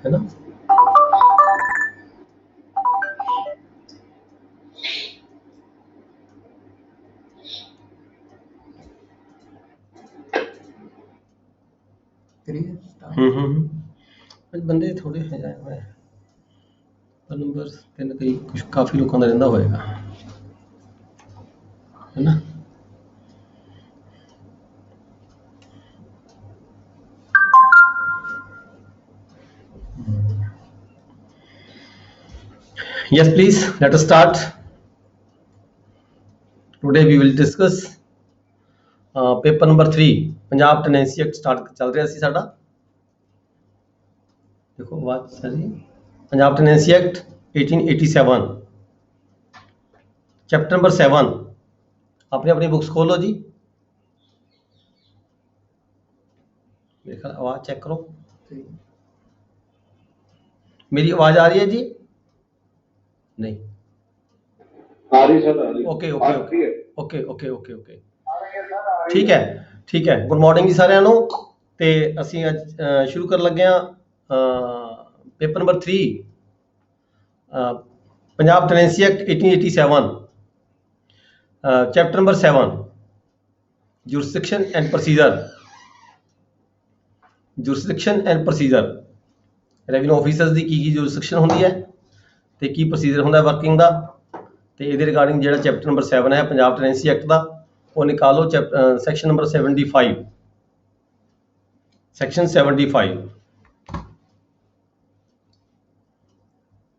है ना। बंदे थोड़े है जाए पर नंबर 3 कई कुछ काफ़ी लोगों का रहिंदा होएगा, है ना। Yes, please, let us start. Today we will discuss paper number 3 Punjab tenancy act start चल रहा सी साडा। देखो आवाज सारी Punjab tenancy act 1887 chapter number 7 अपनी अपनी बुक्स खोलो जी। मेरे ख्याल आवाज चेक करो, मेरी आवाज आ रही है जी? नहीं आ रही सर, आ रही। Okay okay okay okay okay okay okay ठीक है ठीक है। गुड मॉर्निंग जी साਰਿਆਂ ਨੂੰ। ਤੇ ਅਸੀਂ ਅੱਜ ਸ਼ੁਰੂ ਕਰਨ ਲੱਗੇ ਆ paper number 3 Punjab tenancy act 1887 chapter number 7 jurisdiction and procedure। jurisdiction and procedure revenue officers the Ki jurisdiction ਹੁੰਦੀ ਹੈ ਤੇ ਕੀ ਪ੍ਰੋਸੀਜਰ ਹੁੰਦਾ ਵਰਕਿੰਗ ਦਾ, ਤੇ ਇਹਦੇ ਰਿਗਾਰਡਿੰਗ ਜਿਹੜਾ ਚੈਪਟਰ ਨੰਬਰ 7 ਹੈ ਪੰਜਾਬ ਟੈਨੈਂਸੀ ਐਕਟ ਦਾ ਉਹ ਨਿਕਾਲੋ। Section number 75 section 75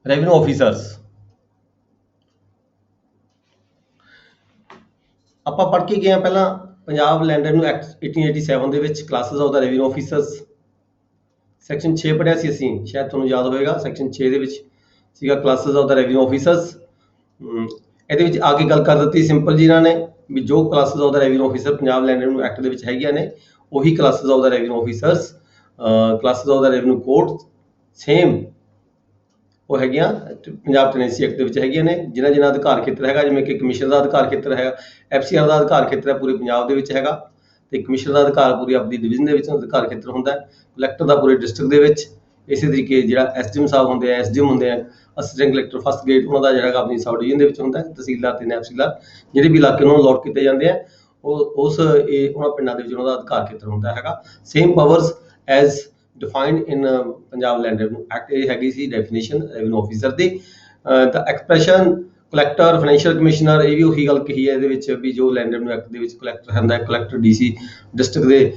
revenue officers. ਆਪਾਂ ਪੜ੍ਹ ਕੇ ਗਏ ਆ ਪਹਿਲਾਂ ਪੰਜਾਬ ਲੈਂਡ ਰੈਵਨਿਊ ਐਕਟ 1887 ਦੇ ਵਿੱਚ classes of the revenue officers. Section 6 ਪੜ੍ਹਿਆ ਸੀ ਅਸੀਂ, ਸ਼ਾਇਦ ਤੁਹਾਨੂੰ ਯਾਦ ਹੋਵੇਗਾ। ਸੈਕਸ਼ਨ 6 ਦੇ ਵਿੱਚ ਸੀਗਾ classes of the revenue officers. ਇਹਦੇ ਵਿੱਚ ਆ ਕੇ ਗੱਲ ਕਰ ਦਿੱਤੀ ਸਿੰਪਲ ਜੀ ਇਹਨਾਂ ਨੇ ਵੀ ਜੋ classes of the revenue officer Punjab land revenue act ਦੇ ਵਿੱਚ ਹੈਗੀਆਂ ਨੇ ਉਹੀ classes of the revenue officers. Classes of the revenue code same ਉਹ ਹੈਗੀਆਂ ਪੰਜਾਬ ਟੈਨੈਂਸੀ ਐਕਟ ਦੇ ਵਿੱਚ ਹੈਗੀਆਂ ਨੇ। ਜਿਨ੍ਹਾਂ ਜਿਨ੍ਹਾਂ ਅਧਿਕਾਰ ਖੇਤਰ ਹੈਗਾ, ਜਿਵੇਂ ਕਿ ਕਮਿਸ਼ਨਰ ਦਾ ਅਧਿਕਾਰ ਖੇਤਰ ਹੈਗਾ, FCR ਦਾ ਅਧਿਕਾਰ ਖੇਤਰ ਹੈ ਪੂਰੇ ਪੰਜਾਬ ਦੇ ਵਿੱਚ ਹੈਗਾ, ਤੇ ਕਮਿਸ਼ਨਰ ਦਾ ਅਧਿਕਾਰ ਪੂਰੀ ਆਪਣੀ ਡਿਵੀਜ਼ਨ ਦੇ ਵਿੱਚ ਅਧਿਕਾਰ ਖੇਤਰ ਹੁੰਦਾ ਹੈ। ਕਲੈਕਟਰ ਦਾ ਪੂਰੇ ਡਿਸਟ੍ਰਿਕਟ ਦੇ ਵਿੱਚ। ਇਸੇ ਤਰੀਕੇ ਜਿਹੜਾ SDM ਸਾਹਿਬ ਹੁੰਦੇ ਆ, SDM ਹੁੰਦੇ ਆ, ਅਸਿਸਟੈਂਟ ਕਲੈਕਟਰ ਫਸਟ ਗ੍ਰੇਡ, ਉਹਨਾਂ ਦਾ ਜਿਹੜਾ ਆਪਣੀ ਸਬ ਡਿਵੀਜ਼ਨ ਦੇ ਵਿੱਚ ਹੁੰਦਾ। ਤਹਿਸੀਲਦਾਰ ਤੇ ਨਾਇਬ ਤਹਿਸੀਲਦਾਰ ਜਿਹੜੇ ਵੀ ਇਲਾਕੇ ਨੂੰ ਅਲੋਟ ਕੀਤੇ ਜਾਂਦੇ ਆ ਉਹ ਉਹਨਾਂ ਪਿੰਡਾਂ ਦੇ ਵਿੱਚ ਉਹਨਾਂ ਦਾ ਅਧਿਕਾਰ ਖੇਤਰ ਹੁੰਦਾ ਹੈਗਾ। ਸੇਮ ਪਾਵਰਸ ਐਜ਼ ਡਿਫਾਈਨਡ ਇਨ ਪੰਜਾਬ ਲੈਂਡ ਰੈਵਨਿਊ ਐਕਟ। ਇਹ ਹੈਗੀ ਸੀ ਡੈਫੀਨੇਸ਼ਨ ਰੈਵਨਿਊ ਆਫੀਸਰ ਦੀ। ਦਾ ਐਕਸਪ੍ਰੈਸ਼ਨ ਕਲੈਕਟਰ, ਫਾਈਨੈਂਸ਼ੀਅਲ ਕਮਿਸ਼ਨਰ, ਇਹ ਵੀ ਉਹੀ ਗੱਲ ਕਹੀ ਹੈ ਇਹਦੇ ਵਿੱਚ ਵੀ ਜੋ ਲੈਂਡ ਰੈਵਨਿਊ ਐਕਟ ਦੇ ਵਿੱਚ ਕਲੈਕਟਰ ਹੁੰਦਾ, ਕਲੈਕਟਰ DC ਡਿਸਟ੍ਰਿਕਟ ਦੇ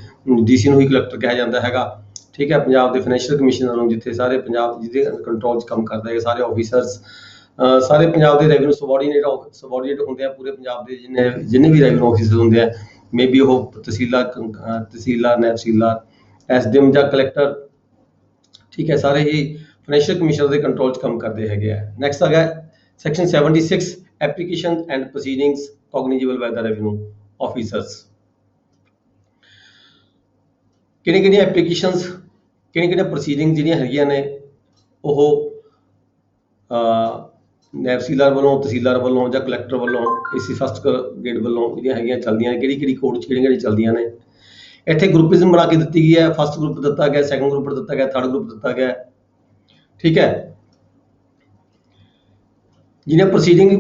DC ਨੂੰ ਹੀ ਕਲੈਕਟਰ ਕਿਹਾ ਜਾਂਦਾ ਹੈਗਾ। ਠੀਕ ਹੈ। ਪੰਜਾਬ ਦੇ ਫਾਈਨੈਂਸ਼ੀਅਲ ਕਮਿਸ਼ਨਰ ਨੂੰ ਜਿੱਥੇ ਸਾਰੇ ਪੰਜਾਬ ਜਿਹਦੇ ਕੰਟਰੋਲ 'ਚ ਕੰਮ ਕਰਦਾ ਹੈ ਸਾਰੇ ਆਫੀਸਰਸ ਸਾਰੇ ਪੰਜਾਬ ਦੇ ਰੈਵਨਿਊ ਸਬੋਰਡੀਨੇਟ ਹੁੰਦੇ ਆ ਪੂਰੇ ਪੰਜਾਬ ਦੇ ਜਿੰਨੇ ਵੀ ਰੈਵਨਿਊ ਆਫੀਸਰ ਹੁੰਦੇ ਆ, ਮੇ ਬੀ ਉਹ ਤਹਿਸੀਲਦਾਰ, ਨਾਇਬ ਤਹਿਸੀਲਦਾਰ, SDM ਜਾਂ ਕਲੈਕਟਰ। ਠੀਕ ਹੈ। ਸਾਰੇ ਹੀ ਫਾਈਨੈਂਸ਼ੀਅਲ ਕਮਿਸ਼ਨਰ ਦੇ ਕੰਟਰੋਲ 'ਚ ਕੰਮ ਕਰਦੇ ਹੈਗੇ ਆ। ਨੈਕਸਟ ਆ ਗਿਆ section 76 application and proceedings cognizable by the revenue officers. ਕਿਹੜੀਆਂ ਐਪਲੀਕੇਸ਼ਨਸ, ਕਿਹੜੀਆਂ ਪ੍ਰੋਸੀਡਿੰਗ ਜਿਹੜੀਆਂ ਹੈਗੀਆਂ ਨੇ ਉਹ ਨਾਇਬ ਤਹਿਸੀਲਦਾਰ ਵੱਲੋਂ, ਤਹਿਸੀਲਦਾਰ ਵੱਲੋਂ ਜਾਂ ਕਲੈਕਟਰ ਵੱਲੋਂ, AC ਫਸਟ ਗ੍ਰੇਡ ਵੱਲੋਂ ਜਿਹੜੀਆਂ ਹੈਗੀਆਂ ਚੱਲਦੀਆਂ ਨੇ, ਕਿਹੜੀ ਕੋਡ 'ਚ ਕਿਹੜੀਆਂ ਚੱਲਦੀਆਂ ਨੇ। ਇੱਥੇ ਗਰੁੱਪਿਜ਼ਮ ਬਣਾ ਕੇ ਦਿੱਤੀ ਗਈ ਹੈ। ਫਸਟ ਗਰੁੱਪ ਦਿੱਤਾ ਗਿਆ, ਸੈਕੰਡ ਗਰੁੱਪ ਦਿੱਤਾ ਗਿਆ, ਥਰਡ ਗਰੁੱਪ ਦਿੱਤਾ ਗਿਆ। ਠੀਕ ਹੈ। ਜਿਹਨੇ ਪ੍ਰੋਸੀਡਿੰਗ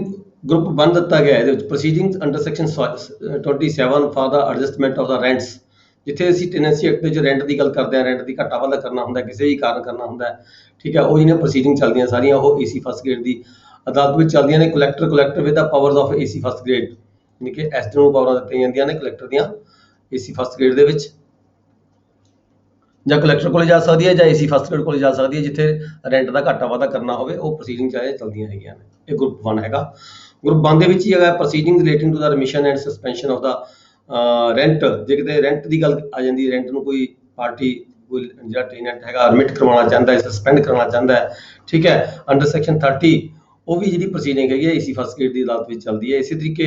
ਗਰੁੱਪ 1 ਦਿੱਤਾ ਗਿਆ ਇਹਦੇ ਵਿੱਚ proceedings under section 27 for the adjustment of the rents. ਜਿੱਥੇ ਅਸੀਂ ਟੈਨੈਂਸੀ ਐਕਟ ਦੇ ਵਿੱਚ ਰੈਂਟ ਦੀ ਗੱਲ ਕਰਦੇ ਹਾਂ, ਰੈਂਟ ਦੀ ਘਾਟਾ ਵਾਧਾ ਕਰਨਾ ਹੁੰਦਾ, ਕਿਸੇ ਵੀ ਕਾਰਨ ਕਰਨਾ ਹੁੰਦਾ। ਠੀਕ ਹੈ। ਉਹ ਜਿਹੜੀਆਂ ਪ੍ਰੋਸੀਡਿੰਗ ਚੱਲਦੀਆਂ ਸਾਰੀਆਂ ਉਹ AC ਫਸਟ ਗ੍ਰੇਡ ਦੀ ਅਦਾਲਤ ਵਿੱਚ ਚੱਲਦੀਆਂ ਨੇ। Collector with the powers of AC first grade, ਯਾਨੀ ਕਿ SDM ਨੂੰ ਪਾਵਰਾਂ ਦਿੱਤੀਆਂ ਜਾਂਦੀਆਂ ਨੇ ਕਲੈਕਟਰ ਦੀਆਂ AC ਫਸਟ ਗ੍ਰੇਡ ਦੇ ਵਿੱਚ, ਜਾਂ ਕਲੈਕਟਰ ਕੋਲੇ ਜਾ ਸਕਦੀ ਹੈ ਜਾਂ AC ਫਸਟ ਗ੍ਰੇਡ ਕੋਲੇ ਜਾ ਸਕਦੀ ਹੈ ਜਿੱਥੇ ਰੈਂਟ ਦਾ ਘਾਟਾ ਵਾਧਾ ਕਰਨਾ ਹੋਵੇ। ਉਹ ਪ੍ਰੋਸੀਡਿੰਗ ਚੱਲਦੀਆਂ ਹੈਗੀਆਂ ਨੇ। ਇਹ ਗਰੁੱਪ 1 ਹੈਗਾ। ਗਰੁੱਪ 1 ਦੇ ਵਿੱਚ ਹੀ ਹੈਗਾ proceeding relating to the remission and suspension of the rent. ਜੇ ਕਿਤੇ ਰੈਂਟ ਦੀ ਗੱਲ ਆ ਜਾਂਦੀ, ਰੈਂਟ ਨੂੰ ਕੋਈ ਪਾਰਟੀ ਕੋਈ ਜਿਹੜਾ ਟੈਨੈਂਟ ਹੈਗਾ ਰਿਮਿਟ ਕਰਵਾਉਣਾ ਚਾਹੁੰਦਾ ਹੈ, ਸਸਪੈਂਡ ਕਰਵਾਉਣਾ ਚਾਹੁੰਦਾ ਹੈ। ਠੀਕ ਹੈ। ਅੰਡਰ ਸੈਕਸ਼ਨ 30 ਉਹ ਵੀ ਜਿਹੜੀ ਪ੍ਰੋਸੀਡਿੰਗ ਹੈਗੀ ਹੈ AC ਫਸਟ ਗ੍ਰੇਡ ਦੀ ਅਦਾਲਤ ਵਿੱਚ ਚੱਲਦੀ ਹੈ। ਇਸੇ ਤਰੀਕੇ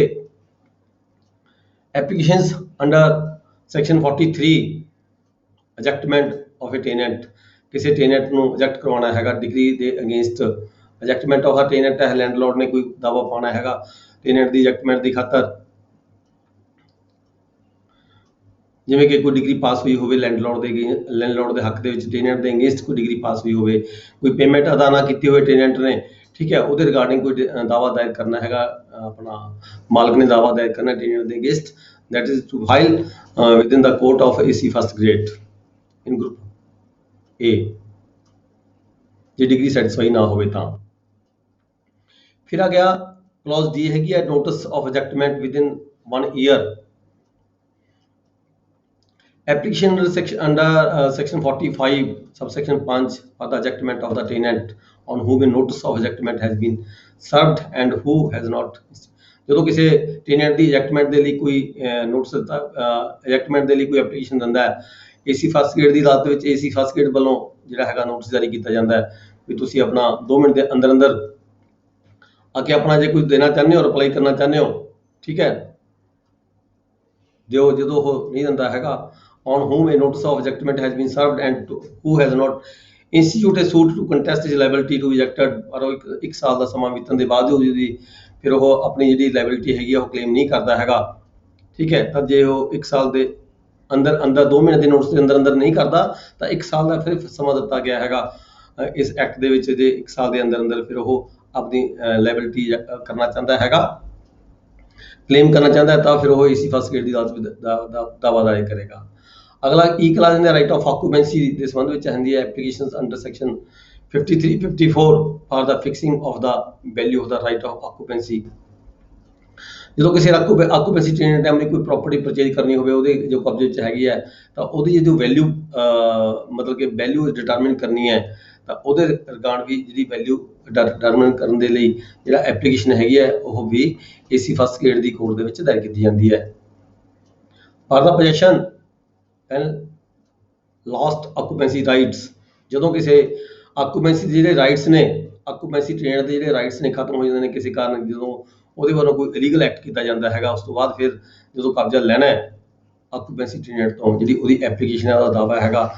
applications under section 43 ejectment of a tenant. ਕਿਸੇ ਟੈਨੈਂਟ ਨੂੰ ਐਜੈਕਟ ਕਰਵਾਉਣਾ ਹੈਗਾ ਡਿਗਰੀ ਦੇ against, ejectment of a tenant ਹੈ, ਲੈਂਡਲੋਰਡ ਨੇ ਕੋਈ ਦਾਅਵਾ ਪਾਉਣਾ ਹੈਗਾ ਟੈਨੈਂਟ ਦੀ ਐਜੈਕਟਮੈਂਟ ਦੀ ਖਾਤਰ। ਜਿਵੇਂ ਕਿ ਕੋਈ ਡਿਗਰੀ ਪਾਸ ਹੋਈ ਹੋਵੇ ਲੈਂਡਲੋਰਡ ਦੇ ਹੱਕ ਦੇ ਵਿੱਚ ਟੈਨੈਂਟ ਦੇ ਅਗੇਂਸਟ ਕੋਈ ਡਿਗਰੀ ਪਾਸ ਹੋਈ ਹੋਵੇ, ਕੋਈ ਪੇਮੈਂਟ ਅਦਾ ਨਾ ਕੀਤੀ ਹੋਵੇ ਟੈਨੈਂਟ ਨੇ, ਠੀਕ ਹੈ, ਉਹਦੇ ਰਿਗਾਰਡਿੰਗ ਕੋਈ ਦਾਵਾ ਦਾਇਰ ਕਰਨਾ ਹੈਗਾ, ਆਪਣਾ ਮਾਲਕ ਨੇ ਦਾਵਾ ਦਾਇਰ ਕਰਨਾ ਟੈਨੈਂਟ ਦੇ against, that is to file within the court of AC first grade in group A, ਜੇ ਡਿਗਰੀ ਸੈਟੀਸਫਾਈ ਨਾ ਹੋਵੇ ਤਾਂ। ਫਿਰ ਆ ਗਿਆ ਕਲੌਜ਼ ਡੀ ਹੈਗੀ ਹੈ notice of ejectment within 1 year। Application under section 45 subsection 5 for the ejectment of the tenant on whom a notice of ejectment has been served and who has not। ਜਦੋਂ ਕਿਸੇ ਟੈਨੈਂਟ ਦੀ ejectment ਦੇ ਲਈ ਕੋਈ notice ਦਿੱਤਾ, ejectment ਦੇ ਲਈ ਕੋਈ application ਦਿੰਦਾ ਹੈ, AC ਫਸਟ ਗ੍ਰੇਡ ਦੀ ਅਦਾਲਤ ਦੇ ਵਿੱਚ AC ਫਸਟ ਗ੍ਰੇਡ ਵੱਲੋਂ ਜਿਹੜਾ ਹੈਗਾ ਨੋਟਿਸ ਜਾਰੀ ਕੀਤਾ ਜਾਂਦਾ ਹੈ ਵੀ ਤੁਸੀਂ ਆਪਣਾ 2 ਮਿੰਟ ਦੇ ਅੰਦਰ ਅੰਦਰ ਆ ਕੇ ਆਪਣਾ ਜੇ ਕੁਝ ਦੇਣਾ ਚਾਹੁੰਦੇ ਹੋ, ਰਿਪਲਾਈ ਕਰਨਾ ਚਾਹੁੰਦੇ ਹੋ, ਠੀਕ ਹੈ, ਦਿਓ। ਜਦੋਂ ਉਹ ਨਹੀਂ ਦਿੰਦਾ ਹੈਗਾ, on whom a notice of ejectment has been served and who has not instituted a suit to contest his liability to be ejected, ਪਰ ਉਹ ਇੱਕ ਸਾਲ ਦਾ ਸਮਾਂ ਬੀਤਣ ਦੇ ਬਾਵਜੂਦ ਵੀ ਫਿਰ ਉਹ ਆਪਣੀ ਜਿਹੜੀ ਲਾਇਬਿਲਿਟੀ ਹੈਗੀ ਆ ਉਹ ਕਲੇਮ ਨਹੀਂ ਕਰਦਾ ਹੈਗਾ, ਠੀਕ ਹੈ, ਤਾਂ ਜੇ ਉਹ 1 ਸਾਲ ਦੇ ਅੰਦਰ 2 ਮਹੀਨੇ ਦੇ ਨੋਟਿਸ ਦੇ ਅੰਦਰ ਨਹੀਂ ਕਰਦਾ ਤਾਂ 1 ਸਾਲ ਦਾ ਫਿਰ ਸਮਾਂ ਦਿੱਤਾ ਗਿਆ ਹੈਗਾ ਇਸ ਐਕਟ ਦੇ ਵਿੱਚ। ਜੇ 1 ਸਾਲ ਦੇ ਅੰਦਰ ਫਿਰ ਉਹ ਆਪਣੀ ਲਾਇਬਿਲਿਟੀ ਕਰਨਾ ਚਾਹੁੰਦਾ ਹੈਗਾ, ਕਲੇਮ ਕਰਨਾ ਚਾਹੁੰਦਾ ਹੈ, ਤਾਂ ਫਿਰ ਉਹ AC ਫਸਟ ਗ੍ਰੇਡ ਦੀ ਅਦਾਲਤ ਦਾ ਦਾਵਾ ਦਾਇਰ ਕਰੇਗਾ। ਅਗਲਾ E ਕਲਾਸ ਦੇ ਰਾਈਟ ਆਫ ਆਕੂਪੈਂਸੀ ਦੇ ਸੰਬੰਧ ਵਿੱਚ ਆਉਂਦੀ ਹੈ applications under section 53 54 for the fixing of the value of the right of occupancy. ਜਦੋਂ ਕਿਸੇ ਆਕੂਪੈਂਸੀ ਟੈਨੈਂਟ ਨੇ ਆਪਣੀ ਕੋਈ ਪ੍ਰਾਪਰਟੀ ਪਰਚੇਜ ਕਰਨੀ ਹੋਵੇ, ਉਹਦੇ ਜੋ ਕਬਜ਼ੇ 'ਚ ਹੈਗੀ ਹੈ, ਤਾਂ ਉਹਦੀ ਜਿਹੜੀ ਵੈਲਿਊ ਮਤਲਬ ਕਿ ਵੈਲਿਊ ਡਿਟਰਮਿਨ ਕਰਨੀ ਹੈ, ਤਾਂ ਉਹਦੇ ਰਿਗਾਰਡ ਵੀ ਜਿਹੜੀ ਵੈਲਿਊ ਡਿਟਰਮਿਨ ਕਰਨ ਦੇ ਲਈ ਜਿਹੜਾ ਐਪਲੀਕੇਸ਼ਨ ਹੈਗੀ ਹੈ ਉਹ ਵੀ AC ਫਸਟ ਗ੍ਰੇਡ ਦੀ ਕੋਰਟ ਦੇ ਵਿੱਚ ਦਾਇਰ ਕੀਤੀ ਜਾਂਦੀ ਹੈ। For the possession and last occupancy rights, ਜਦੋਂ ਕਿਸੇ ਆਕੂਪੈਂਸੀ ਦੇ ਜਿਹੜੇ ਰਾਈਟਸ ਨੇ, ਆਕੂਪੈਂਸੀ ਟੈਨੈਂਟ ਦੇ ਜਿਹੜੇ ਰਾਈਟਸ ਨੇ ਖਤਮ ਹੋ ਜਾਂਦੇ ਨੇ ਕਿਸੇ ਕਾਰਨ, ਜਦੋਂ ਉਹਦੇ ਵੱਲੋਂ ਕੋਈ ਇਲੀਗਲ ਐਕਟ ਕੀਤਾ ਜਾਂਦਾ ਹੈਗਾ, ਉਸ ਤੋਂ ਬਾਅਦ ਫਿਰ ਜਦੋਂ ਕਬਜ਼ਾ ਲੈਣਾ ਹੈ ਆਕੂਪੈਂਸੀ ਟੈਨੈਂਟ ਤੋਂ, ਜਿਹੜੀ ਉਹਦੀ ਐਪਲੀਕੇਸ਼ਨ ਹੈ, ਉਹਦਾ ਦਾਵਾ ਹੈਗਾ,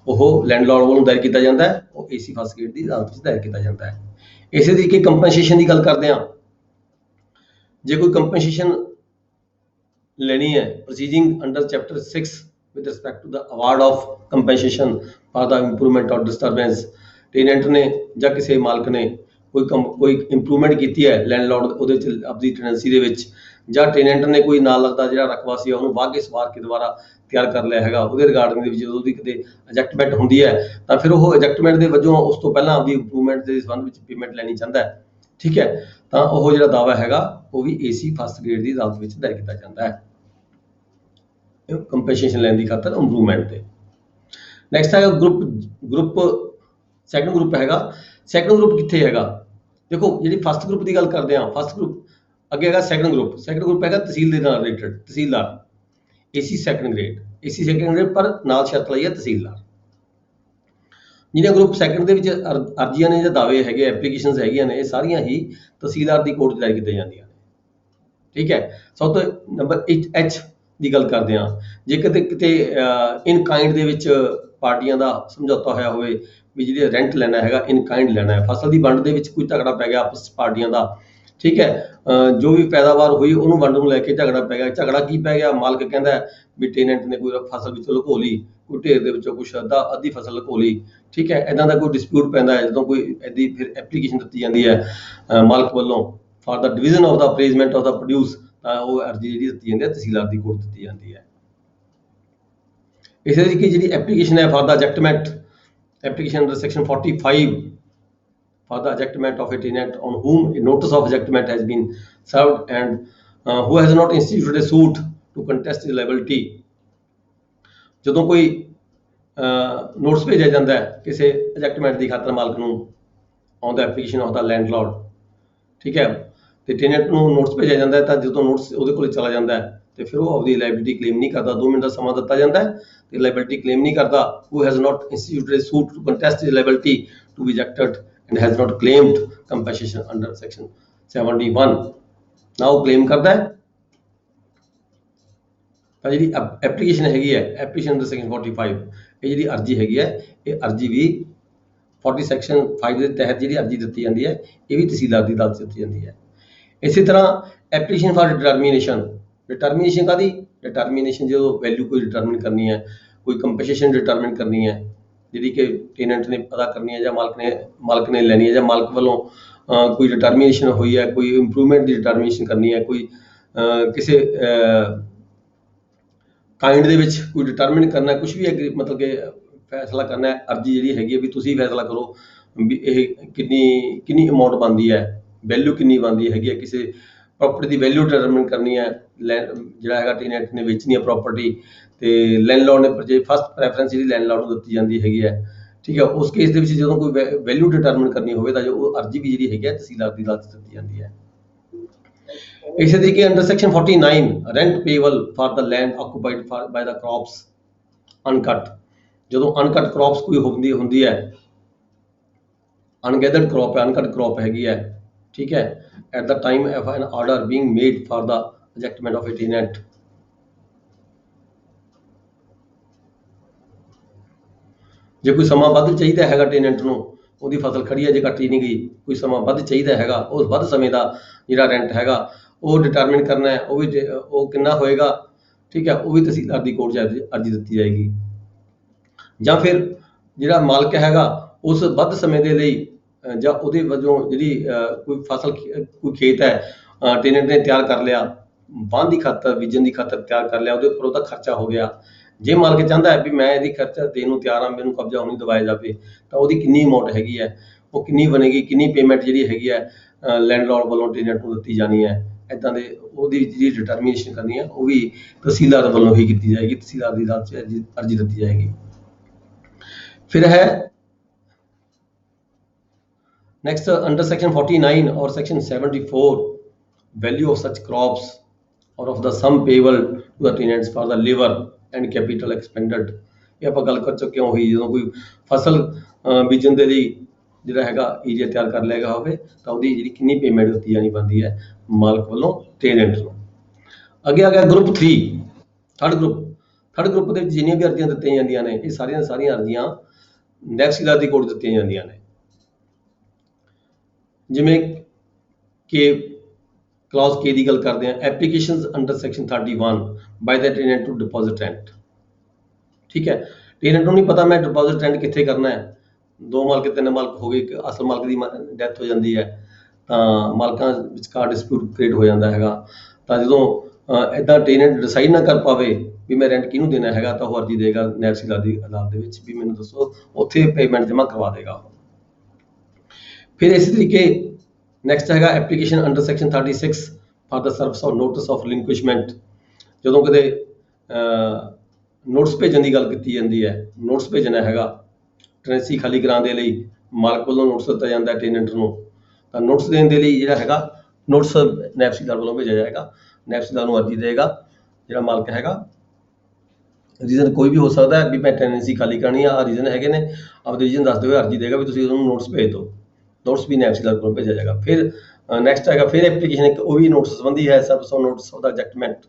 ਉਹ ਲੈਂਡਲੋਰਡ ਵੱਲੋਂ ਦਾਇਰ ਕੀਤਾ ਜਾਂਦਾ ਹੈ, ਉਹ AC ਫਸਟ ਗ੍ਰੇਡ ਦੀ ਅਦਾਲਤ ਵਿੱਚ ਦਾਇਰ ਕੀਤਾ ਜਾਂਦਾ ਹੈ। ਇਸੇ ਤਰੀਕੇ ਕੰਪਨਸੇਸ਼ਨ ਦੀ ਗੱਲ ਕਰਦੇ ਹਾਂ। ਜੇ ਕੋਈ ਕੰਪਨਸੇਸ਼ਨ ਲੈਣੀ ਹੈ, proceeding under chapter 6 with respect to the award of compensation for the improvement or disturbance, tenant ਨੇ ਜਾਂ ਕਿਸੇ ਮਾਲਕ ਨੇ ਕੋਈ ਇੰਪਰੂਵਮੈਂਟ ਕੀਤੀ ਹੈ ਲੈਂਡਲੋਰਡ ਉਹਦੇ 'ਚ ਆਪਣੀ ਟੈਨੈਂਸੀ ਦੇ ਵਿੱਚ, ਜਾਂ ਟੈਨੈਂਟ ਨੇ ਕੋਈ ਨਾਲ ਲੱਗਦਾ ਜਿਹੜਾ ਰਕਬਾ ਸੀ ਉਹਨੂੰ ਵਾਹ ਕੇ ਸਵਾਰ ਕੇ ਦੁਬਾਰਾ ਤਿਆਰ ਕਰ ਲਿਆ ਹੈਗਾ, ਉਹਦੇ ਰਿਗਾਰਡਿੰਗ ਦੇ ਵਿੱਚ ਜਦੋਂ ਉਹਦੀ ਕਿਤੇ ਐਜੈਕਟਮੈਂਟ ਹੁੰਦੀ ਹੈ ਤਾਂ ਫਿਰ ਉਹ ਐਜੈਕਟਮੈਂਟ ਦੇ ਵਜੋਂ ਉਸ ਤੋਂ ਪਹਿਲਾਂ ਆਪਣੀ ਇੰਪਰੂਵਮੈਂਟ ਦੇ ਸੰਬੰਧ ਵਿੱਚ ਪੇਮੈਂਟ ਲੈਣੀ ਚਾਹੁੰਦਾ ਹੈ, ਠੀਕ ਹੈ, ਤਾਂ ਉਹ ਜਿਹੜਾ ਦਾਵਾ ਹੈਗਾ ਉਹ ਵੀ AC ਫਸਟ ਗ੍ਰੇਡ ਦੀ ਅਦਾਲਤ ਵਿੱਚ ਦਾਇਰ ਕੀਤਾ ਜਾਂਦਾ ਹੈ ਕੰਪਨਸੇਸ਼ਨ ਲੈਣ ਦੀ ਖਾਤਰ ਇੰਪਰੂਵਮੈਂਟ ਤੇ। ਨੈਕਸਟ ਹੈਗਾ ਗਰੁੱਪ ਸੈਕੰਡ ਗਰੁੱਪ ਹੈਗਾ। ਸੈਕੰਡ ਗਰੁੱਪ ਕਿੱਥੇ ਹੈਗਾ? ਦੇਖੋ, ਜਿਹੜੀ ਫਸਟ ਗਰੁੱਪ ਦੀ ਗੱਲ ਕਰਦੇ ਹਾਂ, ਫਸਟ ਗਰੁੱਪ ਅੱਗੇ ਹੈਗਾ ਸੈਕੰਡ ਗਰੁੱਪ। ਸੈਕੰਡ ਗਰੁੱਪ ਹੈਗਾ ਤਹਿਸੀਲ ਦੇ ਨਾਲ ਰਿਲੇਟਡ, ਤਹਿਸੀਲਦਾਰ, AC ਸੈਕੰਡ ਗ੍ਰੇਡ ਪਰ ਨਾਲ ਸ਼ਰਤ ਲਈ ਹੈ ਤਹਿਸੀਲਦਾਰ। ਜਿਹੜੇ ਗਰੁੱਪ ਸੈਕੰਡ ਦੇ ਵਿੱਚ ਅਰਜ਼ੀਆਂ ਨੇ ਜਾਂ ਦਾਅਵੇ ਹੈਗੇ, ਐਪਲੀਕੇਸ਼ਨਸ ਹੈਗੀਆਂ ਨੇ, ਇਹ ਸਾਰੀਆਂ ਹੀ ਤਹਿਸੀਲਦਾਰ ਦੀ ਕੋਰਟ 'ਚ ਦਾਇਰ ਕੀਤੀਆਂ ਜਾਂਦੀਆਂ ਨੇ, ਠੀਕ ਹੈ। ਸਭ ਤੋਂ ਨੰਬਰ H ਦੀ ਗੱਲ ਕਰਦੇ ਹਾਂ। ਜੇ ਕਿਤੇ ਇਨ ਕਾਇੰਡ ਦੇ ਵਿੱਚ ਪਾਰਟੀਆਂ ਦਾ ਸਮਝੌਤਾ ਹੋਇਆ ਹੋਵੇ ਵੀ ਜਿਹੜੇ ਰੈਂਟ ਲੈਣਾ ਹੈਗਾ ਇਨ ਕਾਇੰਡ ਲੈਣਾ ਹੈ, ਫਸਲ ਦੀ ਵੰਡ ਦੇ ਵਿੱਚ ਕੋਈ ਝਗੜਾ ਪੈ ਗਿਆ ਆਪਸ ਪਾਰਟੀਆਂ ਦਾ, ਠੀਕ ਹੈ, ਜੋ ਵੀ ਪੈਦਾਵਾਰ ਹੋਈ ਉਹਨੂੰ ਵੰਡ ਨੂੰ ਲੈ ਕੇ ਝਗੜਾ ਪੈ ਗਿਆ। ਝਗੜਾ ਕੀ ਪੈ ਗਿਆ? ਮਾਲਕ ਕਹਿੰਦਾ ਵੀ ਟੈਨੈਂਟ ਨੇ ਕੋਈ ਫਸਲ ਵਿੱਚੋਂ ਲੁਕੋ ਲਈ, ਕੋਈ ਢੇਰ ਦੇ ਵਿੱਚੋਂ ਕੁਛ ਅੱਧੀ ਫਸਲ ਲੁਕੋ ਲਈ, ਠੀਕ ਹੈ, ਇੱਦਾਂ ਦਾ ਕੋਈ ਡਿਸਪਿਊਟ ਪੈਂਦਾ ਹੈ, ਜਦੋਂ ਕੋਈ ਇੱਦੀ ਫਿਰ ਐਪਲੀਕੇਸ਼ਨ ਦਿੱਤੀ ਜਾਂਦੀ ਹੈ ਮਾਲਕ ਵੱਲੋਂ for the division of the appraisement of the produce, ਤਾਂ ਉਹ ਅਰਜ਼ੀ ਜਿਹੜੀ ਦਿੱਤੀ ਜਾਂਦੀ ਹੈ ਤਹਿਸੀਲਦਾਰ ਦੀ ਕੋਰਟ ਦਿੱਤੀ ਜਾਂਦੀ ਹੈ। ਇਸੇ ਤਰੀਕੇ ਜਿਹੜੀ ਐਪਲੀਕੇਸ਼ਨ ਹੈ for the ejectment, application under section 45 for the ejectment of a tenant on whom a notice of ejectment has been served and who has not instituted a suit to contest his liability। ਜਦੋਂ ਕੋਈ notice ਭੇਜਿਆ ਜਾਂਦਾ ਹੈ ਕਿਸੇ ਐਜੈਕਟਮੈਂਟ ਦੀ ਖਾਤਰ ਮਾਲਕ ਨੂੰ on the application of the landlord, ਠੀਕ ਹੈ, ਤੇ ਟੈਨੈਂਟ ਨੂੰ ਨੋਟਿਸ ਭੇਜਿਆ ਜਾਂਦਾ ਹੈ, ਤਾਂ ਜਦੋਂ ਨੋਟਿਸ ਉਹਦੇ ਕੋਲ ਚਲਾ ਜਾਂਦਾ ਹੈ ਤੇ ਫਿਰ ਉਹ ਆਪਦੀ ਲਾਇਬਿਲਿਟੀ ਕਲੇਮ ਨਹੀਂ ਕਰਦਾ। 2 ਮਿੰਟ ਦਾ ਸਮਾਂ ਦਿੱਤਾ ਜਾਂਦਾ ਹੈ ਤੇ ਲਾਇਬਿਲਿਟੀ ਕਲੇਮ ਨਹੀਂ ਕਰਦਾ। who has not instituted a suit to contest his liability to be ejected and has not claimed compensation under section 71, now claim ਕਰਦਾ ਹੈ ਤਾਂ ਜਿਹੜੀ ਐਪਲੀਕੇਸ਼ਨ ਹੈਗੀ ਹੈ ਐਪਲੀਕੇਸ਼ਨ ਅੰਡਰ ਸੈਕਸ਼ਨ 45, ਇਹ ਜਿਹੜੀ ਅਰਜ਼ੀ ਹੈਗੀ ਹੈ ਇਹ ਅਰਜ਼ੀ ਵੀ 40 ਸੈਕਸ਼ਨ 5 ਦੇ ਤਹਿਤ ਜਿਹੜੀ ਅਰਜ਼ੀ ਦਿੱਤੀ ਜਾਂਦੀ ਹੈ ਇਹ ਵੀ ਤਹਿਸੀਲਦਾਰ ਦੀ ਅਦਾਲਤ 'ਚ ਦਿੱਤੀ ਜਾਂਦੀ ਹੈ। ਇਸੇ ਤਰ੍ਹਾਂ ਐਪਲੀਕੇਸ਼ਨ ਫਾਰ ਡਿਟਰਮੀਨੇਸ਼ਨ ਕਾਹਦੀ? डिटर्मिनेशन जो वैल्यू कोई डिटरमिन करनी है, कोई कंपनसेशन डिटरमिन करनी है जी कि टेनेंट ने अदा करनी है या मालक ने लेनी है या मालक वालों कोई डिटर्मिनेशन हुई है, कोई इंप्रूवमेंट की डिटर्मिनेशन करनी है, कोई किसी काइंड ਦੇ ਵਿੱਚ ਕੋਈ ਡਿਟਰਮਿਨ ਕਰਨਾ है, कुछ भी मतलब कि फैसला करना है, अर्जी जी हैगी भी तुसी फैसला करो भी ਇਹ किन्नी अमाउंट बनती है, वैल्यू किन्नी बनती हैगी, किसी प्रॉपर्टी की वैल्यू डिटरमिन करनी है, ਜਿਹੜਾ ਹੈਗਾ टेनेंट ने बेचनी है प्रॉपर्टी ਤੇ लैंडलॉर्ड ने जे फर्स्ट प्रेफरेंस जी लैंडलॉर्ड ਨੂੰ ਦਿੱਤੀ ਜਾਂਦੀ ਹੈਗੀ ਹੈ। ठीक है, उस केस ਦੇ ਵਿੱਚ ਜਦੋਂ ਕੋਈ वैल्यू डिटरमिन करनी ਹੋਵੇ ਤਾਂ ਜੋ अर्जी भी ਜਿਹੜੀ ਹੈਗੀ ਹੈ ਤਹਿਸੀਲਦਾਰ ਦੀ ਅਦਾਲਤ 'ਚ ਦਿੱਤੀ ਜਾਂਦੀ ਹੈ। इसी तरीके under section 49 rent payable for the land occupied by the crops uncut, जो अनकट क्रॉप्स कोई होंगी है, अनगैदर्ड क्रॉप है, अनकट क्रॉप हैगी है, ठीक है, at the time of an order being made for the adjustment of a tenant. जो कोई समा वध चाहिए हैगा टेनेंट नूं, ਉਹਦੀ फसल खड़ी है जे ਕੱਟੀ नहीं गई, कोई समा वध चाहिए हैगा, उस वध समय का ਜਿਹੜਾ रेंट हैगा वो डिटरमिन करना है, वो भी वो कितना होएगा, ठीक है, वो भी तहसीलदार की कोर्ट 'ਚ अर्जी दी जाएगी। ਜਾਂ फिर ਜਿਹੜਾ मालक हैगा उस वध समय के लिए ਜਾਂ ਉਹਦੇ ਵਜੋਂ ਜਿਹੜੀ कोई फसल कोई खेत है टेनेंट ने तैयार कर लिया, वाहन की खातर बीजन की खातर तैयार कर लिया, ਉਹਦੇ ਉੱਪਰ ਉਹਦਾ खर्चा हो गया। जे मालक चाहता है भी मैं यदि खर्चा देने ਨੂੰ ਤਿਆਰ ਹਾਂ, ਮੈਨੂੰ कब्जा होनी दवाया जाए, तो ਉਹਦੀ किन्नी अमाउंट हैगी है, वो किन्नी बनेगी, किन्नी पेमेंट ਜਿਹੜੀ ਹੈਗੀ है लैंडलॉर्ड वालों टेनेंट ਨੂੰ ਦਿੱਤੀ ਜਾਣੀ है, ਇੱਦਾਂ ਦੇ ਉਹਦੀ ਜਿਹੜੀ डिटरमिनेशन करनी है वो भी तहसीलदार वालों ही की जाएगी, तहसीलदार की अदालत 'ਚ अर्जी दी जाएगी। फिर है नेक्स्ट अंडर सेक्शन 49 और section 74 value of such crops or of the sum payable to the tenants for the labour and capital expended. ये आप गल कर चुके हो ही, जो कोई फसल बीजन के लिए ਜਿਹੜਾ ਹੈਗਾ ਏਰੀਆ ਤਿਆਰ ਕਰ ਲਿਆ ਹੋਵੇ ਤਾਂ ਉਹਦੀ ਜਿਹੜੀ ਕਿੰਨੀ ਪੇਮੈਂਟ ਦਿੱਤੀ ਜਾਣੀ ਬਣਦੀ ਹੈ ਮਾਲਕ ਵੱਲੋਂ ਟੇਨੈਂਟ ਨੂੰ। ਅੱਗੇ ਆ ਗਿਆ ਗਰੁੱਪ 3, ਥਰਡ ਗਰੁੱਪ ਦੇ ਵਿੱਚ ਜਿੰਨੀਆਂ ਵੀ ਅਰਜ਼ੀਆਂ ਦਿੱਤੀਆਂ ਜਾਂਦੀਆਂ ਨੇ ਇਹ ਸਾਰੀਆਂ ਅਰਜ਼ੀਆਂ ਨਾਇਬ ਤਹਿਸੀਲਦਾਰ ਦੀ ਕੋਰਟ ਦਿੱਤੀਆਂ ਜਾਂਦੀਆਂ ਨੇ। ਜਿਵੇਂ ਕਿ ਕਲਾਸ ਕੇ ਦੀ ਗੱਲ ਕਰਦੇ ਹਾਂ, applications under section 31 by the tenant to deposit rent. ठीक है, टेनेंट ਨੂੰ ਨਹੀਂ ਪਤਾ ਮੈਂ डिपॉजिट रेंट ਕਿੱਥੇ करना है, 2 ਮਾਲਕ 3 ਮਾਲਕ ਹੋ ਗਏ, ਅਸਲ ਮਾਲਕ ਦੀ ਡੈਥ ਹੋ ਜਾਂਦੀ ਹੈ ਤਾਂ ਮਾਲਕਾਂ ਵਿਚਕਾਰ ਡਿਸਪਿਊਟ ਕ੍ਰੀਏਟ ਹੋ ਜਾਂਦਾ ਹੈਗਾ, ਤਾਂ ਜਦੋਂ ਇੱਦਾਂ ਟੇਨੈਂਟ ਡਿਸਾਈਡ ਨਾ ਕਰ ਪਾਵੇ ਵੀ ਮੈਂ ਰੈਂਟ ਕਿਹਨੂੰ ਦੇਣਾ ਹੈਗਾ ਤਾਂ ਉਹ ਅਰਜ਼ੀ ਦੇਗਾ ਨਾਇਬ ਤਹਿਸੀਲਦਾਰ ਦੀ ਅਦਾਲਤ ਦੇ ਵਿੱਚ ਵੀ ਮੈਨੂੰ ਦੱਸੋ, ਉੱਥੇ ਪੇਮੈਂਟ ਜਮ੍ਹਾਂ ਕਰਵਾ ਦੇਗਾ। ਫਿਰ ਇਸੇ ਤਰੀਕੇ ਨੈਕਸਟ ਹੈਗਾ application under section 36 for the service of notice of relinquishment. ਜਦੋਂ ਕਿਤੇ ਨੋਟਿਸ ਭੇਜਣ ਦੀ ਗੱਲ ਕੀਤੀ ਜਾਂਦੀ ਹੈ, ਨੋਟਿਸ ਭੇਜਣਾ ਹੈਗਾ ਟੈਨੈਂਸੀ ਖਾਲੀ ਕਰਾਉਣ ਦੇ ਲਈ, ਮਾਲਕ ਵੱਲੋਂ ਨੋਟਿਸ ਦਿੱਤਾ ਜਾਂਦਾ ਹੈ ਟੇਨੈਂਟ ਨੂੰ, ਤਾਂ ਨੋਟਿਸ ਦੇਣ ਦੇ ਲਈ ਜਿਹੜਾ ਹੈਗਾ ਨੋਟਿਸ ਨਾਇਬ ਤਹਿਸੀਲਦਾਰ ਵੱਲੋਂ ਭੇਜਿਆ ਜਾਏਗਾ, ਨਾਇਬ ਤਹਿਸੀਲਦਾਰ ਨੂੰ ਅਰਜ਼ੀ ਦੇਗਾ ਜਿਹੜਾ ਮਾਲਕ ਹੈਗਾ। ਰੀਜ਼ਨ ਕੋਈ ਵੀ ਹੋ ਸਕਦਾ ਹੈ ਵੀ ਮੈਂ ਟੈਨੈਂਸੀ ਖਾਲੀ ਕਰਨੀ ਆ, ਰੀਜ਼ਨ ਹੈਗੇ ਨੇ, ਆਪਦੇ ਰੀਜ਼ਨ ਦੱਸਦੇ ਹੋਏ ਅਰਜ਼ੀ ਦੇਗਾ ਵੀ ਤੁਸੀਂ ਉਹਨੂੰ ਨੋਟਿਸ ਭੇਜ ਦਿਓ, ਨੋਟਿਸ ਵੀ ਨਾਇਬ ਤਹਿਸੀਲਦਾਰ ਵੱਲੋਂ ਭੇਜਿਆ ਜਾਏਗਾ। ਫਿਰ ਨੈਕਸਟ ਹੈਗਾ ਫਿਰ ਐਪਲੀਕੇਸ਼ਨ, ਇੱਕ ਉਹ ਵੀ ਨੋਟਿਸ ਸੰਬੰਧੀ ਹੈ, service of notice of the adjustment.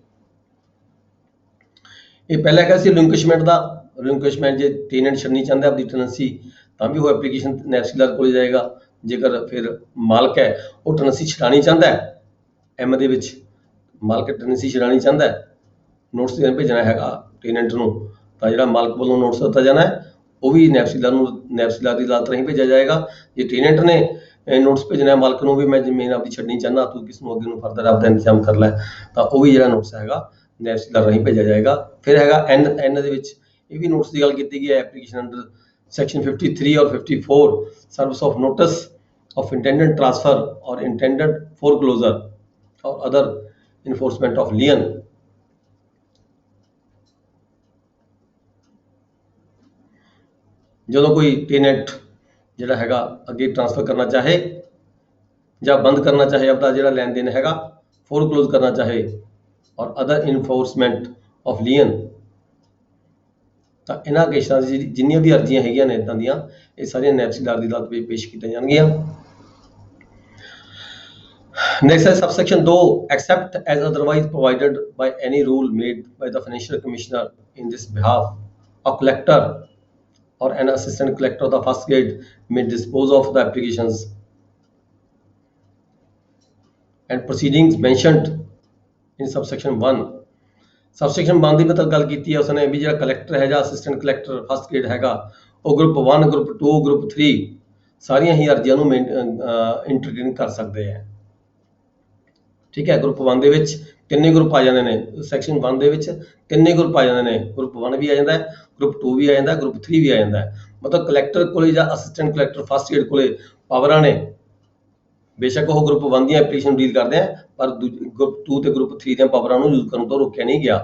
ਇਹ ਪਹਿਲਾਂ ਹੈਗਾ ਸੀ ਰਿਲਿੰਕੁਇਸ਼ਮੈਂਟ ਦਾ, ਰਿਲਿੰਕੁਇਸ਼ਮੈਂਟ ਜੇ ਟੇਨੈਂਟ ਛੱਡਣੀ ਚਾਹੁੰਦਾ ਆਪਣੀ ਟੈਨੈਂਸੀ ਤਾਂ ਵੀ ਉਹ ਐਪਲੀਕੇਸ਼ਨ ਨਾਇਬ ਤਹਿਸੀਲਦਾਰ ਕੋਲ ਜਾਏਗਾ। ਜੇਕਰ ਫਿਰ ਮਾਲਕ ਹੈ ਉਹ ਟੈਨੈਂਸੀ ਛਡਾਉਣੀ ਚਾਹੁੰਦਾ ਹੈ, ਐਮ ਦੇ ਵਿੱਚ ਮਾਲਕ ਟੈਨੈਂਸੀ ਛਡਾਉਣੀ ਚਾਹੁੰਦਾ ਹੈ, ਨੋਟਿਸ ਦੇਣ ਭੇਜਣਾ ਹੈਗਾ ਟੇਨੈਂਟ ਨੂੰ, ਤਾਂ ਜਿਹੜਾ ਮਾਲਕ ਵੱਲੋਂ ਨੋਟਿਸ ਦਿੱਤਾ ਜਾਣਾ ਹੈ ਉਹ ਵੀ ਨਾਇਬ ਤਹਿਸੀਲਦਾਰ ਦੀ ਅਦਾਲਤ ਰਾਹੀਂ ਭੇਜਿਆ ਜਾਏਗਾ। ਜੇ ਟੇਨੈਂਟ ਨੇ ਨੋਟਿਸ ਭੇਜਣਾ ਮਾਲਕ ਨੂੰ ਵੀ ਮੈਂ ਜ਼ਮੀਨ ਆਪਣੀ ਛੱਡਣੀ ਚਾਹੁੰਦਾ, ਤੂੰ ਕਿਸ ਨੂੰ ਅੱਗੇ ਨੂੰ ਫਰਦਰ ਆਪਦਾ ਇੰਤਜ਼ਾਮ ਕਰ ਲੈ, ਤਾਂ ਉਹ ਵੀ ਜਿਹੜਾ ਨੋਟਿਸ ਹੈਗਾ ਨਾਇਬ ਤਹਿਸੀਲਦਾਰ ਰਾਹੀਂ ਭੇਜਿਆ ਜਾਏਗਾ। ਫਿਰ ਹੈਗਾ ਐਨ ਦੇ ਵਿੱਚ ਇਹ ਵੀ ਨੋਟਿਸ ਦੀ ਗੱਲ ਕੀਤੀ ਗਈ ਹੈ, ਐਪਲੀਕੇਸ਼ਨ ਅੰਡਰ सेक्शन 53 और 54 service of notice of intended transfer और इंटेंडेड फोरक्लोजर और अदर इन्फोर्समेंट ऑफ लियन। जो कोई टेनेंट जिहड़ा हैगा अगे ट्रांसफर करना चाहे या बंद करना चाहे अपना जिहड़ा लैन देन हैगा, फोरक्लोज करना चाहे और अदर इन्फोर्समेंट ऑफ लियन, ਤਾਂ ਇਹਨਾਂ ਕੇਸਾਂ 'ਚ ਜਿੰਨੀਆਂ ਵੀ ਅਰਜ਼ੀਆਂ ਹੈਗੀਆਂ ਨੇ ਇੱਦਾਂ ਦੀਆਂ ਇਹ ਸਾਰੀਆਂ ਨਾਇਬ ਤਹਿਸੀਲਦਾਰ ਦੀ ਅਦਾਲਤ ਵਿੱਚ ਪੇਸ਼ ਕੀਤੀਆਂ ਜਾਣਗੀਆਂ। ਨੈਕਸਟ ਹੈ subsection 2 except as otherwise provided by any rule made by the financial commissioner in this behalf a collector or an assistant collector of the first grade may dispose of the applications and proceedings mentioned in subsection 1 सबसैक्शन 1 ਦੀ ਮਤਲਬ ਗੱਲ ਕੀਤੀ ਹੈ ਉਸਨੇ ਵੀ ਜਿਹੜਾ collector ਹੈ ਜਾਂ assistant collector first grade ਹੈਗਾ ਉਹ ਗਰੁੱਪ 1 ਗਰੁੱਪ 2 ਗਰੁੱਪ 3 ਸਾਰੀਆਂ ਹੀ ਅਰਜ਼ੀਆਂ ਨੂੰ ਇੰਟਰਟੇਨ ਕਰ ਸਕਦੇ ਆ। ਠੀਕ ਹੈ, ਗਰੁੱਪ 1 ਦੇ ਵਿੱਚ ਤਿੰਨੇ ਗਰੁੱਪ ਆ ਜਾਂਦੇ ਨੇ, ਸੈਕਸ਼ਨ 1 ਦੇ ਵਿੱਚ ਤਿੰਨੇ ਗਰੁੱਪ ਆ ਜਾਂਦੇ ਨੇ, ਗਰੁੱਪ 1 ਵੀ ਆ ਜਾਂਦਾ ਹੈ, ਗਰੁੱਪ 2 ਵੀ ਆ ਜਾਂਦਾ, ਗਰੁੱਪ 3 ਵੀ ਆ ਜਾਂਦਾ ਹੈ। ਮਤਲਬ ਕਲੈਕਟਰ ਕੋਲੇ ਜਾਂ ਅਸਿਸਟੈਂਟ ਕਲੈਕਟਰ ਫਸਟ ਗ੍ਰੇਡ ਕੋਲੇ ਪਾਵਰਾਂ ਨੇ, ਬੇਸ਼ੱਕ ਉਹ ਗਰੁੱਪ 1 ਦੀਆਂ ਐਪਲੀਕੇਸ਼ਨ ਡੀਲ ਕਰਦੇ ਆ ਪਰ ਗਰੁੱਪ 2 ਤੇ ਗਰੁੱਪ 3 ਦੀਆਂ ਪਾਵਰਾਂ ਨੂੰ ਯੂਜ਼ ਕਰਨ ਤੋਂ ਰੋਕਿਆ ਨਹੀਂ ਗਿਆ।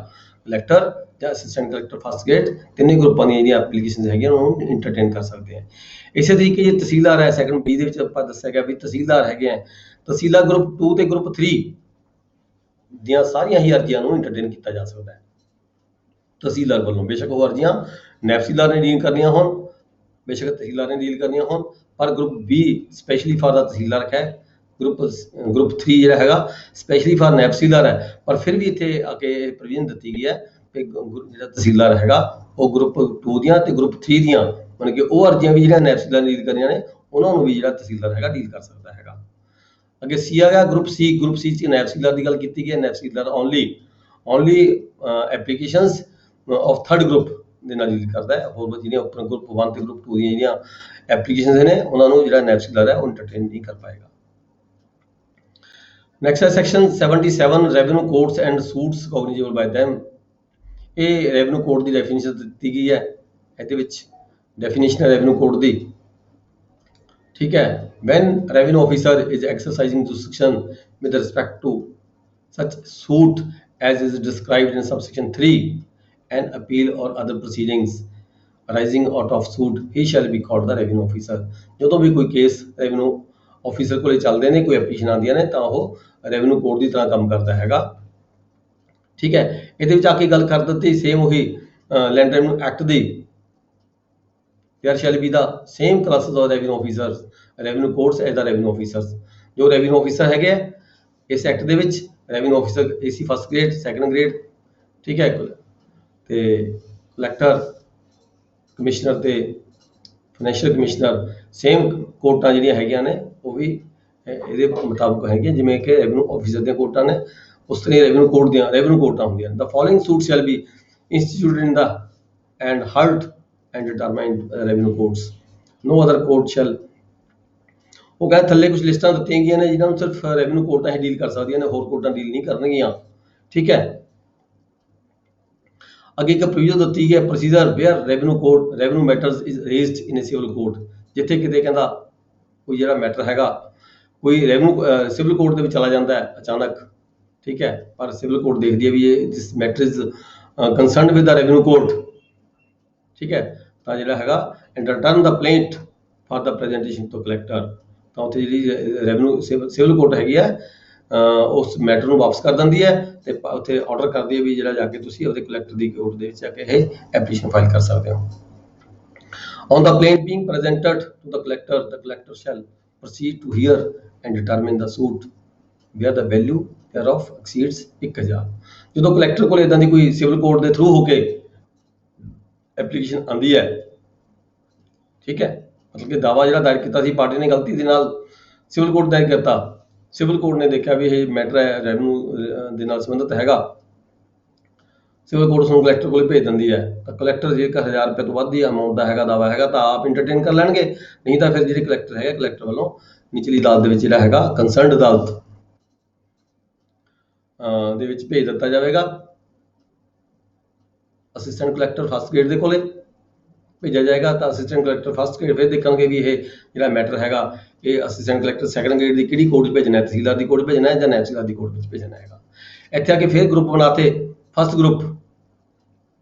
ਕਲੈਕਟਰ ਜਾਂ ਅਸਿਸਟੈਂਟ ਕਲੈਕਟਰ ਫਸਟ ਗ੍ਰੇਡ ਤਿੰਨੇ ਗਰੁੱਪਾਂ ਦੀਆਂ ਜਿਹੜੀਆਂ ਐਪਲੀਕੇਸ਼ਨ ਹੈਗੀਆਂ ਉਹਨੂੰ ਇੰਟਰਟੇਨ ਕਰ ਸਕਦੇ ਆ। ਇਸੇ ਤਰੀਕੇ ਜੇ ਤਹਿਸੀਲਦਾਰ ਹੈ ਸੈਕੰਡ ਬੀ ਦੇ ਵਿੱਚ ਆਪਾਂ ਦੱਸਿਆ ਗਿਆ ਵੀ ਤਹਿਸੀਲਦਾਰ ਹੈਗੇ ਆ, ਤਹਿਸੀਲਦਾਰ ਗਰੁੱਪ 2 ਤੇ ਗਰੁੱਪ 3 ਦੀਆਂ ਸਾਰੀਆਂ ਹੀ ਅਰਜ਼ੀਆਂ ਨੂੰ ਇੰਟਰਟੇਨ ਕੀਤਾ ਜਾ ਸਕਦਾ ਹੈ ਤਹਿਸੀਲਦਾਰ ਵੱਲੋਂ। ਬੇਸ਼ੱਕ ਉਹ ਅਰਜ਼ੀਆਂ ਨੈਫਸੀਲਦਾਰ ਨੇ ਡੀਲ ਕਰਨੀਆਂ ਹੋਣ, ਬੇਸ਼ੱਕ ਤਹਿਸੀਲਦਾਰ ਨੇ ਡੀਲ ਕਰਨੀਆਂ ਹੋਣ, ਪਰ group B specially for the tehsildar ਰੱਖਿਆ ਹੈ, ਗਰੁੱਪ 3 ਜਿਹੜਾ ਹੈਗਾ ਸਪੈਸ਼ਲੀ ਫਾਰ ਨੈਫਸੀਲਦਾਰ ਹੈ। ਪਰ ਫਿਰ ਵੀ ਇੱਥੇ ਆ ਕੇ ਪ੍ਰੋਵੀਜ਼ਨ ਦਿੱਤੀ ਗਈ ਹੈ ਕਿ ਜਿਹੜਾ ਤਹਿਸੀਲਦਾਰ ਹੈਗਾ ਉਹ ਗਰੁੱਪ 2 ਦੀਆਂ ਤੇ ਗਰੁੱਪ 3 ਦੀਆਂ ਮਤਲਬ ਕਿ ਉਹ ਅਰਜ਼ੀਆਂ ਵੀ ਜਿਹੜੀਆਂ ਨੈਫਸੀਲਦਾਰ ਡੀਲ ਕਰਨੀਆਂ ਨੇ ਉਹਨਾਂ ਨੂੰ ਵੀ ਜਿਹੜਾ ਤਹਿਸੀਲਦਾਰ ਹੈਗਾ ਡੀਲ ਕਰ ਸਕਦਾ ਹੈਗਾ। ਅੱਗੇ ਸੀ ਆ ਗਿਆ ਗਰੁੱਪ ਸੀ। ਗਰੁੱਪ ਸੀ 'ਚ ਨੈਫਸੀਲਦਾਰ ਦੀ ਗੱਲ ਕੀਤੀ ਗਈ ਹੈ। ਨੈਫਸੀਲਦਾਰ only applications of third group ਦੇ ਨਾਲ ਡੀਲ ਕਰਦਾ ਹੈ। ਹੋਰ ਜਿਹੜੀਆਂ ਉੱਪਰ ਗਰੁੱਪ 1 ਤੇ ਗਰੁੱਪ 2 ਦੀਆਂ ਜਿਹੜੀਆਂ ਐਪਲੀਕੇਸ਼ਨਸ ਨੇ ਉਹਨਾਂ ਨੂੰ ਜਿਹੜਾ ਨੈਫਸੀਲਦਾਰ ਹੈ ਉਹ ਇੰਟਰਟੇਨ ਨਹੀਂ ਕਰ ਪਾਏਗਾ। ਨੈਕਸਟ ਹੈ section 77 revenue codes and suits cognizable by them। ਇਹ ਰੈਵਨਿਊ ਕੋਡ ਦੀ ਡੈਫੀਨੇਸ਼ਨ ਦਿੱਤੀ ਗਈ ਹੈ। ਇਹਦੇ ਵਿੱਚ ਡੈਫੀਨੇਸ਼ਨ ਹੈ ਰੈਵਨਿਊ ਕੋਡ ਦੀ। ਠੀਕ ਹੈ, when revenue officer is exercising jurisdiction with respect to such suit as is described in subsection 3 and appeal or other proceedings arising out of suit he shall be called the revenue officer। ਜਦੋਂ ਵੀ ਕੋਈ case revenue officer ਕੋਲੇ ਚੱਲਦੇ ਨੇ, ਕੋਈ application ਆਉਂਦੀਆਂ ਨੇ ਤਾਂ ਉਹ ਰੈਵਨਿਊ ਕੋਡ ਦੀ ਤਰ੍ਹਾਂ ਕੰਮ ਕਰਦਾ ਹੈਗਾ। ਠੀਕ ਹੈ, ਇਹਦੇ ਵਿੱਚ ਆ ਕੇ ਗੱਲ ਕਰ ਦਿੱਤੀ ਸੇਮ ਉਹੀ land revenue act the there shall be the same classes of revenue officers revenue codes as the revenue officers। ਜੋ revenue officer ਹੈਗੇ ਆ ਇਸ ਐਕਟ ਦੇ ਵਿੱਚ revenue officer AC first grade second grade, ਠੀਕ ਹੈ, ਤੇ ਕਲੈਕਟਰ ਕਮਿਸ਼ਨਰ ਤੇ ਫਾਈਨੈਂਸ਼ੀਅਲ ਕਮਿਸ਼ਨਰ ਸੇਮ ਕੋਟਾਂ ਜਿਹੜੀਆਂ ਹੈਗੀਆਂ ਨੇ ਉਹ ਵੀ ਇਹਦੇ ਮੁਤਾਬਕ ਹੈਗੀਆਂ ਜਿਵੇਂ ਕਿ ਰੈਵਨਿਊ ਆਫੀਸਰ ਦੀਆਂ ਕੋਟਾਂ ਨੇ ਉਸ ਤਰ੍ਹਾਂ ਰੈਵਨਿਊ ਕੋਡ ਦੀਆਂ ਰੈਵਨਿਊ ਕੋਟਾਂ ਹੁੰਦੀਆਂ ਨੇ। The following suits shall be instituted in the and heard and determined revenue codes, no other code shall। ਉਹ ਕਹਿੰਦੇ ਥੱਲੇ ਕੁਝ ਲਿਸਟਾਂ ਦਿੱਤੀਆਂ ਗਈਆਂ ਨੇ ਜਿਨ੍ਹਾਂ ਨੂੰ ਸਿਰਫ ਰੈਵਨਿਊ ਕੋਡਾਂ ਹੀ ਡੀਲ ਕਰ ਸਕਦੀਆਂ ਨੇ, ਹੋਰ ਕੋਡਾਂ ਡੀਲ ਨਹੀਂ ਕਰਨਗੀਆਂ। ਠੀਕ ਹੈ, ਅੱਗੇ ਇੱਕ ਪ੍ਰੋਵੀਜ਼ਨ ਦਿੱਤੀ ਗਈ ਹੈ procedure where revenue matters is raised in a civil code. ਜਿੱਥੇ ਕਿਤੇ ਕਹਿੰਦਾ ਕੋਈ ਜਿਹੜਾ ਮੈਟਰ ਹੈਗਾ ਕੋਈ ਰੈਵਨਿਊ ਸਿਵਲ ਕੋਡ ਦੇ ਵਿੱਚ ਚਲਾ ਜਾਂਦਾ ਹੈ ਅਚਾਨਕ, ਠੀਕ ਹੈ, ਪਰ ਸਿਵਲ ਕੋਡ ਦੇਖਦੀ ਹੈ ਵੀ ਇਹ this matter is concerned with the revenue code. ਠੀਕ ਹੈ, ਤਾਂ ਜਿਹੜਾ ਹੈਗਾ and return the plaint for the presentation to collector, ਤਾਂ ਉੱਥੇ ਜਿਹੜੀ ਰੈਵਨਿਊ ਸਿਵਲ ਕੋਰਟ ਹੈਗੀ ਹੈ ਉਸ ਮੈਟਰ ਨੂੰ ਵਾਪਸ ਕਰ ਦਿੰਦੀ ਹੈ ਤੇ ਉੱਥੇ ਆਰਡਰ ਕਰਦੀ ਹੈ ਵੀ ਜਿਹੜਾ ਜਾ ਕੇ ਤੁਸੀਂ ਉਹਦੇ ਕਲੈਕਟਰ ਦੀ ਕੋਰਟ ਦੇ ਵਿੱਚ ਜਾ ਕੇ ਇਹ ਐਪਲੀਕੇਸ਼ਨ ਫਾਈਲ ਕਰ ਸਕਦੇ ਹੋ। On the plaint being presented to the collector shall proceed to hear and determine the suit where the value thereof exceeds 1000। ਜਦੋਂ ਕਲੈਕਟਰ ਕੋਲ ਇਦਾਂ ਦੀ ਕੋਈ ਸਿਵਲ ਕੋਰਟ ਦੇ ਥਰੂ ਹੋ ਕੇ ਐਪਲੀਕੇਸ਼ਨ ਆਉਂਦੀ ਹੈ, ਠੀਕ ਹੈ, ਮਤਲਬ ਕਿ ਦਾਵਾ ਜਿਹੜਾ ਦਾਇਰ ਕੀਤਾ ਸੀ ਪਾਰਟੀ ਨੇ ਗਲਤੀ ਦੇ ਨਾਲ ਸਿਵਲ ਕੋਰਟ ਦਾਇਰ ਕਰਤਾ, ਸਿਵਲ ਕੋਰਟ ਨੇ ਦੇਖਿਆ ਵੀ ਇਹ ਮੈਟਰ ਹੈ ਰੈਵਨਿਊ ਦੇ ਨਾਲ ਸੰਬੰਧਿਤ ਹੈਗਾ, ਸਿਵਲ ਕੋਰਟ ਨੂੰ ਕਲੈਕਟਰ ਕੋਲ ਭੇਜ ਦਿੰਦੀ ਹੈ। ਤਾਂ ਕਲੈਕਟਰ ਜੇਕਰ 1000 ਰੁਪਏ ਤੋਂ ਵੱਧ ਦੀ ਅਮਾਊਂਟ ਦਾ ਹੈਗਾ ਦਾਵਾ ਹੈਗਾ ਤਾਂ ਆਪ ਇੰਟਰਟੇਨ ਕਰ ਲੈਣਗੇ, ਨਹੀਂ ਤਾਂ ਫਿਰ ਜਿਹੜੇ ਕਲੈਕਟਰ ਹੈਗਾ ਕਲੈਕਟਰ ਵੱਲੋਂ ਨਿਚਲੀ ਅਦਾਲਤ ਦੇ ਵਿੱਚ ਜਿਹੜਾ ਹੈਗਾ ਕੰਸਰਨਡ ਅਦਾਲਤ ਦੇ ਵਿੱਚ ਭੇਜ ਦਿੱਤਾ ਜਾਵੇਗਾ। ਅਸਿਸਟੈਂਟ ਕਲੈਕਟਰ ਫਸਟ ਗ੍ਰੇਡ ਦੇ ਕੋਲੇ ਭੇਜਿਆ ਜਾਏਗਾ ਤਾਂ ਅਸਿਸਟੈਂਟ ਕਲੈਕਟਰ ਫਸਟ ਗ੍ਰੇਡ ਫਿਰ ਦੇਖਣਗੇ ਵੀ ਇਹ ਜਿਹੜਾ ਮੈਟਰ ਹੈਗਾ ਇਹ ਅਸਿਸਟੈਂਟ ਕਲੈਕਟਰ ਸੈਕੰਡ ਗ੍ਰੇਡ ਦੀ ਕਿਹੜੀ ਕੋਰਟ 'ਚ ਭੇਜਣਾ ਹੈ, ਤਹਿਸੀਲਦਾਰ ਦੀ ਕੋਰਟ ਭੇਜਣਾ ਹੈ ਜਾਂ ਨੈਬ ਦੀ ਕੋਰਟ ਵਿੱਚ ਭੇਜਣਾ ਹੈਗਾ। ਇੱਥੇ ਆ ਕੇ ਫਿਰ ਗਰੁੱਪ ਬਣਾਤੇ, ਫਸਟ ਗਰੁੱਪ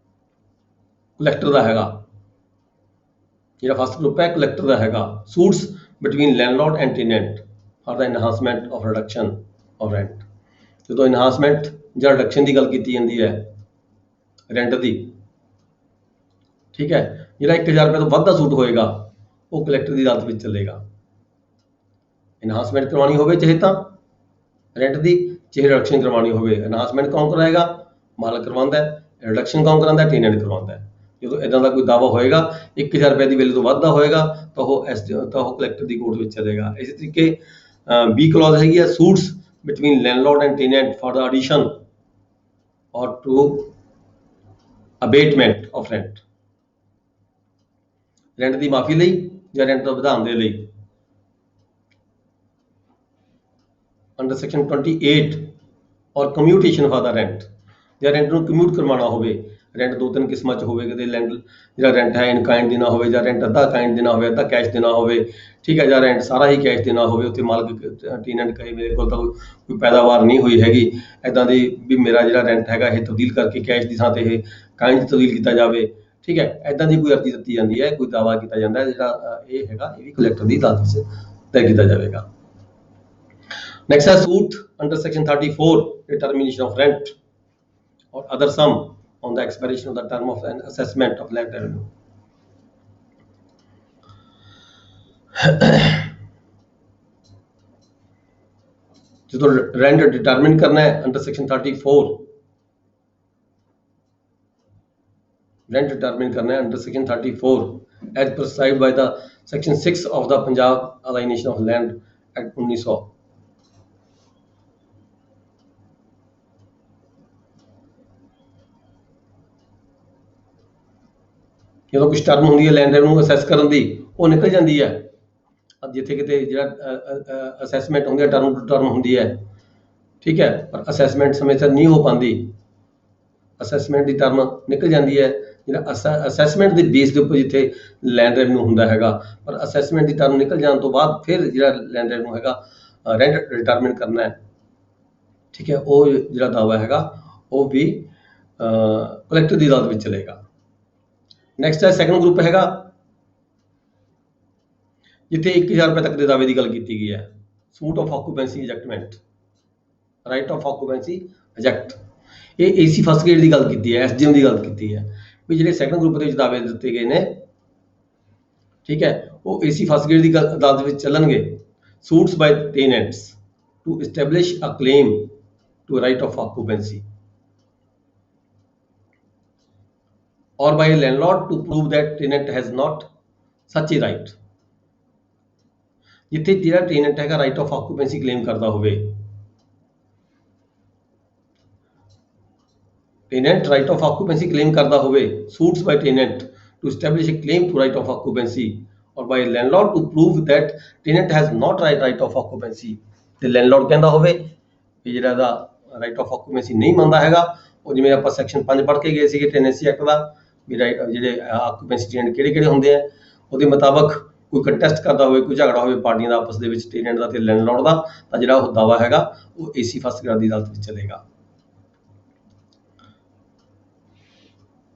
ਕਲੈਕਟਰ ਦਾ ਹੈਗਾ, ਜਿਹੜਾ ਫਸਟ ਗਰੁੱਪ ਹੈ ਕਲੈਕਟਰ ਦਾ ਹੈਗਾ। Suits between landlord and tenant for the enhancement of reduction of rent. ਜਦੋਂ ਇਨਹਾਂਸਮੈਂਟ ਜਾਂ ਰਿਡਕਸ਼ਨ ਦੀ ਗੱਲ ਕੀਤੀ ਜਾਂਦੀ ਹੈ ਰੈਂਟ ਦੀ, ਠੀਕ ਹੈ, ਜਿਹੜਾ 1000 ਰੁਪਏ ਤੋਂ ਵੱਧ ਦਾ ਸੂਟ ਹੋਏਗਾ ਉਹ ਕਲੈਕਟਰ ਦੀ ਅਦਾਲਤ ਵਿੱਚ ਚੱਲੇਗਾ। ਇਨਹਾਂਸਮੈਂਟ ਕਰਵਾਉਣੀ ਹੋਵੇ ਚਾਹੇ ਤਾਂ ਰੈਂਟ ਦੀ, ਚਾਹੇ ਰਿਡਕਸ਼ਨ ਕਰਵਾਉਣੀ ਹੋਵੇ। ਇਨਹਾਂਸਮੈਂਟ ਕੌਣ ਕਰਾਏਗਾ? ਮਾਲਕ ਕਰਵਾਉਂਦਾ ਹੈ। ਰਿਡਕਸ਼ਨ ਕੌਣ ਕਰਾਉਂਦਾ? ਟੈਨੈਂਟ ਕਰਵਾਉਂਦਾ ਹੈ। ਜਦੋਂ ਇਦਾਂ ਦਾ ਕੋਈ ਦਾਵਾ ਹੋਏਗਾ 1000 ਰੁਪਏ ਦੀ ਵੈਲਿਊ ਤੋਂ ਵੱਧ ਦਾ ਹੋਏਗਾ ਤਾਂ ਉਹ ਕਲੈਕਟਰ ਦੀ ਕੋਰਟ ਵਿੱਚ ਚੱਲੇਗਾ। ਇਸੇ ਤਰੀਕੇ ਬੀ ਕਲੌਜ਼ ਹੈਗੀ ਹੈ suits between landlord and tenant for the addition or to abatement of rent, rent ਦੀ ਮਾਫੀ ਲਈ ਜਾਂ ਰੈਂਟ ਦਾ ਵਧਾਉਣ ਦੇ ਲਈ। ਅੰਡਰ ਸੈਕਸ਼ਨ 28 ਔਰ ਕਮਿਊਟੇਸ਼ਨ ਫਾਰ ਦਾ ਰੈਂਟ, ਜਾਂ ਰੈਂਟ ਨੂੰ ਕਮਿਊਟ ਕਰਵਾਉਣਾ ਹੋਵੇ। ਰੈਂਟ ਦੋ ਤਿੰਨ ਕਿਸਮਾਂ 'ਚ ਹੋਵੇ, ਕਦੇ ਲੈਂਡ ਜਿਹੜਾ ਰੈਂਟ ਹੈ ਇਨ ਕਾਇੰਡ ਦੇਣਾ ਹੋਵੇ, ਜਾਂ ਰੈਂਟ ਅੱਧਾ ਕਾਇੰਡ ਦੇਣਾ ਹੋਵੇ, ਅੱਧਾ ਕੈਸ਼ ਦੇਣਾ ਹੋਵੇ, ਠੀਕ ਹੈ, ਜਾਂ ਰੈਂਟ ਸਾਰਾ ਹੀ ਕੈਸ਼ ਦੇਣਾ ਹੋਵੇ। ਉੱਥੇ ਮਾਲਕ ਟੀਨੈਂਟ ਕਹੇ ਮੇਰੇ ਕੋਲ ਤਾਂ ਕੋਈ ਪੈਦਾਵਾਰ ਨਹੀਂ ਹੋਈ ਹੈਗੀ ਇੱਦਾਂ ਦੀ ਵੀ ਮੇਰਾ ਜਿਹੜਾ ਰੈਂਟ ਹੈਗਾ ਇਹ ਤਬਦੀਲ ਕਰਕੇ ਕੈਸ਼ ਦੀ ਥਾਂ ਤੇ ਇਹ ਕਾਇੰਡ ਤਬਦੀਲ ਕੀਤਾ ਜਾਵੇ, ਠੀਕ ਹੈ, ਇੱਦਾਂ ਦੀ ਕੋਈ ਅਰਜ਼ੀ ਦਿੱਤੀ ਜਾਂਦੀ ਹੈ, ਕੋਈ ਦਾਅਵਾ ਕੀਤਾ ਜਾਂਦਾ ਹੈ, ਜਿਹੜਾ ਇਹ ਹੈਗਾ ਇਹ ਵੀ ਕਲੈਕਟਰ ਦੀ ਅਦਾਲਤ 'ਚ ਤੈਅ ਕੀਤਾ ਜਾਵੇਗਾ। Next है suit under section 34, determination of rent or other sum on the expiration of the term of an assessment of land revenue. जो rent determine करना है under section 34, rent determine करना है under section 34 as prescribed by the section 6 of the Punjab Alienation of Land Act 1900। ਜਦੋਂ ਕੁਝ term ਹੁੰਦੀ ਹੈ land revenue assess ਕਰਨ ਦੀ, ਉਹ ਨਿਕਲ ਜਾਂਦੀ ਹੈ। ਜਿੱਥੇ ਕਿਤੇ ਜਿਹੜਾ ਅਸੈਸਮੈਂਟ ਹੁੰਦੀ ਹੈ ਟਰਮ ਟੂ ਟਰਮ ਹੁੰਦੀ ਹੈ, ਠੀਕ ਹੈ, ਪਰ ਅਸੈਸਮੈਂਟ ਸਮੇਂ ਸਿਰ ਨਹੀਂ ਹੋ ਪਾਉਂਦੀ, ਅਸੈਸਮੈਂਟ ਦੀ ਟਰਮ ਨਿਕਲ ਜਾਂਦੀ ਹੈ। ਜਿਹੜਾ ਅਸੈਸਮੈਂਟ ਦੇ ਬੇਸ ਦੇ ਉੱਪਰ ਜਿੱਥੇ ਲੈਂਡ ਰੈਵਨਿਊ ਹੁੰਦਾ ਹੈਗਾ, ਪਰ ਅਸੈਸਮੈਂਟ ਦੀ ਟਰਮ ਨਿਕਲ ਜਾਣ ਤੋਂ ਬਾਅਦ ਫਿਰ ਜਿਹੜਾ ਲੈਂਡ ਰੈਵਨਿਊ ਹੈਗਾ ਰੈਂਟ ਡਿਟਰਮਿਨ ਕਰਨਾ ਹੈ, ਠੀਕ ਹੈ, ਉਹ ਜਿਹੜਾ ਦਾਅਵਾ ਹੈਗਾ ਉਹ ਵੀ ਕਲੈਕਟਰ ਦੀ ਅਦਾਲਤ ਵਿੱਚ ਚਲੇਗਾ। ਨੈਕਸਟ ਹੈ ਸੈਕੰਡ ਗਰੁੱਪ ਹੈਗਾ ਜਿੱਥੇ 1000 ਰੁਪਏ ਤੱਕ ਦੇ ਦਾਅਵੇ ਦੀ ਗੱਲ ਕੀਤੀ ਗਈ ਹੈ। Suit of occupancy ejectment, right of occupancy eject, ਇਹ ਏਸੀ ਫਸਟ ਗ੍ਰੇਡ ਦੀ ਗੱਲ ਕੀਤੀ ਹੈ, ਐਸਡੀਐਮ ਦੀ ਗੱਲ ਕੀਤੀ ਹੈ ਵੀ ਜਿਹੜੇ ਸੈਕੰਡ ਗਰੁੱਪ ਦੇ ਵਿੱਚ ਦਾਅਵੇ ਦਿੱਤੇ ਗਏ ਨੇ, ਠੀਕ ਹੈ, ਉਹ ਏਸੀ ਫਸਟ ਗ੍ਰੇਡ ਦੀ ਅਦਾਲਤ ਵਿੱਚ ਚੱਲਣਗੇ। Suits by tenants to establish a claim to right of occupancy or by a landlord to prove that tenant has not such a right। ਜਿੱਥੇ ਜਿਹੜਾ ਟੈਨੈਂਟ ਹੈਗਾ ਰਾਈਟ ਆਫ ਆਕੂਪੈਂਸੀ ਕਲੇਮ ਕਰਦਾ ਹੋਵੇ, tenant right of occupancy claim ਕਰਦਾ ਹੋਵੇ, suits by tenant to establish a claim to right of occupancy or by landlord to prove that tenant has not right of occupancy. ਤੇ landlord ਕਹਿੰਦਾ ਹੋਵੇ ਕਿ ਜਿਹੜਾ ਦਾ right of ਆਕੂਪੈਂਸੀ ਨਹੀਂ ਮੰਨਦਾ ਹੈਗਾ, ਉਹ ਜਿਵੇਂ ਆਪਾਂ ਸੈਕਸ਼ਨ 5 ਪੜ੍ਹ ਕੇ ਗਏ ਸੀਗੇ ਟੈਨੈਂਸੀ ਐਕਟ ਦਾ, ਵੀ ਜਿਹੜੇ ਆਕੂਪੈਂਸੀ ਟੈਨੈਂਟ ਕਿਹੜੇ ਹੁੰਦੇ ਆ, ਉਹਦੇ ਮੁਤਾਬਕ ਕੋਈ ਕੰਟੈਸਟ ਕਰਦਾ ਹੋਵੇ, ਕੋਈ ਝਗੜਾ ਹੋਵੇ ਪਾਰਟੀਆਂ ਦਾ ਆਪਸ ਦੇ ਵਿੱਚ ਟੈਨੈਂਟ ਦਾ ਤੇ ਲੈਂਡਲॉर्ड ਦਾ, ਤਾਂ ਜਿਹੜਾ ਉਹ ਦਾਅਵਾ ਹੈਗਾ ਉਹ ਏਸੀ ਫਸਟ ਗ੍ਰੇਡ ਦੀ ਅਦਾਲਤ ਵਿੱਚ ਚੱਲੇਗਾ।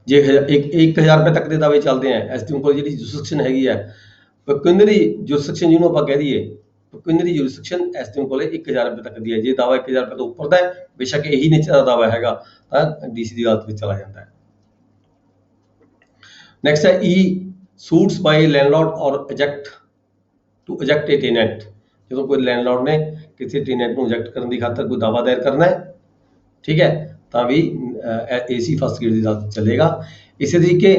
ਜੇ 1000 ਰੁਪਏ ਤੱਕ ਦੇ ਦਾਅਵੇ ਚੱਲਦੇ ਆ, ਐਸਡੀਐਮ ਕੋਲ ਜਿਹੜੀ ਜੁਰਿਸਡਿਕਸ਼ਨ ਹੈਗੀ ਹੈ ਪੈਕੂਨਰੀ ਜੁਰਿਸਡਿਕਸ਼ਨ ਜਿਹਨੂੰ ਆਪਾਂ ਕਹਿ ਦਈਏ, ਪੈਕੂਨਰੀ ਜੁਰਿਸਡਿਕਸ਼ਨ ਐਸਡੀਐਮ ਕੋਲੇ 1000 ਰੁਪਏ ਤੱਕ ਦੀ ਹੈ। ਜੇ ਦਾਅਵਾ 1000 ਰੁਪਏ ਤੋਂ ਉੱਪਰ ਦਾ ਹੈ, ਬੇਸ਼ੱਕ ਇਹੀ ਨੇਚਰ ਦਾ ਦਾਅਵਾ ਹੈਗਾ, ਤਾਂ ਡੀਸੀ ਦੀ ਅਦਾਲਤ ਵਿੱਚ ਚਲਾ ਜਾਂਦਾ ਹੈ। ਨੈਕਸਟ ਹੈ ਈ suits by landlord or eject to eject a tenant. ਜਦੋਂ ਕੋਈ ਲੈਂਡਲॉर्ड ਨੇ ਕਿਸੇ ਟੈਨੈਂਟ ਨੂੰ ਐਜੈਕਟ ਕਰਨ ਦੀ ਖਾਤਰ ਕੋਈ ਦਾਅਵਾ ਦਾਇਰ ਕਰਨਾ ਹੈ, ਠੀਕ ਹੈ, ਤਾਂ ਵੀ ਏਸੀ ਫਸਟ ਗ੍ਰੇਡ ਦੀ ਅਦਾਲਤ ਚੱਲੇਗਾ। ਇਸੇ ਤਰੀਕੇ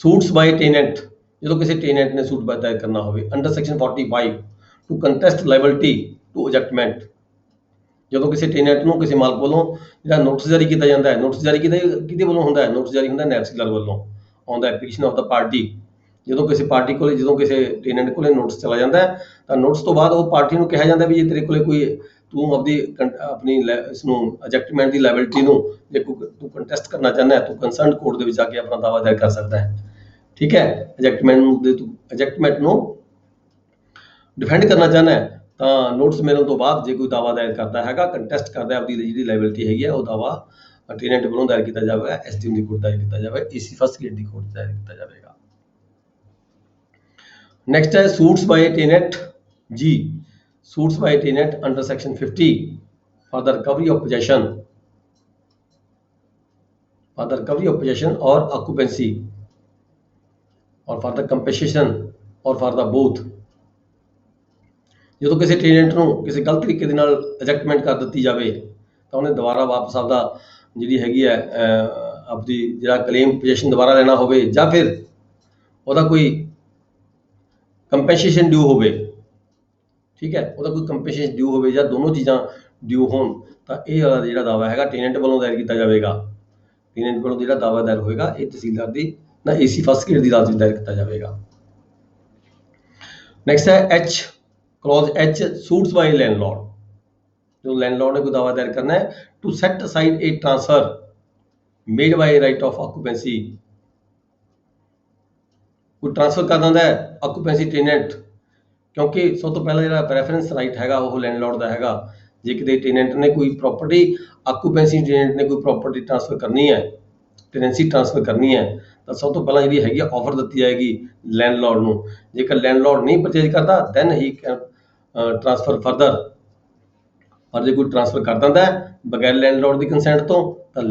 ਸੂਟਸ ਬਾਈ ਟੈਨੈਂਟ, ਜਦੋਂ ਕਿਸੇ ਟੈਨੈਂਟ ਨੇ ਸੂਟ ਦਾਇਰ ਕਰਨਾ ਹੋਵੇ under section 45 to contest liability to ejectment. ਜਦੋਂ ਕਿਸੇ ਟੈਨੈਂਟ ਨੂੰ ਕਿਸੇ ਮਾਲਕ ਵੱਲੋਂ ਜਿਹੜਾ ਨੋਟਿਸ ਜਾਰੀ ਕੀਤਾ ਜਾਂਦਾ ਹੈ, ਨੋਟਿਸ ਜਾਰੀ ਕਿਹਦੇ ਵੱਲੋਂ ਹੁੰਦਾ ਹੈ, ਨੋਟਿਸ ਜਾਰੀ ਹੁੰਦਾ ਨੈਬ ਸੀਲਰ ਵੱਲੋਂ on the application of the party. ਜਦੋਂ ਕਿਸੇ ਪਾਰਟੀ ਕੋਲੇ, ਜਦੋਂ ਕਿਸੇ ਟੈਨੈਂਟ ਕੋਲੇ ਨੋਟਿਸ ਚਲਾ ਜਾਂਦਾ ਹੈ, ਤਾਂ ਨੋਟਿਸ ਤੋਂ ਬਾਅਦ ਉਹ ਪਾਰਟੀ ਨੂੰ ਕਿਹਾ ਜਾਂਦਾ ਵੀ ਜੇ ਤੇਰੇ ਕੋਲੇ ਕੋਈ ਤੂੰ ਆਪਣੀ ਇਸ ਨੂੰ ਐਜੈਕਟਮੈਂਟ ਦੀ ਲਾਇਬਿਲਿਟੀ ਨੂੰ ਜੇ ਤੂੰ ਕੰਟੈਸਟ ਕਰਨਾ ਚਾਹੁੰਦਾ ਹੈ, ਤੂੰ ਕੰਸਰਨਡ ਕੋਰਟ ਦੇ ਵਿੱਚ ਜਾ ਕੇ ਆਪਣਾ ਦਾਅਵਾ ਦਾਇਰ ਕਰ ਸਕਦਾ ਹੈ, ਠੀਕ ਹੈ। ਐਜੈਕਟਮੈਂਟ ਨੂੰ ਡਿਫੈਂਡ ਕਰਨਾ ਚਾਹੁੰਦਾ ਹੈ, ਤਾਂ ਨੋਟਿਸ ਮਿਲਣ ਤੋਂ ਬਾਅਦ ਜੇ ਕੋਈ ਦਾਅਵਾ ਦਾਇਰ ਕਰਦਾ ਹੈਗਾ, ਕੰਟੈਸਟ ਕਰਦਾ ਆਪਣੀ ਜਿਹੜੀ ਲਾਇਬਿਲਿਟੀ ਹੈਗੀ ਹੈ, ਉਹ ਦਾਅਵਾ ਟੈਨੈਂਟ ਵੱਲੋਂ ਦਾਇਰ ਕੀਤਾ ਜਾਵੇਗਾ, ਐਸਡੀਐਮ ਦੀ ਕੋਰਟ ਦਾਇਰ ਕੀਤਾ ਜਾਵੇਗਾ, ਏਸੀ ਫਸਟ ਗ੍ਰੇਡ ਦੀ ਕੋਰਟ ਦਾਇਰ ਕੀਤਾ ਜਾਵੇਗਾ। ਨੈਕਸਟ ਹੈ ਸੂਟਸ ਬਾਈ ਟੈਨੈਂਟ ਜੀ, suits by tenant under section 50 for the recovery of possession, for the recovery of possession or occupancy or for the compensation or for the both. ਜਦੋਂ ਕਿਸੇ tenant ਨੂੰ ਕਿਸੇ ਗਲਤ ਤਰੀਕੇ ਦੇ ਨਾਲ ਐਜੈਕਟਮੈਂਟ ਕਰ ਦਿੱਤੀ ਜਾਵੇ, ਤਾਂ ਉਹਨੇ ਦੁਬਾਰਾ ਵਾਪਸ ਆਪਦਾ ਜਿਹੜੀ ਹੈਗੀ ਹੈ ਆਪਦੀ ਜਿਹੜਾ ਕਲੇਮ ਪੋਜੀਸ਼ਨ ਦੁਬਾਰਾ ਲੈਣਾ ਹੋਵੇ, ਜਾਂ ਫਿਰ ਉਹਦਾ ਕੋਈ ਕੰਪਨਸੇਸ਼ਨ ਡਿਊ ਹੋਵੇ, ਠੀਕ ਹੈ, ਉਹਦਾ ਕੋਈ ਕੰਪਨਸੇਸ਼ਨ ਡਿਊ ਹੋਵੇ ਜਾਂ ਦੋਨੋਂ ਚੀਜ਼ਾਂ ਡਿਊ ਹੋਣ, ਤਾਂ ਇਹ ਜਿਹੜਾ ਦਾਅਵਾ ਹੈਗਾ ਟੈਨੈਂਟ ਵੱਲੋਂ ਦਾਇਰ ਕੀਤਾ ਜਾਵੇਗਾ। ਟੈਨੈਂਟ ਵੱਲੋਂ ਜਿਹੜਾ ਦਾਵਾ ਦਾਇਰ ਹੋਏਗਾ ਇਹ ਤਹਿਸੀਲਦਾਰ ਦੀ ਨਾ ਏਸੀ ਫਸਟ ਗ੍ਰੇਡ ਦੀ ਅਦਾਲਤ ਵਿੱਚ ਦਾਇਰ ਕੀਤਾ ਜਾਵੇਗਾ। ਨੈਕਸਟ ਹੈ H, clause H, suits by landlord. जो लैंडलॉर्ड ने कोई दावा दायर करना है to set aside a transfer made by right of occupancy, कोई ट्रांसफर कर दिंदा है ऑक्यूपेंसी टेनेंट, क्योंकि सब तो पहला जो प्रेफरेंस राइट है वो लैंडलॉर्ड का हैगा। जे किसी टेनेंट ने कोई प्रॉपर्टी ऑक्यूपेंसी टेनेंट ने कोई प्रॉपर्टी ट्रांसफर करनी है, टेनेंसी ट्रांसफर करनी है, तो सब तो पहला जी हैगी ऑफर दी जाएगी लैंडलॉर्ड नूं। जेकर लैंडलॉर्ड नहीं परचेज करता then he can transfer further, और जो कोई ट्रांसफर कर दिंदा है बगैर लैंडलॉर्ड की कंसेंट तो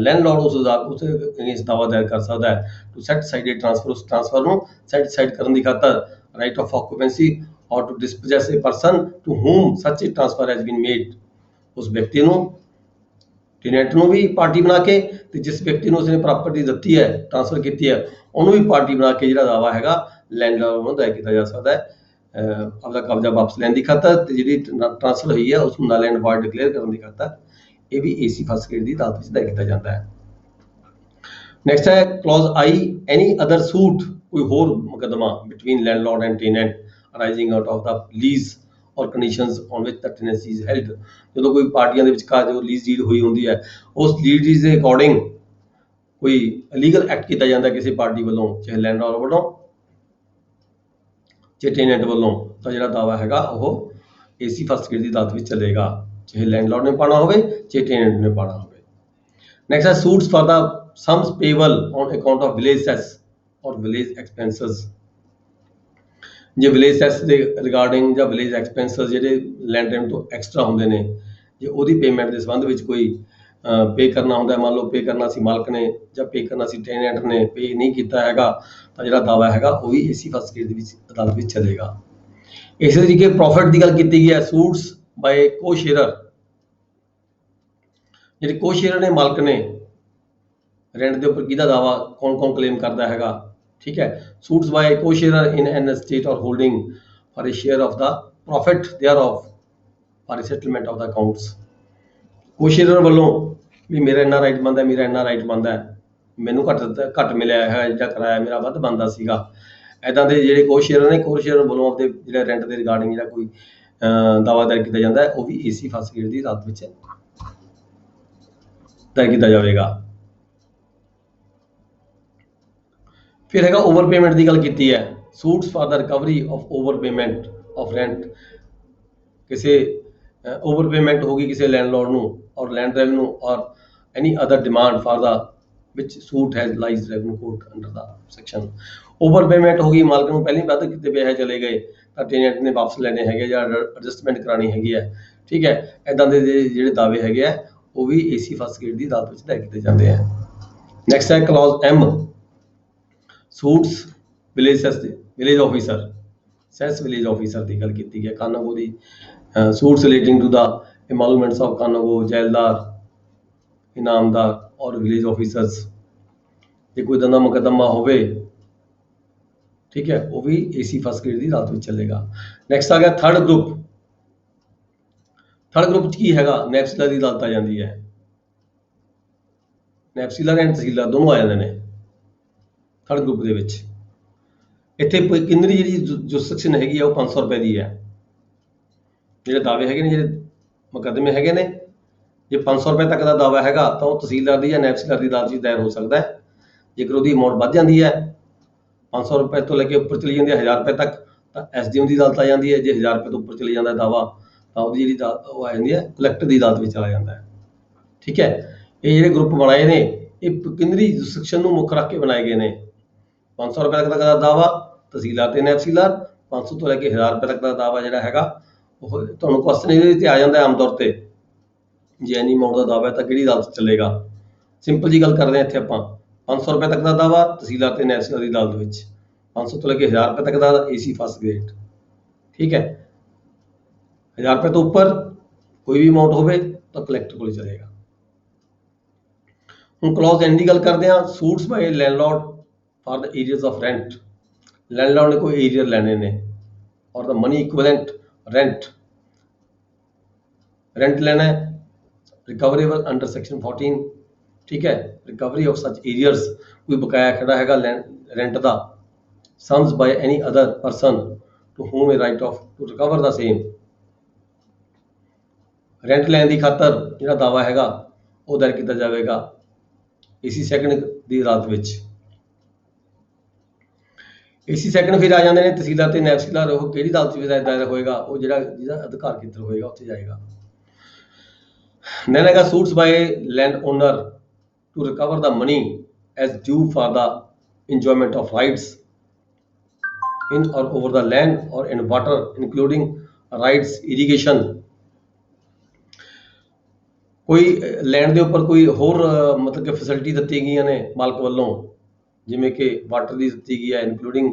लैंडलॉर्ड उस अगेंस्ट दावा दायर कर सकता है टू सैट साइड ट्रांसफर, उस ट्रांसफर में सैट साइड करने की खातर right of occupancy or to dispossess a person to whom such a transfer has been made, उस व्यक्ति को टेनेंट ਨੂੰ भी पार्टी बना के ਤੇ जिस व्यक्ति को उसने प्रॉपर्टी दी है ट्रांसफर की है उन्होंने भी पार्टी बना के जो दावा है लैंडलॉर्ड ਨੂੰ दायर किया जा सकता है ਆਪਦਾ ਕਬਜ਼ਾ ਵਾਪਸ ਲੈਣ ਦੀ ਖਾਤਰ ਤੇ ਜਿਹੜੀ ਟ੍ਰਾਂਸਫਰ ਹੋਈ ਹੈ ਉਸ ਨੂੰ ਨਲ ਐਂਡ ਵਾਇਡ ਡਿਕਲੇਅਰ ਕਰਨ ਦੀ ਖਾਤਰ ਇਹ ਵੀ ਏਸੀ ਫਸਟ ਗ੍ਰੇਡ ਦੀ ਅਦਾਲਤ ਵਿੱਚ ਦਾਇਰ ਕੀਤਾ ਜਾਂਦਾ ਹੈ। ਨੈਕਸਟ ਹੈ clause I, any other suit, ਕੋਈ ਹੋਰ ਮੁਕੱਦਮਾ between landlord and tenant arising out of the lease or conditions on which the tenancy is held. ਜਦੋਂ ਕੋਈ ਪਾਰਟੀਆਂ ਦੇ ਵਿਚਕਾਰ ਜੋ ਲੀਜ਼ ਡੀਡ ਹੋਈ ਹੁੰਦੀ ਹੈ ਉਸ ਲੀਜ਼ ਡੀਡ ਦੇ ਅਕੋਰਡਿੰਗ ਕੋਈ ਇਲੀਗਲ ਐਕਟ ਕੀਤਾ ਜਾਂਦਾ ਕਿਸੇ ਪਾਰਟੀ ਵੱਲੋਂ, ਚਾਹੇ ਲੈਂਡਲॉर्ड ਵੱਲੋਂ ਚਾਹੇ ਟੈਨੈਂਟ ਵੱਲੋਂ, ਤਾਂ ਜਿਹੜਾ ਦਾਵਾ ਹੈਗਾ ਉਹ ਏਸੀ ਫਸਟ ਗ੍ਰੇਡ ਦੀ ਅਦਾਲਤ ਵਿੱਚ ਚੱਲੇਗਾ, ਚਾਹੇ ਲੈਂਡਲॉर्ड ਨੇ ਪਾਣਾ ਹੋਵੇ ਚਾਹੇ ਟੈਨੈਂਟ ਨੇ ਪਾਣਾ ਹੋਵੇ। ਨੈਕਸਟ ਹੈ suits for the sums payable on account of village cess or village expenses. जे विलेज सेस ਦੇ ਰਿਗਾਰਡਿੰਗ ਜਾਂ ਵਿਲੇਜ ਐਕਸਪੈਂਸਸ ਜਿਹੜੇ ਲੈਂਡ ਰੈਂਟ ਤੋਂ ਐਕਸਟਰਾ ਹੁੰਦੇ ਨੇ, ਜੇ ਉਹਦੀ ਪੇਮੈਂਟ ਦੇ ਸੰਬੰਧ ਵਿੱਚ ਕੋਈ पे करना होंगे, मान लो पे करना सी मालक ने या पे करना सी टेनेंट ने पे नहीं किया है तो जो दावा है वो भी एसी फस्ट ग्रेड की अदालत में चलेगा। इस तरीके प्रॉफिट की गल की गई है सूट्स बाय को शेयर, जी को शेयर ने मालक ने रेंट के उपर किहदा दावा कौन कौन क्लेम करता है, ठीक है। Suits by co share in an estate or holding for a share of the profit thereof for a settlement of the accounts. Co share वालों भी मेरा इन्ना राइट बनता है, मेरा इन्ना राइट बनता है, मैनू घट मिलिया है या किराया मेरा वध बनता सीगा, इदां दे जिहड़े को शेयर ने को शेयर वालों अपने जिहड़े रेंट के रिगार्डिंग जिहड़ा कोई दावा दायर किया जाता है वो भी एसी फस्ट ग्रेड की अदालत में दायर किया जाएगा। फिर है ओवर पेमेंट की गल की है, suits for the recovery of over payment of rent, किसी ओवर पेमेंट होगी किसी लैंडलॉर्ड नूं और लैंड रेवेन्यू और any other demand for the which suit has lies revenue court under the section. Over payment होगी मालक नूं पहले वध किते पैसे चले गए तो टेनेंट ने वापस लेने हैं या एडजस्टमेंट करानी हैगी है, ठीक है। इदां दे जिहड़े दावे हैगे आ वो भी एसी फस्ट ग्रेड की अदालत विच दायर किए जाते हैं। नैक्सट है clause M, suits village officer, सैस विलेज ऑफिसर की गल की है, कानूगो की suits relating to the emoluments of kanungo, zaildar, inamdar और विलेज ऑफिसर्स। जो कोई दंदा मुकदमा होवे, ठीक है, वो भी एसी फस्ट ग्रेड की अदालत में चलेगा। नैक्सट आ गया थर्ड ग्रुप। थर्ड ग्रुप की हैगा नैपसीलर की अदालत आ जाती है, नैपसीलर एंड तहसीलदार दोनों आ जाते हैं थर्ड ग्रुप के विच। इत्थे किन्नरी जी जुरिसडिक्शन हैगी है वो 500 रुपए की है, जो दावे है जो मुकदमे है जो 500 रुपए तक का दावा है तो वह तहसीलदार की या नैपसीलर की अदालत दायर हो सकता है। जेकर वो अमाउंट बढ़ जाती है 500 रुपए तो लैके उपर चली जाती है 1000 रुपए तक तो SDM की अदालत आ जाती है, जो 1000 रुपए तो उपर चली जाता है दावा तो वो जी आ जाती है कलैक्टर की अदालत में चला जाता है, ठीक है। ये जो ग्रुप बनाए ने ये किन्नरी जुरिसडिक्शन को मुख रख के बनाए गए हैं। 500 रुपए तक का दावा तहसीलदार ते नैपसीलदार, 500 तो लैके 1000 रुपए तक का दावा जो है ਤੁਹਾਨੂੰ क्वेश्चन ये आ जाता है आम तौर पर जे एनी अमाउंट का दावा है तो कि अदालत चलेगा। सिंपल जी गल करते हैं इतने आप 500 रुपए तक का दावा तहसीलदार ते नैपसीलदार की अदालत में, 500 तो लैके 1000 रुपए तक का एसी फस्ट ग्रेड, ठीक है। 1000 रुपए तो उपर कोई भी अमाउंट हो तो कलैक्टर को चलेगा। हम क्लॉज एंड की गल करते हैं, suits by landlord for the arrears of rent. Landlord ने कोई एरिया लेने ने और द मनी इक्विवेलेंट रेंट लेना है रिकवरेबल अंडर सेक्शन 14 ठीक है, रिकवरी ऑफ सच एरियर्स, कोई बकाया खड़ा हैगा रेंट का, sums by any other person to whom a right of to recover the same, rent लैन की खातर ਜਿਹੜਾ ਦਾਵਾ ਹੈਗਾ ਉਹ ਦਾਇਰ ਕੀਤਾ ਜਾਵੇਗਾ AC ਸੈਕੰਡ ਦੀ ਅਦਾਲਤ ਵਿੱਚ। AC ਸੈਕੰਡ ਫਿਰ ਆ ਜਾਂਦੇ ਨੇ ਤਹਿਸੀਲਦਾਰ ਤੇ ਨਾਇਬ ਤਹਿਸੀਲਦਾਰ, ਉਹ ਕਿਹੜੀ ਅਦਾਲਤ ਵਿੱਚ ਦਾਇਰ ਹੋਏਗਾ, ਉਹ ਜਿਹਦਾ ਅਧਿਕਾਰ ਖੇਤਰ ਹੋਏਗਾ ਉੱਥੇ ਜਾਏਗਾ। Then ਹੈਗਾ suits by land owner to recover the money as due for the enjoyment of rights in or over the land or in water including rights irrigation, ਕੋਈ ਲੈਂਡ ਦੇ ਉੱਪਰ ਕੋਈ ਹੋਰ ਮਤਲਬ ਕਿ ਫੈਸਿਲਿਟੀ ਦਿੱਤੀ ਗਈਆਂ ਨੇ ਮਾਲਕ ਵੱਲੋਂ, ਜਿਵੇਂ ਕਿ ਵਾਟਰ ਦੀ ਦਿੱਤੀ ਗਈ ਹੈ, ਇਨਕਲੂਡਿੰਗ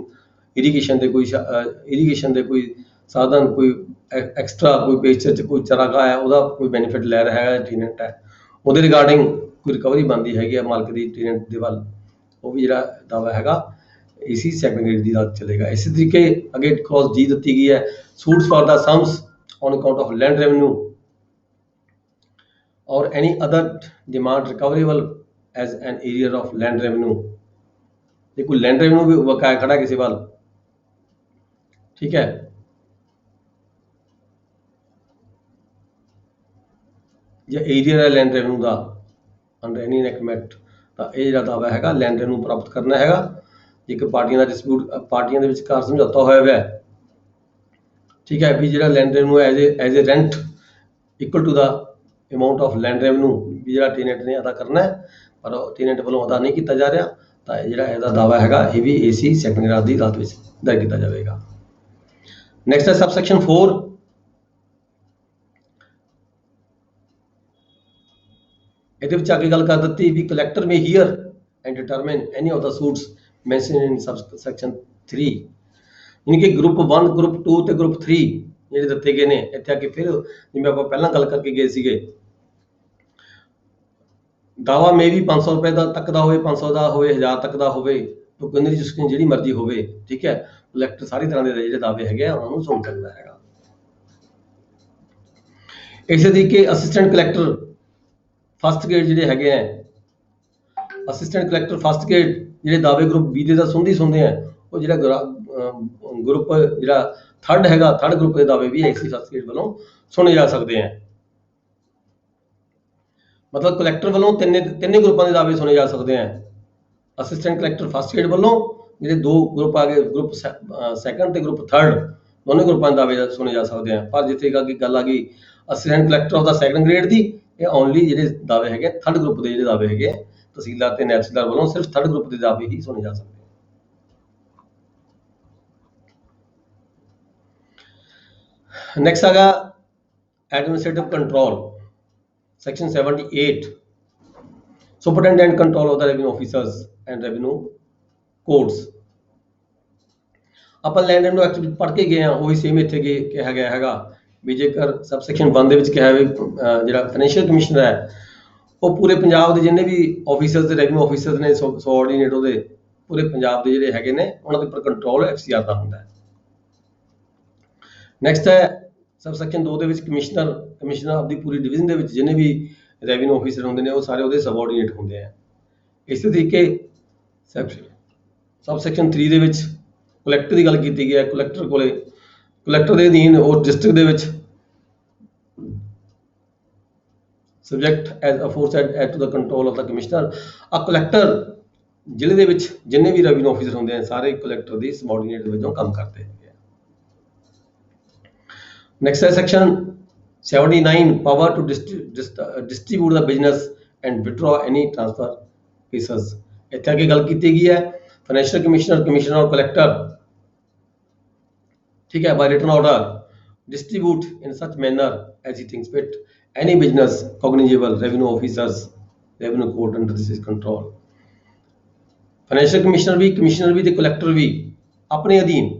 ਇਰੀਗੇਸ਼ਨ ਦੇ ਕੋਈ ਸਾਧਨ, ਕੋਈ ਐਕਸਟਰਾ ਕੋਈ ਪੇਚਰ 'ਚ ਕੋਈ ਚਾਰਾਗਾਹ ਹੈ ਉਹਦਾ ਕੋਈ ਬੈਨੀਫਿਟ ਲੈ ਰਿਹਾ ਹੈ ਟੈਨੈਂਟ ਹੈ, ਉਹਦੇ ਰਿਗਾਰਡਿੰਗ ਕੋਈ ਰਿਕਵਰੀ ਬਣਦੀ ਹੈਗੀ ਹੈ ਮਾਲਕ ਦੀ ਟੈਨੈਂਟ ਦੇ ਵੱਲ, ਉਹ ਵੀ ਜਿਹੜਾ ਦਾਵਾ ਹੈਗਾ AC ਸੈਕੰਡ ਗ੍ਰੇਡ ਦੀ ਅਦਾਲਤ ਚਲੇਗਾ। ਇਸੇ ਤਰੀਕੇ ਅੱਗੇ ਕਲੌਜ਼ D ਦਿੱਤੀ ਗਈ ਹੈ, suits for the sums on account of land revenue or any other demand recoverable as an area of land revenue, ये कोई लैंड रेवेन्यू भी बकाया खड़ा किसी वाल, ठीक है, या एरिया है लैंड रेवेन्यू का अंडर एनी एनैक्टमेंट, तो ये ਜਿਹੜਾ ਦਾਵਾ ਹੈਗਾ लैंड रेवेन्यू प्राप्त करना हैगा ਜੇਕਰ ਪਾਰਟੀਆਂ ਦਾ ਡਿਸਪਿਊਟ ਪਾਰਟੀਆਂ ਦੇ ਵਿਚਕਾਰ ਸਮਝੌਤਾ ਹੋਇਆ ਹੋਇਆ ਹੈ, ਠੀਕ ਹੈ, ਵੀ ਜਿਹੜਾ land revenue as a rent equal to the amount of land revenue भी ਜਿਹੜਾ ਟੈਨੈਂਟ ਨੇ ਅਦਾ ਕਰਨਾ ਹੈ, ਪਰ ਟੈਨੈਂਟ ਵੱਲੋਂ ਅਦਾ ਨਹੀਂ ਕੀਤਾ ਜਾ ਰਿਹਾ, ਤਾਂ ਜਿਹੜਾ ਇਹਦਾ ਦਾਵਾ ਹੈਗਾ ਇਹ ਵੀ AC ਸੈਕੰਡ ਗ੍ਰੇਡ ਦੀ ਅਦਾਲਤ ਵਿੱਚ ਦਾਇਰ ਕੀਤਾ ਜਾਵੇਗਾ। ਨੈਕਸਟ ਹੈ ਸਬਸੈਕਸ਼ਨ 4, ਇਹਦੇ ਵਿੱਚ ਅੱਗੇ ਗੱਲ ਕਰ ਦਿੱਤੀ ਵੀ collector may hear and determine any of the suits mention in subsection 3, ਯਾਨੀ ਕਿ ਗਰੁੱਪ 1 ਗਰੁੱਪ 2 ਤੇ ਗਰੁੱਪ 3 ਜਿਹੜੇ ਦਿੱਤੇ ਗਏ ਨੇ। ਇੱਥੇ ਆ ਕੇ ਫਿਰ ਜਿਵੇਂ ਆਪਾਂ ਪਹਿਲਾਂ ਗੱਲ ਕਰਕੇ ਗਏ ਸੀਗੇ, ਦਾਵਾ ਮੇ ਵੀ 500 ਰੁਪਏ ਦਾ ਤੱਕ ਦਾ ਹੋਵੇ, 500 ਦਾ ਹੋਵੇ, 1000 ਤੱਕ ਦਾ ਹੋਵੇ, ਤੋਂ ਕਹਿੰਦੇ ਜੀ ਜਿਹੜੀ ਮਰਜ਼ੀ ਹੋਵੇ, ਠੀਕ ਹੈ, ਕਲੈਕਟਰ ਸਾਰੀ ਤਰ੍ਹਾਂ ਦੇ ਜਿਹੜੇ ਦਾਅਵੇ ਹੈਗੇ ਆ ਉਹਨਾਂ ਨੂੰ ਸੁਣ ਸਕਦਾ ਹੈਗਾ। ਇਸੇ ਤਰੀਕੇ ਅਸਿਸਟੈਂਟ ਕਲੈਕਟਰ ਫਸਟ ਗ੍ਰੇਡ ਜਿਹੜੇ ਹੈਗੇ ਆ, ਅਸਿਸਟੈਂਟ ਕਲੈਕਟਰ ਫਸਟ ਗ੍ਰੇਡ ਜਿਹੜੇ ਦਾਅਵੇ ਗਰੁੱਪ B ਦੇ ਦਾ ਸੁਣਦੇ ਆ, ਉਹ ਜਿਹੜਾ ਗਰੁੱਪ ਜਿਹੜਾ ਥਰਡ ਹੈਗਾ, ਥਰਡ ਗਰੁੱਪ ਦੇ ਦਾਅਵੇ ਵੀ AC ਫਸਟ ਗ੍ਰੇਡ ਵੱਲੋਂ ਸੁਣੇ ਜਾ ਸਕਦੇ ਆ। मतलब कलैक्टर वालों ਤਿੰਨੇ ग्रुपों के दावे सुने जा सकते हैं। असिस्टेंट कलैक्टर फस्ट ग्रेड वालों जो दो ग्रुप आ गए, ग्रुप सैकंड ते ग्रुप थर्ड, दोनों ग्रुपों के दावे सुने जा सकते हैं। पर जिथे गल आ गई assistant collector of the second grade की, ये ओनली जो दावे है थर्ड ग्रुप के जो दावे है तहसीलदार ते नायब तहसीलदार वालों सिर्फ थर्ड ग्रुप के दावे ही सुने जा सकते। Next Agha administrative control Section 78, Superintendent Control of the Revenue Officers and Revenue Codes। ਆਪਾਂ ਲੈਂਡ ਰੈਵਨਿਊ ਐਕਟ ਵਿੱਚ ਪੜ੍ਹ ਕੇ ਗਏ ਹਾਂ, ਉਹੀ ਸੇਮ ਇੱਥੇ ਕਿਹਾ ਗਿਆ ਹੈਗਾ ਵੀ ਜੇਕਰ ਸਬਸੈਕਸ਼ਨ 1 ਦੇ ਵਿੱਚ ਕਿਹਾ ਵੀ ਜਿਹੜਾ ਫਾਈਨੈਂਸ਼ੀਅਲ ਕਮਿਸ਼ਨਰ ਹੈ ਉਹ ਪੂਰੇ ਪੰਜਾਬ ਦੇ ਜਿੰਨੇ ਵੀ ਆਫੀਸਰਸ ਤੇ ਰੈਵਨਿਊ ਆਫੀਸਰਸ ਨੇ ਸਬਆਰਡੀਨੇਟ ਉਹਦੇ ਪੂਰੇ ਪੰਜਾਬ ਦੇ ਜਿਹੜੇ ਹੈਗੇ ਨੇ ਉਹਨਾਂ ਦੇ ਉੱਪਰ ਕੰਟਰੋਲ FCR ਦਾ ਹੁੰਦਾ ਹੈ। ਨੈਕਸਟ ਹੈ सबसैक्शन 2 ਦੇ ਵਿੱਚ ਕਮਿਸ਼ਨਰ ਆਪਦੀ ਪੂਰੀ ਡਿਵੀਜ਼ਨ ਦੇ ਵਿੱਚ ਜਿੰਨੇ ਵੀ ਰੈਵਨਿਊ ਆਫੀਸਰ ਹੁੰਦੇ ਨੇ ਉਹ ਸਾਰੇ ਉਹਦੇ ਸਬਆਰਡੀਨੇਟ ਹੁੰਦੇ ਆ। ਇਸੇ ਤਰੀਕੇ सबसैक्शन 3 ਦੇ ਵਿੱਚ ਕਲੈਕਟਰ ਦੀ ਗੱਲ ਕੀਤੀ ਗਈ ਹੈ। ਕਲੈਕਟਰ ਦੇ ਅਧੀਨ ਉਹ ਡਿਸਟ੍ਰਿਕਟ ਦੇ ਵਿੱਚ subject as aforesaid at to the control of the commissioner. ਆ ਕਲੈਕਟਰ ਜ਼ਿਲ੍ਹੇ ਦੇ ਵਿੱਚ ਜਿੰਨੇ ਵੀ ਰੈਵਨਿਊ ਆਫੀਸਰ ਹੁੰਦੇ ਆ ਸਾਰੇ ਕਲੈਕਟਰ ਦੀ ਸਬਆਰਡੀਨੇਟ ਦੇ ਵਜੋਂ ਕੰਮ ਕਰਦੇ ਹੈਗੇ ਆ। Next है section 79, power to distribute the business and withdraw any transfer cases। ਇੱਥੇ ਅੱਗੇ ਗੱਲ ਕੀਤੀ ਗਈ ਹੈ फाइनेंशियल कमिश्नर और कलेक्टर, ठीक है, by written order distribute in such manner as he thinks fit any business cognizable revenue officers revenue court under this control। Financial commissioner भी ते कलेक्टर भी अपने अधीन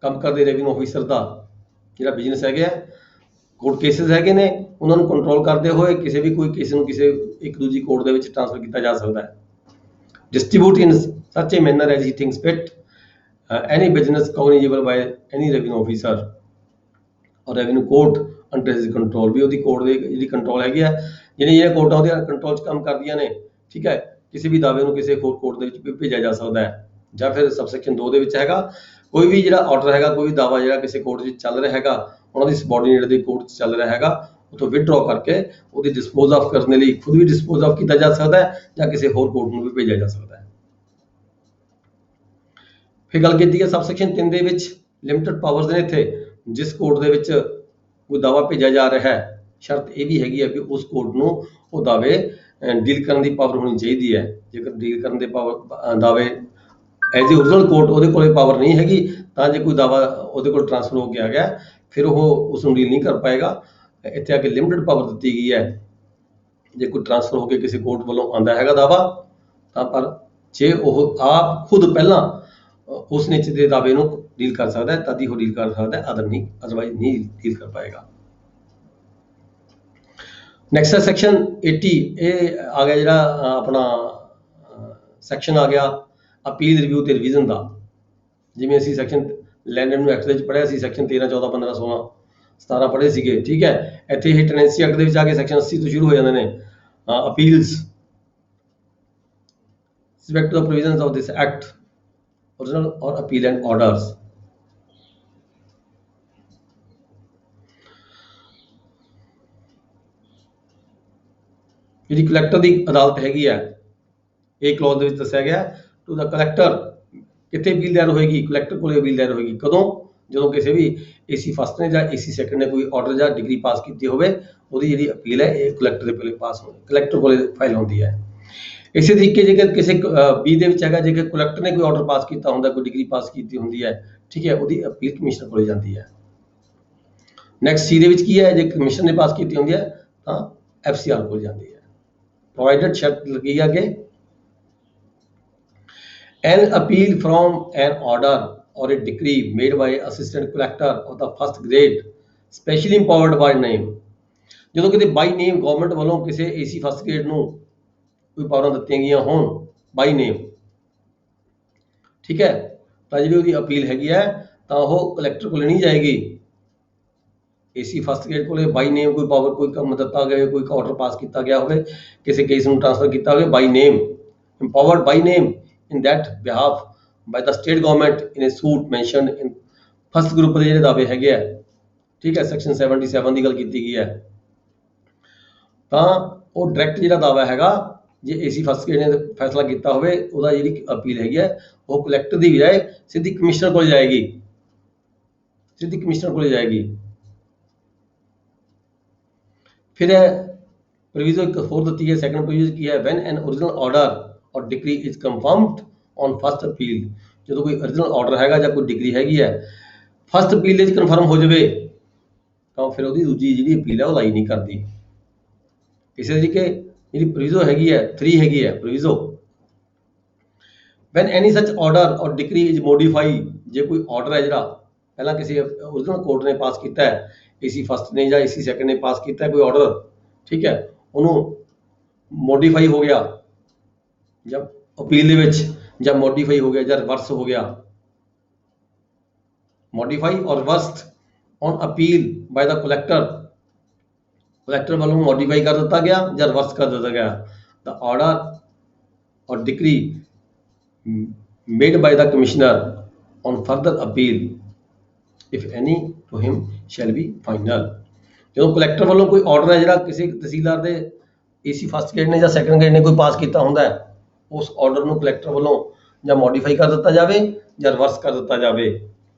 ਕੰਮ ਕਰਦੇ ਰੈਵਨਿਊ ਆਫੀਸਰ ਦਾ ਜਿਹੜਾ ਬਿਜ਼ਨਸ ਹੈਗਾ ਕੋਰਟ ਕੇਸਿਸ ਹੈਗੇ ਨੇ ਉਹਨਾਂ ਨੂੰ ਕੰਟਰੋਲ ਕਰਦੇ ਹੋਏ ਕਿਸੇ ਵੀ ਕੋਈ ਕੇਸ ਨੂੰ ਕਿਸੇ ਇੱਕ ਦੂਜੀ ਕੋਰਟ ਦੇ ਵਿੱਚ ਟ੍ਰਾਂਸਫਰ ਕੀਤਾ ਜਾ ਸਕਦਾ ਹੈ। Distribute in such a manner as he thinks fit any business cognizable by any revenue officer or revenue court under his control, ਵੀ ਉਹਦੀ ਕੋਰਟ ਦੇ ਜਿਹੜੀ ਕੰਟਰੋਲ ਹੈਗੀ ਆ, ਜਿਹੜੀਆਂ ਕੋਰਟਾਂ ਉਹਦੇ ਕੰਟਰੋਲ 'ਚ ਕੰਮ ਕਰਦੀਆਂ ਨੇ, ਠੀਕ ਹੈ। ਕਿਸੇ ਵੀ ਦਾਅਵੇ ਨੂੰ ਕਿਸੇ ਹੋਰ ਕੋਰਟ ਦੇ ਵਿੱਚ ਭੇਜਿਆ ਜਾ ਸਕਦਾ ਹੈ। ਜਾਂ ਫਿਰ ਸਬਸੈਕਸ਼ਨ 2 ਦੇ ਵਿੱਚ ਹੈਗਾ, ਕੋਈ ਵੀ ਜਿਹੜਾ ਆਰਡਰ ਹੈਗਾ, ਕੋਈ ਵੀ ਦਾਅਵਾ ਜਿਹੜਾ ਕਿਸੇ ਕੋਰਟ 'ਚ ਚੱਲ ਰਿਹਾ ਹੈਗਾ, ਉਹਨਾਂ ਦੀ ਸਬੋਰਡੀਨੇਟ ਦੀ ਕੋਰਟ 'ਚ ਚੱਲ ਰਿਹਾ ਹੈਗਾ, ਉੱਥੋਂ ਵਿਦਡਰਾਅ ਕਰਕੇ ਉਹਦੀ ਡਿਸਪੋਜ਼ ਆਫ ਕਰਨ ਦੇ ਲਈ ਖੁਦ ਵੀ ਡਿਸਪੋਜ਼ ਆਫ ਕੀਤਾ ਜਾ ਸਕਦਾ ਹੈ ਜਾਂ ਕਿਸੇ ਹੋਰ ਕੋਰਟ ਨੂੰ ਵੀ ਭੇਜਿਆ ਜਾ ਸਕਦਾ ਹੈ। ਫਿਰ ਗੱਲ ਕੀਤੀ ਹੈ ਸਬਸੈਕਸ਼ਨ 3 ਦੇ ਵਿੱਚ ਲਿਮਟਿਡ ਪਾਵਰਸ ਨੇ ਇੱਥੇ, ਜਿਸ ਕੋਰਟ ਦੇ ਵਿੱਚ ਕੋਈ ਦਾਅਵਾ ਭੇਜਿਆ ਜਾ ਰਿਹਾ ਹੈ, ਸ਼ਰਤ ਇਹ ਵੀ ਹੈਗੀ ਹੈ ਵੀ ਉਸ ਕੋਰਟ ਨੂੰ ਉਹ ਦਾਅਵੇ ਡੀਲ ਕਰਨ ਦੀ ਪਾਵਰ ਹੋਣੀ ਚਾਹੀਦੀ ਹੈ। ਜੇਕਰ ਡੀਲ ਕਰਨ ਦੇ ਦਾਅਵੇ ਐਜ਼ ਏ ਓਰੀਜਨਲ ਕੋਰਟ ਉਹਦੇ ਕੋਲੇ ਪਾਵਰ ਨਹੀਂ ਹੈਗੀ, ਤਾਂ ਜੇ ਕੋਈ ਦਾਅਵਾ ਉਹਦੇ ਕੋਲ ਟ੍ਰਾਂਸਫਰ ਹੋ ਕੇ ਆ ਗਿਆ, ਫਿਰ ਉਹ ਉਸ ਨੂੰ ਡੀਲ ਨਹੀਂ ਕਰ ਪਾਏਗਾ। ਇੱਥੇ ਆ ਕੇ ਲਿਮਟਿਡ ਪਾਵਰ ਦਿੱਤੀ ਗਈ ਹੈ। ਜੇ ਕੋਈ ਟ੍ਰਾਂਸਫਰ ਹੋ ਕੇ ਕਿਸੇ ਕੋਰਟ ਵੱਲੋਂ ਆਉਂਦਾ ਹੈਗਾ ਦਾਅਵਾ, ਤਾਂ ਪਰ ਜੇ ਉਹ ਆਪ ਖੁਦ ਪਹਿਲਾਂ ਉਸ ਨੇਚਰ ਦੇ ਦਾਅਵੇ ਨੂੰ ਡੀਲ ਕਰ ਸਕਦਾ ਹੈ, ਤਦ ਹੀ ਉਹ ਡੀਲ ਕਰ ਸਕਦਾ ਹੈ, ਅਦਰਵਾਈਜ਼ ਨਹੀਂ ਡੀਲ ਕਰ ਪਾਏਗਾ। ਨੈਕਸਟ ਹੈ ਸੈਕਸ਼ਨ 80। ਇਹ ਆ ਗਿਆ ਜਿਹੜਾ ਆਪਣਾ ਸੈਕਸ਼ਨ ਆ ਗਿਆ ਅਪੀਲ, ਰਿਵਿਊ ਤੇ ਰਿਵੀਜ਼ਨ ਦਾ। ਜਿਵੇਂ ਅਸੀਂ ਸੈਕਸ਼ਨ ਲੈਂਡ ਰੈਵਨਿਊ ਐਕਟ ਦੇ ਵਿੱਚ ਪੜ੍ਹਿਆ ਸੀ, ਸੈਕਸ਼ਨ 13, 14, 15, 16, 17 ਪੜ੍ਹੇ ਸੀਗੇ, ਠੀਕ ਹੈ। ਇੱਥੇ ਇਹ ਟੈਨੈਂਸੀ ਐਕਟ ਦੇ ਵਿੱਚ ਆ ਕੇ ਸੈਕਸ਼ਨ 80 ਤੋਂ ਸ਼ੁਰੂ ਹੋ ਜਾਂਦੇ ਨੇ appeals respect to the provisions of this act, original or appeal and orders। ਜਿਹੜੀ ਕਲੈਕਟਰ ਦੀ ਅਦਾਲਤ ਹੈਗੀ ਹੈ, ਇਹ ਕਲੌਜ਼ ਦੇ ਵਿੱਚ ਦੱਸਿਆ ਗਿਆ ਟੂ ਦਾ ਕਲੈਕਟਰ ਕਿੱਥੇ ਅਪੀਲ ਦਾਇਰ ਹੋਏਗੀ, ਕਲੈਕਟਰ ਕੋਲੇ ਅਪੀਲ ਦਾਇਰ ਹੋਏਗੀ। ਕਦੋਂ? ਜਦੋਂ ਕਿਸੇ ਵੀ AC ਫਸਟ ਨੇ ਜਾਂ AC ਸੈਕੰਡ ਨੇ ਕੋਈ ਆਰਡਰ ਜਾਂ ਡਿਗਰੀ ਪਾਸ ਕੀਤੀ ਹੋਵੇ, ਉਹਦੀ ਜਿਹੜੀ ਅਪੀਲ ਹੈ ਇਹ ਕਲੈਕਟਰ ਦੇ ਕੋਲੇ ਪਾਸ ਹੋਣੀ, ਕਲੈਕਟਰ ਕੋਲੇ ਫਾਈਲ ਹੁੰਦੀ ਹੈ। ਇਸੇ ਤਰੀਕੇ ਜੇਕਰ ਕਿਸੇ B ਦੇ ਵਿੱਚ ਹੈਗਾ, ਜੇਕਰ ਕਲੈਕਟਰ ਨੇ ਕੋਈ ਆਰਡਰ ਪਾਸ ਕੀਤਾ ਹੁੰਦਾ, ਕੋਈ ਡਿਗਰੀ ਪਾਸ ਕੀਤੀ ਹੁੰਦੀ ਹੈ, ਠੀਕ ਹੈ, ਉਹਦੀ ਅਪੀਲ ਕਮਿਸ਼ਨਰ ਕੋਲੇ ਜਾਂਦੀ ਹੈ। ਨੈਕਸਟ C ਦੇ ਵਿੱਚ ਕੀ ਹੈ, ਜੇ ਕਮਿਸ਼ਨਰ ਨੇ ਪਾਸ ਕੀਤੀ ਹੁੰਦੀ ਹੈ ਤਾਂ FCR ਕੋਲ ਜਾਂਦੀ ਹੈ। ਪ੍ਰੋਵਾਈਡਡ ਸ਼ਰਤ ਲੱਗੀ ਅੱਗੇ, an appeal from an order or a decree made by assistant collector of the first grade specially empowered by name। ਜਦੋਂ ਕਿਤੇ ਬਾਈ ਨੇਮ ਗਵਰਨਮੈਂਟ ਵੱਲੋਂ ਕਿਸੇ AC ਫਸਟ ਗ੍ਰੇਡ ਨੂੰ ਕੋਈ ਪਾਵਰਾਂ ਦਿੱਤੀਆਂ ਗਈਆਂ ਹੋਣ ਬਾਈ ਨੇਮ, ਠੀਕ ਹੈ, ਤਾਂ ਜਿਹੜੀ ਉਹਦੀ ਅਪੀਲ ਹੈਗੀ ਹੈ ਤਾਂ ਉਹ ਕਲੈਕਟਰ ਕੋਲ ਨਹੀਂ ਜਾਏਗੀ। AC ਫਸਟ ਗ੍ਰੇਡ ਕੋਲੇ ਬਾਈ ਨੇਮ ਕੋਈ ਪਾਵਰ, ਕੋਈ ਕੰਮ ਦਿੱਤਾ ਗਿਆ, ਕੋਈ ਆਰਡਰ ਪਾਸ ਕੀਤਾ ਗਿਆ ਹੋਵੇ, ਕਿਸੇ ਕੇਸ ਨੂੰ ਟ੍ਰਾਂਸਫਰ ਕੀਤਾ ਹੋਵੇ ਬਾਈ ਨੇਮ, empowered by name in that behalf by the state government in a suit mentioned in first group ਦੇ ਜਿਹੜੇ ਦਾਅਵੇ ਹੈਗੇ ਆ, ਠੀਕ ਹੈ, ਸੈਕਸ਼ਨ 77 ਦੀ ਗੱਲ ਕੀਤੀ ਗਈ ਹੈ, ਤਾਂ ਉਹ ਡਾਇਰੈਕਟ ਜਿਹੜਾ ਦਾਅਵਾ ਹੈਗਾ, ਜੇ AC ਫਸਟ ਗ੍ਰੇਡ ਨੇ ਫੈਸਲਾ ਕੀਤਾ ਹੋਵੇ, ਉਹਦਾ ਜਿਹੜੀ ਅਪੀਲ ਹੈਗੀ ਹੈ ਉਹ ਕਲੈਕਟਰ ਦੀ ਬਜਾਏ ਸਿੱਧੀ ਕਮਿਸ਼ਨਰ ਕੋਲ ਜਾਏਗੀ, ਸਿੱਧੀ ਕਮਿਸ਼ਨਰ ਕੋਲ ਜਾਏਗੀ। ਫਿਰ ਪ੍ਰੋਵੀਜ਼ਨ ਇੱਕ ਹੋਰ ਦਿੱਤੀ ਹੈ, ਸੈਕੰਡ ਪ੍ਰੋਵੀਜ਼ਨ ਕੀ ਹੈ, when an original order or decree is confirmed on first appeal। ਜਦੋਂ ਕੋਈ original order ਹੈਗਾ ਜਾਂ ਕੋਈ ਡਿਗਰੀ ਹੈਗੀ ਹੈ, ਫਸਟ ਅਪੀਲ ਦੇ ਵਿੱਚ ਕਨਫਰਮ ਹੋ ਜਾਵੇ, ਤਾਂ ਫਿਰ ਉਹਦੀ ਦੂਜੀ ਜਿਹੜੀ ਅਪੀਲ ਹੈ ਉਹ ਲਾਈ ਨਹੀਂ ਕਰਦੀ। ਇਸੇ ਤਰੀਕੇ ਜਿਹੜੀ ਪ੍ਰੋਵੀਜ਼ੋ ਹੈਗੀ ਹੈ 3 ਹੈਗੀ ਹੈ ਪ੍ਰੋਵੀਜ਼ੋ, when any such order or decree is modified। ਜੇ ਕੋਈ ਆਰਡਰ ਹੈ ਜਿਹੜਾ ਪਹਿਲਾਂ ਕਿਸੇ original ਕੋਰਟ ਨੇ ਪਾਸ ਕੀਤਾ ਹੈ, AC ਫਸਟ ਨੇ ਜਾਂ AC ਸੈਕੰਡ ਨੇ ਪਾਸ ਕੀਤਾ ਹੈ ਕੋਈ ਆਰਡਰ, ਠੀਕ ਹੈ, ਉਹਨੂੰ ਮੋਡੀਫਾਈ ਹੋ ਗਿਆ ਜਾਂ ਅਪੀਲ ਦੇ ਵਿੱਚ, ਜਾਂ ਮੋਡੀਫਾਈ ਹੋ ਗਿਆ ਜਾਂ ਰਿਵਰਸ ਹੋ ਗਿਆ, modify or reversed on appeal by the collector, collector ਵੱਲੋਂ ਮੋਡੀਫਾਈ ਕਰ ਦਿੱਤਾ ਗਿਆ ਜਾਂ ਰਿਵਰਸ ਕਰ ਦਿੱਤਾ ਗਿਆ, the order or decree made by the commissioner on further appeal if any to him shall be final. ਜਦੋਂ ਕਲੈਕਟਰ ਵੱਲੋਂ ਕੋਈ ਆਰਡਰ ਹੈ ਜਿਹੜਾ ਕਿਸੇ ਤਹਿਸੀਲਦਾਰ ਦੇ AC ਫਸਟ ਗ੍ਰੇਡ ਨੇ ਜਾਂ ਸੈਕੰਡ ਗ੍ਰੇਡ ਨੇ ਕੋਈ ਪਾਸ ਕੀਤਾ ਹੁੰਦਾ ਹੈ, ਉਸ ਆਰਡਰ ਨੂੰ ਕਲੈਕਟਰ ਵੱਲੋਂ ਜਾਂ ਮੋਡੀਫਾਈ ਕਰ ਦਿੱਤਾ ਜਾਵੇ ਜਾਂ ਰਿਵਰਸ ਕਰ ਦਿੱਤਾ ਜਾਵੇ,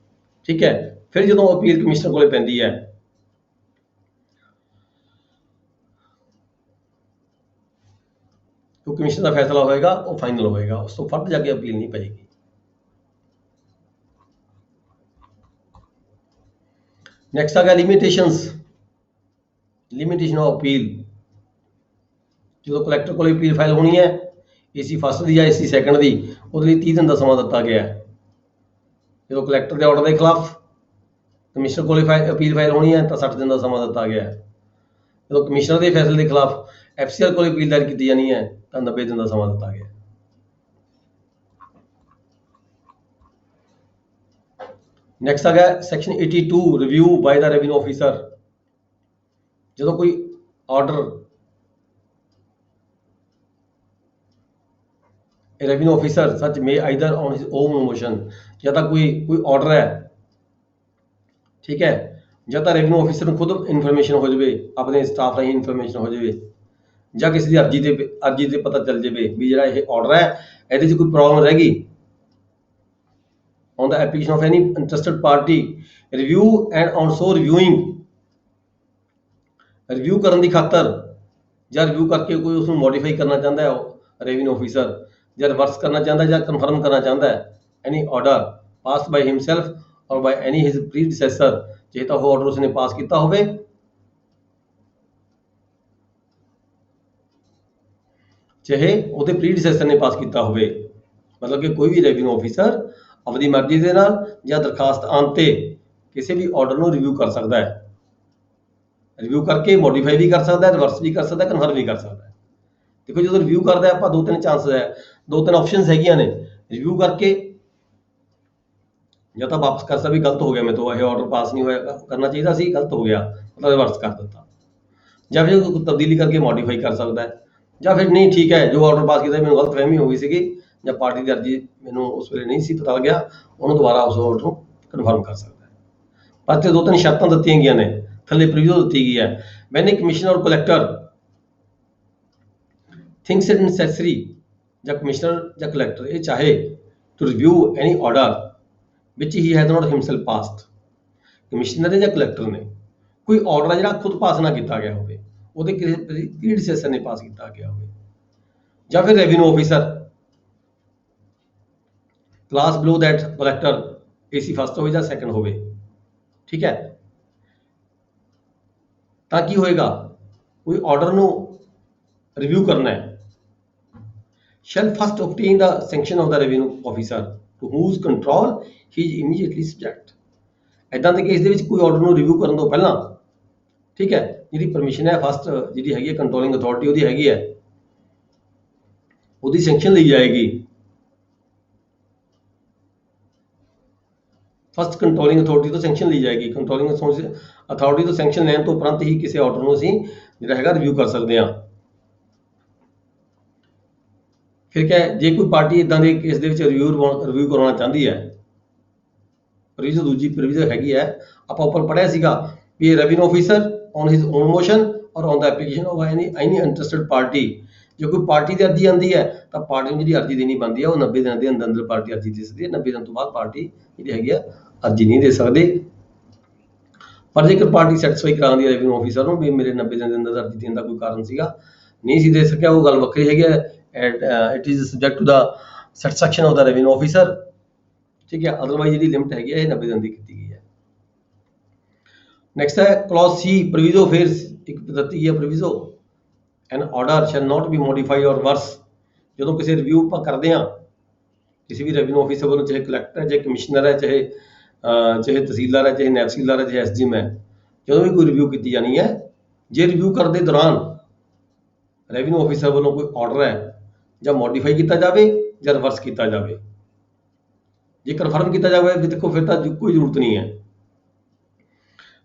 ਠੀਕ ਹੈ। ਫਿਰ ਜਦੋਂ ਅਪੀਲ ਕਮਿਸ਼ਨਰ ਕੋਲੇ ਪੈਂਦੀ ਹੈ, ਜੋ ਕਮਿਸ਼ਨ ਦਾ ਫੈਸਲਾ ਹੋਏਗਾ ਉਹ ਫਾਈਨਲ ਹੋਏਗਾ, ਉਸ ਤੋਂ ਫਰਦ ਜਾ ਕੇ ਅਪੀਲ ਨਹੀਂ ਪਏਗੀ। ਨੈਕਸਟ ਆ ਗਿਆ ਲਿਮਿਟੇਸ਼ਨਸ, ਲਿਮਿਟੇਸ਼ਨ ਆਫ ਅਪੀਲ। ਜਦੋਂ ਕਲੈਕਟਰ ਕੋਲ ਅਪੀਲ ਫਾਈਲ ਹੋਣੀ ਹੈ AC ਫਸਟ ਦੀ ਜਾਂ AC ਸੈਕੰਡ ਦੀ, ਉਹਦੇ ਲਈ 30 ਦਿਨ ਦਾ ਸਮਾਂ ਦਿੱਤਾ ਗਿਆ ਹੈ। ਜਦੋਂ ਕਲੈਕਟਰ ਦੇ ਆਰਡਰ ਦੇ ਖਿਲਾਫ ਕਮਿਸ਼ਨਰ ਕੋਲ ਅਪੀਲ ਫਾਈਲ ਹੋਣੀ ਹੈ ਤਾਂ 60 ਦਿਨ ਦਾ ਸਮਾਂ ਦਿੱਤਾ ਗਿਆ ਹੈ। ਜਦੋਂ ਕਮਿਸ਼ਨਰ ਦੇ ਫੈਸਲੇ ਦੇ ਖਿਲਾਫ FCR ਕੋਲ ਅਪੀਲ ਦਾਇਰ ਕੀਤੀ ਜਾਣੀ ਹੈ ਤਾਂ 90 ਦਿਨ ਦਾ ਸਮਾਂ ਦਿੱਤਾ ਗਿਆ। ਨੈਕਸਟ ਆ ਗਿਆ section 82 review by the revenue officer. ਜਦੋਂ ਕੋਈ order revenue officer such may either on his own motion, ਜਾਂ ਤਾਂ ਕੋਈ ਆਰਡਰ ਹੈ, ਠੀਕ ਹੈ, ਜਾਂ ਤਾਂ ਰੈਵਨਿਊ ਆਫਿਸਰ ਨੂੰ ਖੁਦ ਇਨਫੋਰਮੇਸ਼ਨ ਹੋ ਜਾਵੇ, ਆਪਣੇ ਸਟਾਫ ਰਾਹੀਂ ਇਨਫੋਰਮੇਸ਼ਨ ਹੋ ਜਾਵੇ, ਜਾਂ ਕਿਸੇ ਦੀ ਅਰਜੀ ਤੇ ਪਤਾ ਚੱਲ ਜਾਵੇ ਵੀ ਜਿਹੜਾ ਇਹ ਆਰਡਰ ਹੈ ਇਹਦੇ 'ਚ ਕੋਈ ਪ੍ਰੋਬਲਮ ਰਹਿ ਗਈ। on the application of any interested party review and also reviewing, review ਕਰਨ ਦੀ ਖਾਤਰ ਜਾਂ ਰਿਵਿਊ ਕਰਕੇ ਕੋਈ ਉਸ ਨੂੰ ਮੋਡੀਫਾਈ ਕਰਨਾ ਚਾਹੁੰਦਾ ਹੈ ਰੈਵਨਿਊ ਆਫਿਸਰ, ਜਾਂ ਰਿਵਰਸ ਕਰਨਾ ਚਾਹੁੰਦਾ ਜਾਂ ਕਨਫਰਮ ਕਰਨਾ ਚਾਹੁੰਦਾ ਹੈ ਐਨੀ ਆਰਡਰ ਪਾਸਡ ਬਾਈ ਹਿਮਸੈਲਫ ਔਰ ਬਾਈ ਐਨੀ ਹਿਜ਼ ਪ੍ਰੀਡਿਸੈਸਰ, ਜੇ ਤਾਂ ਉਹ ਆਰਡਰ ਉਸਨੇ ਪਾਸ ਕੀਤਾ ਹੋਵੇ ਚਾਹੇ ਉਹਦੇ ਪ੍ਰੀਡਿਸੈਸਰ ਨੇ ਪਾਸ ਕੀਤਾ ਹੋਵੇ। ਮਤਲਬ ਕਿ ਕੋਈ ਵੀ ਰੈਵਨਿਊ ਆਫਿਸਰ ਆਪਣੀ ਮਰਜ਼ੀ ਦੇ ਨਾਲ ਜਾਂ ਦਰਖਾਸਤ ਆਉਣ ਤੇ ਕਿਸੇ ਵੀ ਆਰਡਰ ਨੂੰ ਰਿਵਿਊ ਕਰ ਸਕਦਾ ਹੈ, ਰਿਵਿਊ ਕਰਕੇ ਮੋਡੀਫਾਈ ਵੀ ਕਰ ਸਕਦਾ ਹੈ, ਰਿਵਰਸ ਵੀ ਕਰ ਸਕਦਾ ਹੈ, ਕਨਫਰਮ ਵੀ ਕਰ ਸਕਦਾ ਹੈ। ਦੇਖੋ ਜਦੋਂ ਰਿਵਿਊ ਕਰਦਾ ਆਪਾਂ ਦੋ ਤਿੰਨ ਚਾਂਸਸ ਹੈ, ਦੋ ਤਿੰਨ ਆਪਸ਼ਨਸ ਹੈਗੀਆਂ ਨੇ। ਰਿਵਿਊ ਕਰਕੇ ਜਾਂ ਤਾਂ ਵਾਪਸ ਕਰ ਸਕਦਾ ਵੀ ਗਲਤ ਹੋ ਗਿਆ, ਮੇਰੇ ਤੋਂ ਇਹ ਆਰਡਰ ਪਾਸ ਨਹੀਂ ਹੋਇਆ, ਕਰਨਾ ਚਾਹੀਦਾ ਸੀ, ਗਲਤ ਹੋ ਗਿਆ, ਮਤਲਬ ਰਿਵਰਸ ਕਰ ਦਿੱਤਾ, ਜਾਂ ਫਿਰ ਤਬਦੀਲੀ ਕਰਕੇ ਮੋਡੀਫਾਈ ਕਰ ਸਕਦਾ ਹੈ, ਜਾਂ ਫਿਰ ਨਹੀਂ ਠੀਕ ਹੈ ਜੋ ਆਰਡਰ ਪਾਸ ਕੀਤਾ ਮੈਨੂੰ ਗਲਤਫਹਿਮੀ ਹੋ ਗਈ ਸੀਗੀ ਜਾਂ ਪਾਰਟੀ ਦੀ ਅਰਜੀ ਮੈਨੂੰ ਉਸ ਵੇਲੇ ਨਹੀਂ ਸੀ ਪਤਾ ਲੱਗਿਆ, ਉਹਨੂੰ ਦੁਬਾਰਾ ਉਸ ਆਰਡਰ ਨੂੰ ਕਨਫਰਮ ਕਰ ਸਕਦਾ ਹੈ। ਪਰ ਤੇ ਦੋ ਤਿੰਨ ਸ਼ਰਤਾਂ ਦਿੱਤੀਆਂ ਗਈਆਂ ਨੇ, ਥੱਲੇ ਪ੍ਰੀਵਿਊ ਦਿੱਤੀ ਗਈ ਹੈ। When a commissioner or collector thinks it necessary, ਜਾਂ ਕਮਿਸ਼ਨਰ ਜਾਂ ਕਲੈਕਟਰ ਇਹ ਚਾਹੇ to review any order which he has not himself passed, commissioner ਨੇ ਜਾਂ ਕਲੈਕਟਰ ਨੇ ਕੋਈ ਆਰਡਰ ਜਿਹੜਾ ਖੁਦ ਪਾਸ ਨਾ ਕੀਤਾ ਗਿਆ ਹੋਵੇ, ਉਹਦੇ ਕਿਸੇ ਪ੍ਰੀਡਿਸੈਸਰ ਨੇ ਪਾਸ ਕੀਤਾ ਗਿਆ ਹੋਵੇ, ਜਾਂ ਫਿਰ revenue officer class below that collector AC first ਹੋਵੇ ਜਾਂ ਸੈਕੰਡ ਹੋਵੇ, ਠੀਕ ਹੈ। ਤਾਂ ਕੀ ਹੋਏਗਾ, ਕੋਈ ਆਰਡਰ ਨੂੰ ਰਿਵਿਊ ਕਰਨਾ ਹੈ, shall first obtain the sanction of the revenue officer to whose control he is immediately subject। ਇਦਾਂ ਦੇ ਕੇਸ ਦੇ ਵਿੱਚ ਕੋਈ ਆਰਡਰ ਨੂੰ ਰਿਵਿਊ ਕਰਨ ਤੋਂ ਪਹਿਲਾਂ, ਠੀਕ ਹੈ, ਜਿਹਦੀ ਪਰਮਿਸ਼ਨ ਹੈ ਫਸਟ ਜਿਹੜੀ ਹੈਗੀ ਹੈ ਕੰਟਰੋਲਿੰਗ ਅਥਾਰਟੀ ਉਹਦੀ ਹੈਗੀ ਹੈ, ਉਹਦੀ ਸੈਂਕਸ਼ਨ ਲਈ ਜਾਏਗੀ। ਫਸਟ ਕੰਟਰੋਲਿੰਗ ਅਥਾਰਟੀ ਤੋਂ ਸੈਂਕਸ਼ਨ ਲਈ ਜਾਏਗੀ, ਕੰਟਰੋਲਿੰਗ ਅਥਾਰਟੀ ਤੋਂ ਸੈਂਕਸ਼ਨ ਲੈਣ ਤੋਂ ਉਪਰੰਤ ਹੀ ਕਿਸੇ ਆਰਡਰ ਨੂੰ ਅਸੀਂ ਜਿਹੜਾ ਹੈਗਾ ਰਿਵਿਊ ਕਰ ਸਕਦੇ ਹਾਂ। ਫਿਰ ਕਿਆ ਜੇ ਕੋਈ ਪਾਰਟੀ ਇਦਾਂ ਦੇ ਕੇਸ ਦੇ ਵਿੱਚ ਰਿਵਿਊ ਕਰਵਾਉਣਾ ਚਾਹੁੰਦੀ ਹੈ, ਪ੍ਰੋਵੀਜ਼ਨ ਦੂਜੀ ਪ੍ਰੋਵੀਜ਼ਨ ਹੈਗੀ ਹੈ, ਆਪਾਂ ਉੱਪਰ ਪੜ੍ਹਿਆ ਸੀਗਾ ਵੀ ਇਹ revenue officer on his own motion or on the application of any interested party, ਜੇ ਕੋਈ ਪਾਰਟੀ ਦੀ ਅਰਜੀ ਆਉਂਦੀ ਹੈ ਤਾਂ ਪਾਰਟੀ ਨੂੰ ਜਿਹੜੀ ਅਰਜੀ ਦੇਣੀ ਬਣਦੀ ਹੈ ਉਹ 90 ਦਿਨਾਂ ਦੇ ਅੰਦਰ ਅੰਦਰ ਪਾਰਟੀ ਅਰਜੀ ਦੇ ਸਕਦੀ ਹੈ, 90 ਦਿਨ ਤੋਂ ਬਾਅਦ ਪਾਰਟੀ ਜਿਹੜੀ ਹੈਗੀ ਆ ਅਰਜੀ ਨਹੀਂ ਦੇ ਸਕਦੇ। ਪਰ ਜੇਕਰ ਪਾਰਟੀ ਸੈਟੀਸਫਾਈ ਕਰਾਉਂਦੀ ਹੈ ਰੈਵਨਿਊ ਆਫਿਸਰ ਨੂੰ ਵੀ ਮੇਰੇ 90 ਦਿਨ ਦੇ ਅੰਦਰ ਅਰਜੀ ਦੇਣ ਦਾ ਕੋਈ ਕਾਰਨ ਸੀਗਾ, ਨਹੀਂ ਸੀ ਦੇ ਸਕਿਆ, ਉਹ ਗੱਲ ਵੱਖਰੀ ਹੈਗੀ ਹੈ, it is subject to the satisfaction of the revenue officer, ਠੀਕ ਹੈ। ਅਦਰਵਾਈਜ਼ ਜਿਹੜੀ ਲਿਮਟ ਹੈਗੀ ਹੈ ਇਹ 90 ਦਿਨ ਦੀ ਕੀਤੀ ਗਈ ਹੈ। ਨੈਕਸਟ ਹੈ ਕਲੌਜ਼ ਸੀ ਪ੍ਰੋਵੀਜ਼ੋ, ਫਿਰ ਇੱਕ ਦਿੱਤੀ ਗਈ ਹੈ proviso, an order shall not be modify or reverse. ਜਦੋਂ ਕਿਸੇ ਰਿਵਿਊ ਆਪਾਂ ਕਰਦੇ ਹਾਂ ਕਿਸੇ ਵੀ ਰੈਵਨਿਊ ਆਫਿਸਰ ਵੱਲੋਂ, ਚਾਹੇ ਕਲੈਕਟਰ ਹੈ, ਚਾਹੇ ਕਮਿਸ਼ਨਰ ਹੈ, ਚਾਹੇ ਤਹਿਸੀਲਦਾਰ ਹੈ, ਚਾਹੇ ਨਾਇਬ ਤਹਿਸੀਲਦਾਰ ਹੈ, ਚਾਹੇ ਐਸਡੀਐਮ ਹੈ, ਜਦੋਂ ਵੀ ਕੋਈ ਰਿਵਿਊ ਕੀਤੀ ਜਾਣੀ ਹੈ, ਜੇ ਰਿਵਿਊ ਕਰਦੇ ਦੌਰਾਨ ਰੈਵਨਿਊ ਆਫਿਸਰ ਵੱਲੋਂ ਕੋਈ ਆਰਡਰ ਹੈ ਜਾਂ ਮੋਡੀਫਾਈ ਕੀਤਾ ਜਾਵੇ ਜਾਂ ਰਿਵਰਸ ਕੀਤਾ ਜਾਵੇ, ਜੇ ਕਨਫਰਮ ਕੀਤਾ ਜਾਵੇ ਦੇਖੋ ਫਿਰ ਤਾਂ ਕੋਈ ਜ਼ਰੂਰਤ ਨਹੀਂ ਹੈ,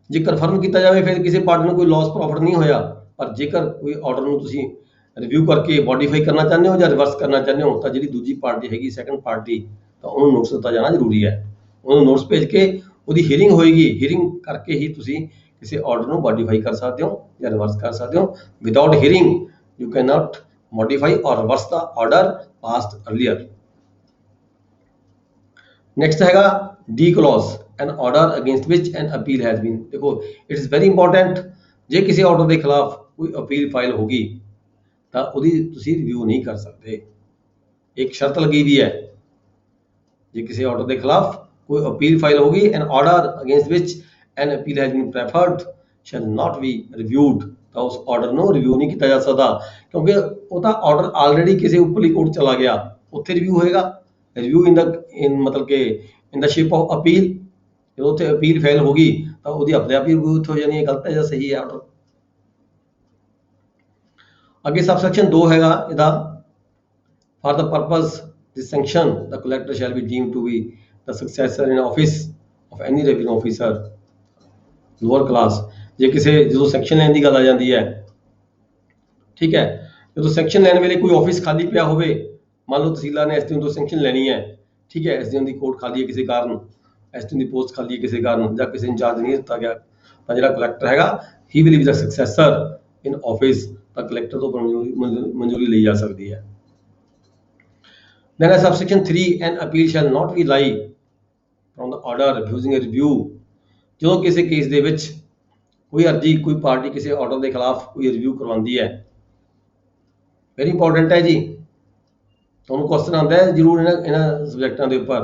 ਜੇ ਕਨਫਰਮ ਕੀਤਾ ਜਾਵੇ ਫਿਰ ਕਿਸੇ ਪਾਰਟੀ ਨੂੰ ਕੋਈ ਲਾਸ ਪ੍ਰੋਫਿਟ ਨਹੀਂ ਹੋਇਆ। ਪਰ ਜੇਕਰ ਕੋਈ ਆਰਡਰ ਨੂੰ ਤੁਸੀਂ ਰਿਵਿਊ ਕਰਕੇ ਮੋਡੀਫਾਈ ਕਰਨਾ ਚਾਹੁੰਦੇ ਹੋ ਜਾਂ ਰਿਵਰਸ ਕਰਨਾ ਚਾਹੁੰਦੇ ਹੋ ਤਾਂ ਜਿਹੜੀ ਦੂਜੀ ਪਾਰਟੀ ਹੈਗੀ ਸੈਕੰਡ ਪਾਰਟੀ, ਤਾਂ ਉਹਨੂੰ ਨੋਟਿਸ ਦਿੱਤਾ ਜਾਣਾ ਜ਼ਰੂਰੀ ਹੈ। ਉਹਨੂੰ ਨੋਟਿਸ ਭੇਜ ਕੇ ਉਹਦੀ ਹੀਅਰਿੰਗ ਹੋਏਗੀ, ਹੀਅਰਿੰਗ ਕਰਕੇ ਹੀ ਤੁਸੀਂ ਕਿਸੇ ਆਰਡਰ ਨੂੰ ਮੋਡੀਫਾਈ ਕਰ ਸਕਦੇ ਹੋ ਜਾਂ ਰਿਵਰਸ ਕਰ ਸਕਦੇ ਹੋ। Without hearing you can not modify or reverse the order passed earlier। next ਹੈਗਾ D clause, an order against which an appeal has been। ਦੇਖੋ it is very important, ਜੇ ਕਿਸੇ ਆਰਡਰ ਦੇ ਖਿਲਾਫ ਕੋਈ ਅਪੀਲ ਫਾਈਲ ਹੋਗੀ ਤਾਂ ਉਹਦੀ ਤੁਸੀਂ ਰਿਵਿਊ ਨਹੀਂ ਕਰ ਸਕਦੇ। ਇੱਕ ਸ਼ਰਤ ਲੱਗੀ ਵੀ ਹੈ, ਜੇ ਕਿਸੇ ਆਰਡਰ ਦੇ ਖਿਲਾਫ ਕੋਈ ਅਪੀਲ ਫਾਈਲ ਹੋਗੀ, an order against which an appeal has been preferred shall not be reviewed, ਤਾਂ ਉਸ ਆਰਡਰ ਨੂੰ ਰਿਵਿਊ ਨਹੀਂ ਕੀਤਾ ਜਾ ਸਕਦਾ, ਕਿਉਂਕਿ ਉਹ ਤਾਂ ਆਰਡਰ ਆਲਰੇਡੀ ਕਿਸੇ ਉੱਪਰਲੀ ਕੋਰਟ ਚਲਾ ਗਿਆ, ਉੱਥੇ ਰਿਵਿਊ ਹੋਏਗਾ। ਰਿਵਿਊ ਮਤਲਬ ਕਿ ਇਨ ਦਾ ਸ਼ੇਪ ਆਫ ਅਪੀਲ, ਜਦੋਂ ਉੱਥੇ ਅਪੀਲ ਫਾਈਲ ਹੋ ਗਈ ਤਾਂ ਉਹਦੀ ਆਪਣੇ ਆਪ ਹੀ ਰਿਵਿਊ ਹੋ ਜਾਣੀ ਹੈ, ਗਲਤ ਹੈ ਜਾਂ ਸਹੀ ਹੈ ਆਰਡਰ। ਅੱਗੇ ਸਬਸੈਕਸ਼ਨ 2 ਹੈਗਾ ਇਹਦਾ, for the purpose this sanction the collector shall be deemed to be the successor in office of any revenue officer lower class. ਜੇ ਕਿਸੇ ਜਦੋਂ ਸੈਕਸ਼ਨ ਲੈਣ ਦੀ ਗੱਲ ਆ ਜਾਂਦੀ ਹੈ, ਠੀਕ ਹੈ, ਜਦੋਂ ਸੈਕਸ਼ਨ ਲੈਣ ਵੇਲੇ ਕੋਈ ਆਫਿਸ ਖਾਲੀ ਪਿਆ ਹੋਵੇ, ਮੰਨ ਲਓ ਤਹਿਸੀਲਦਾਰ ਨੇ ਐਸਡੀਐਮ ਤੋਂ ਸੈਕਸ਼ਨ ਲੈਣੀ ਹੈ, ਠੀਕ ਹੈ, ਐਸਡੀਐਮ ਦੀ ਕੋਰਟ ਖਾਲੀ ਹੈ ਕਿਸੇ ਕਾਰਨ, ਐਸਡੀਐਮ ਦੀ ਪੋਸਟ ਖਾਲੀ ਹੈ ਕਿਸੇ ਕਾਰਨ, ਜਾਂ ਕਿਸੇ ਇੰਚਾਰਜ ਨਹੀਂ ਦਿੱਤਾ ਗਿਆ, ਤਾਂ ਜਿਹੜਾ ਕਲੈਕਟਰ ਹੈਗਾ he will be the successor in office, ਤਾਂ ਕਲੈਕਟਰ ਤੋਂ ਮਨਜ਼ੂਰੀ ਲਈ ਜਾ ਸਕਦੀ ਹੈ। Then as subsection 3, an appeal shall not be lie from the order refusing a review। ਜਦੋਂ ਕਿਸੇ ਕੇਸ ਦੇ ਵਿੱਚ ਕੋਈ ਅਰਜੀ, ਕੋਈ ਪਾਰਟੀ ਕਿਸੇ ਆਰਡਰ ਦੇ ਖਿਲਾਫ ਕੋਈ ਰਿਵਿਊ ਕਰਵਾਉਂਦੀ ਹੈ, ਵੈਰੀ ਇੰਪੋਰਟੈਂਟ ਹੈ ਜੀ, ਤੁਹਾਨੂੰ ਕੁਐਸਚਨ ਆਉਂਦਾ ਹੈ ਜ਼ਰੂਰ ਇਹਨਾਂ ਸਬਜੈਕਟਾਂ ਦੇ ਉੱਪਰ।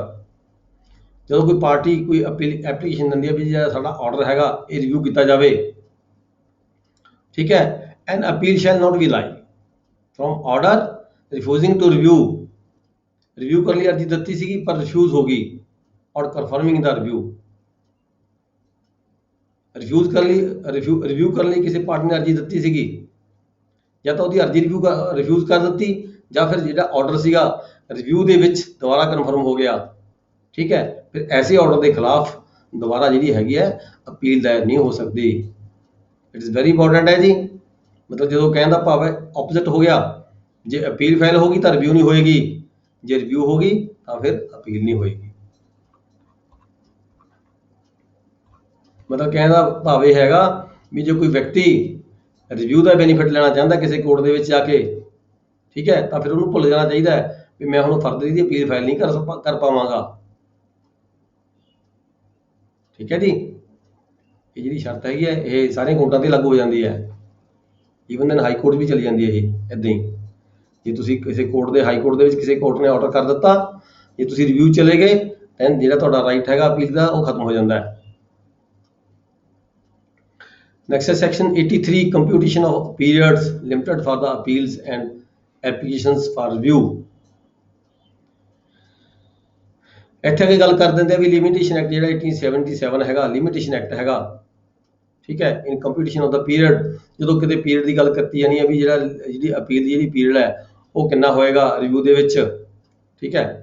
ਜਦੋਂ ਕੋਈ ਪਾਰਟੀ ਕੋਈ ਅਪੀਲ ਐਪਲੀਕੇਸ਼ਨ ਦਿੰਦੀ ਹੈ ਵੀ ਜਿਹੜਾ ਸਾਡਾ ਆਰਡਰ ਹੈਗਾ ਇਹ ਰਿਵਿਊ ਕੀਤਾ ਜਾਵੇ, ਠੀਕ ਹੈ, ਐਨ ਅਪੀਲ ਸ਼ੈਲ ਨਾਟ ਬੀ ਲਾਈ ਫਰੋਮ ਆਰਡਰ ਰਿਫਿਊਜ਼ਿੰਗ ਟੂ ਰਿਵਿਊ ਕਰਨ ਲਈ ਅਰਜੀ ਦਿੱਤੀ ਸੀਗੀ ਪਰ ਰਿਫਿਊਜ਼ ਹੋ ਗਈ, ਔਰ ਕਨਫਰਮਿੰਗ ਦਾ ਰਿਵਿਊ ਕਰਨ ਲਈ ਕਿਸੇ ਪਾਰਟੀ ਨੇ ਅਰਜੀ ਦਿੱਤੀ ਸੀਗੀ, ਜਾਂ ਤਾਂ ਉਹਦੀ ਅਰਜੀ ਰਿਫਿਊਜ਼ ਕਰ ਦਿੱਤੀ, ਜਾਂ ਫਿਰ ਜਿਹੜਾ ਆਰਡਰ ਸੀਗਾ ਰਿਵਿਊ ਦੇ ਵਿੱਚ ਦੁਬਾਰਾ ਕਨਫਰਮ ਹੋ ਗਿਆ, ਠੀਕ ਹੈ, ਫਿਰ ਐਸੇ ਆਰਡਰ ਦੇ ਖਿਲਾਫ ਦੁਬਾਰਾ ਜਿਹੜੀ ਹੈਗੀ ਹੈ ਅਪੀਲ ਦਾਇਰ ਨਹੀਂ ਹੋ ਸਕਦੀ। ਇਟ ਇਜ਼ ਵੈਰੀ ਇੰਪੋਰਟੈਂਟ ਹੈ ਜੀ, ਮਤਲਬ ਜਦੋਂ ਕਹਿਣ ਦਾ ਭਾਵ ਹੈ ਆਪੋਜ਼ਿਟ ਹੋ ਗਿਆ, ਜੇ ਅਪੀਲ ਫਾਈਲ ਹੋਗੀ ਤਾਂ ਰਿਵਿਊ ਨਹੀਂ ਹੋਏਗੀ, ਜੇ ਰਿਵਿਊ ਹੋਗੀ ਤਾਂ ਫਿਰ ਅਪੀਲ ਨਹੀਂ ਹੋਏਗੀ। ਮਤਲਬ ਕਹਿਣ ਦਾ ਭਾਵ ਇਹ ਹੈਗਾ ਵੀ ਜੇ ਕੋਈ ਵਿਅਕਤੀ ਰਿਵਿਊ ਦਾ ਬੈਨੀਫਿਟ ਲੈਣਾ ਚਾਹੁੰਦਾ ਕਿਸੇ ਕੋਰਟ ਦੇ ਵਿੱਚ ਜਾ ਕੇ, ਠੀਕ ਹੈ, ਤਾਂ ਫਿਰ ਉਹਨੂੰ ਭੁੱਲ ਜਾਣਾ ਚਾਹੀਦਾ ਹੈ ਵੀ ਮੈਂ ਹੁਣ ਫਰਦਰ ਦੀ ਅਪੀਲ ਫਾਈਲ ਨਹੀਂ ਕਰ ਪਾਵਾਂਗਾ, ਠੀਕ ਹੈ ਜੀ। ਇਹ ਜਿਹੜੀ ਸ਼ਰਤ ਹੈਗੀ ਹੈ ਇਹ ਸਾਰੇ ਕੋਰਟਾਂ ਤੇ ਲਾਗੂ ਹੋ ਜਾਂਦੀ ਹੈ, ਈਵਨ ਦੈਨ ਹਾਈ ਕੋਰਟ ਵੀ ਚਲੀ ਜਾਂਦੀ ਹੈ ਇਹ ਇੱਦਾਂ ਹੀ। ਜੇ ਤੁਸੀਂ ਕਿਸੇ ਕੋਰਟ ਦੇ ਹਾਈ ਕੋਰਟ ਦੇ ਵਿੱਚ ਕਿਸੇ ਕੋਰਟ ਨੇ ਆਰਡਰ ਕਰ ਦਿੱਤਾ, ਜੇ ਤੁਸੀਂ ਰਿਵਿਊ ਚਲੇ ਗਏ ਤਾਂ ਜਿਹੜਾ ਤੁਹਾਡਾ ਰਾਈਟ ਹੈਗਾ ਅਪੀਲ ਦਾ ਉਹ ਖਤਮ ਹੋ ਜਾਂਦਾ ਹੈ। Next is section 83, computation of periods limited for the appeals and applications for review। ਇੱਥੇ ਕੀ ਗੱਲ ਕਰ ਦਿੰਦੇ ਆ ਵੀ ਲਿਮਿਟੇਸ਼ਨ ਐਕਟ ਜਿਹੜਾ 1877 ਹੈਗਾ, ਲਿਮਿਟੇਸ਼ਨ ਐਕਟ ਹੈਗਾ, ਠੀਕ ਹੈ, ਇਨ ਕੰਪਿਊਟੇਸ਼ਨ ਆਫ ਦਾ ਪੀਰੀਅਡ, ਜਦੋਂ ਕਿਤੇ ਪੀਰੀਅਡ ਦੀ ਗੱਲ ਕੀਤੀ ਜਾਣੀ ਹੈ ਵੀ ਜਿਹੜੀ ਅਪੀਲ ਦੀ ਜਿਹੜੀ ਪੀਰੀਅਡ ਹੈ ਉਹ ਕਿੰਨਾ ਹੋਏਗਾ ਰਿਵਿਊ ਦੇ ਵਿੱਚ, ਠੀਕ ਹੈ,